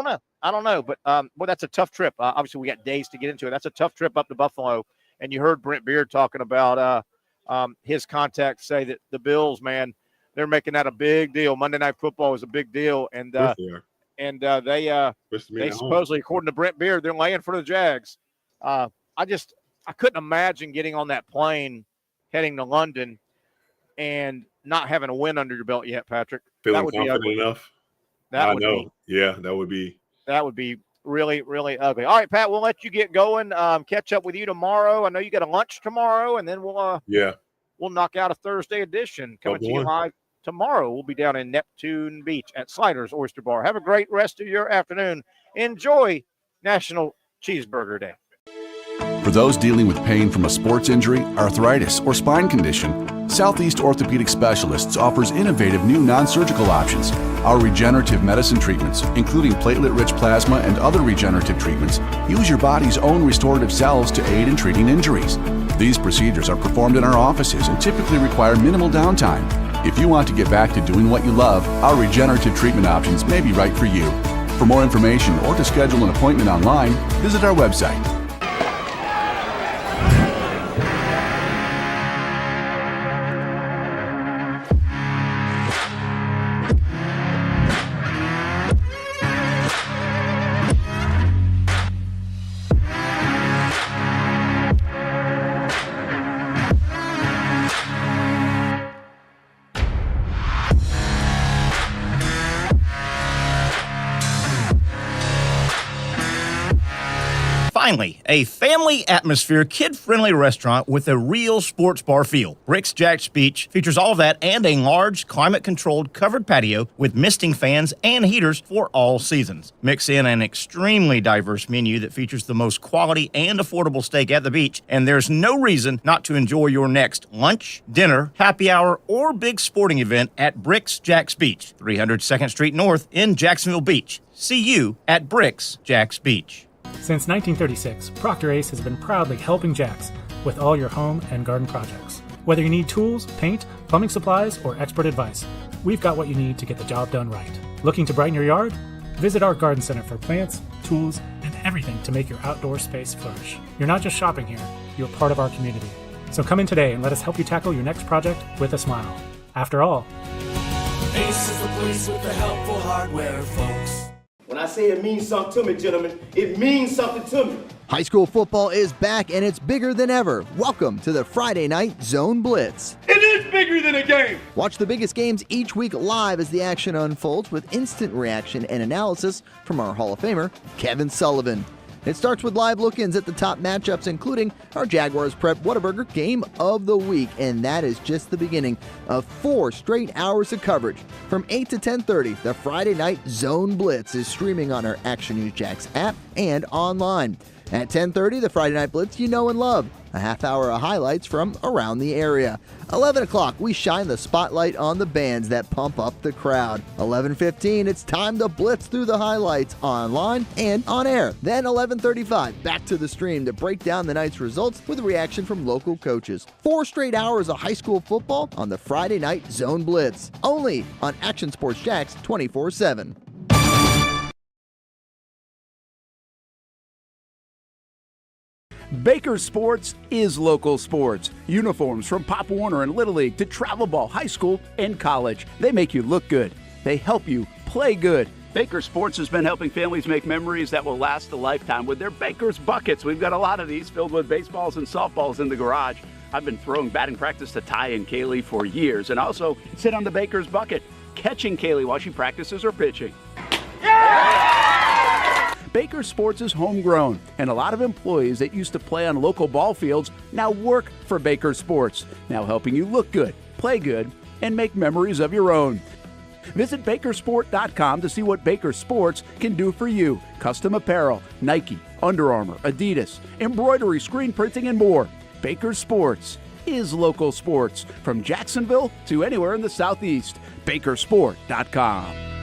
don't know, but well, that's a tough trip. Obviously, we got days to get into it. That's a tough trip up to Buffalo, and you heard Brent Beaird talking about his contacts say that the Bills, man, they're making that a big deal. Monday Night Football is a big deal, and they supposedly, according to Brent Beaird, they're laying for the Jags. I couldn't imagine getting on that plane heading to London and not having a win under your belt yet, Patrick. Feeling confident enough? I know. Yeah, that would be really, really ugly. All right, Pat, we'll let you get going. Catch up with you tomorrow. I know you got a lunch tomorrow, and then we'll knock out a Thursday edition coming to you live tomorrow. We'll be down in Neptune Beach at Sliders Oyster Bar. Have a great rest of your afternoon. Enjoy National Cheeseburger Day. For those dealing with pain from a sports injury, arthritis, or spine condition, Southeast Orthopedic Specialists offers innovative new non-surgical options. Our regenerative medicine treatments, including platelet-rich plasma and other regenerative treatments, use your body's own restorative cells to aid in treating injuries. These procedures are performed in our offices and typically require minimal downtime. If you want to get back to doing what you love, our regenerative treatment options may be right for you. For more information or to schedule an appointment online, visit our website. Finally, a family atmosphere, kid-friendly restaurant with a real sports bar feel. Bricks Jax Beach features all of that and a large, climate-controlled covered patio with misting fans and heaters for all seasons. Mix in an extremely diverse menu that features the most quality and affordable steak at the beach, and there's no reason not to enjoy your next lunch, dinner, happy hour, or big sporting event at Bricks Jax Beach, 300 2nd Street North in Jacksonville Beach. See you at Bricks Jax Beach. Since 1936, Procter Ace has been proudly helping Jax with all your home and garden projects. Whether you need tools, paint, plumbing supplies, or expert advice, we've got what you need to get the job done right. Looking to brighten your yard? Visit our garden center for plants, tools, and everything to make your outdoor space flourish. You're not just shopping here, you're part of our community. So come in today and let us help you tackle your next project with a smile. After all, Ace is the place with the helpful hardware, folks. When I say it means something to me, gentlemen, it means something to me. High school football is back and it's bigger than ever. Welcome to the Friday Night Zone Blitz. It is bigger than a game. Watch the biggest games each week live as the action unfolds with instant reaction and analysis from our Hall of Famer, Kevin Sullivan. It starts with live look-ins at the top matchups, including our Jaguars Prep Whataburger Game of the Week, and that is just the beginning of 4 straight hours of coverage. From 8 to 10:30, the Friday Night Zone Blitz is streaming on our Action News Jax app and online. At 10:30, the Friday Night Blitz you know and love. A half hour of highlights from around the area. 11 o'clock, we shine the spotlight on the bands that pump up the crowd. 11:15, it's time to blitz through the highlights online and on air. Then 11:35, back to the stream to break down the night's results with a reaction from local coaches. 4 straight hours of high school football on the Friday Night Zone Blitz. Only on Action Sports Jax 24/7. Baker Sports is local sports. Uniforms from Pop Warner and Little League to travel ball, high school, and college. They make you look good. They help you play good. Baker Sports has been helping families make memories that will last a lifetime with their Baker's Buckets. We've got a lot of these filled with baseballs and softballs in the garage. I've been throwing batting practice to Ty and Kaylee for years and also sit on the Baker's Bucket, catching Kaylee while she practices her pitching. Baker Sports is homegrown, and a lot of employees that used to play on local ball fields now work for Baker Sports, now helping you look good, play good, and make memories of your own. Visit Bakersport.com to see what Baker Sports can do for you. Custom apparel, Nike, Under Armour, Adidas, embroidery, screen printing, and more. Baker Sports is local sports from Jacksonville to anywhere in the Southeast. Bakersport.com.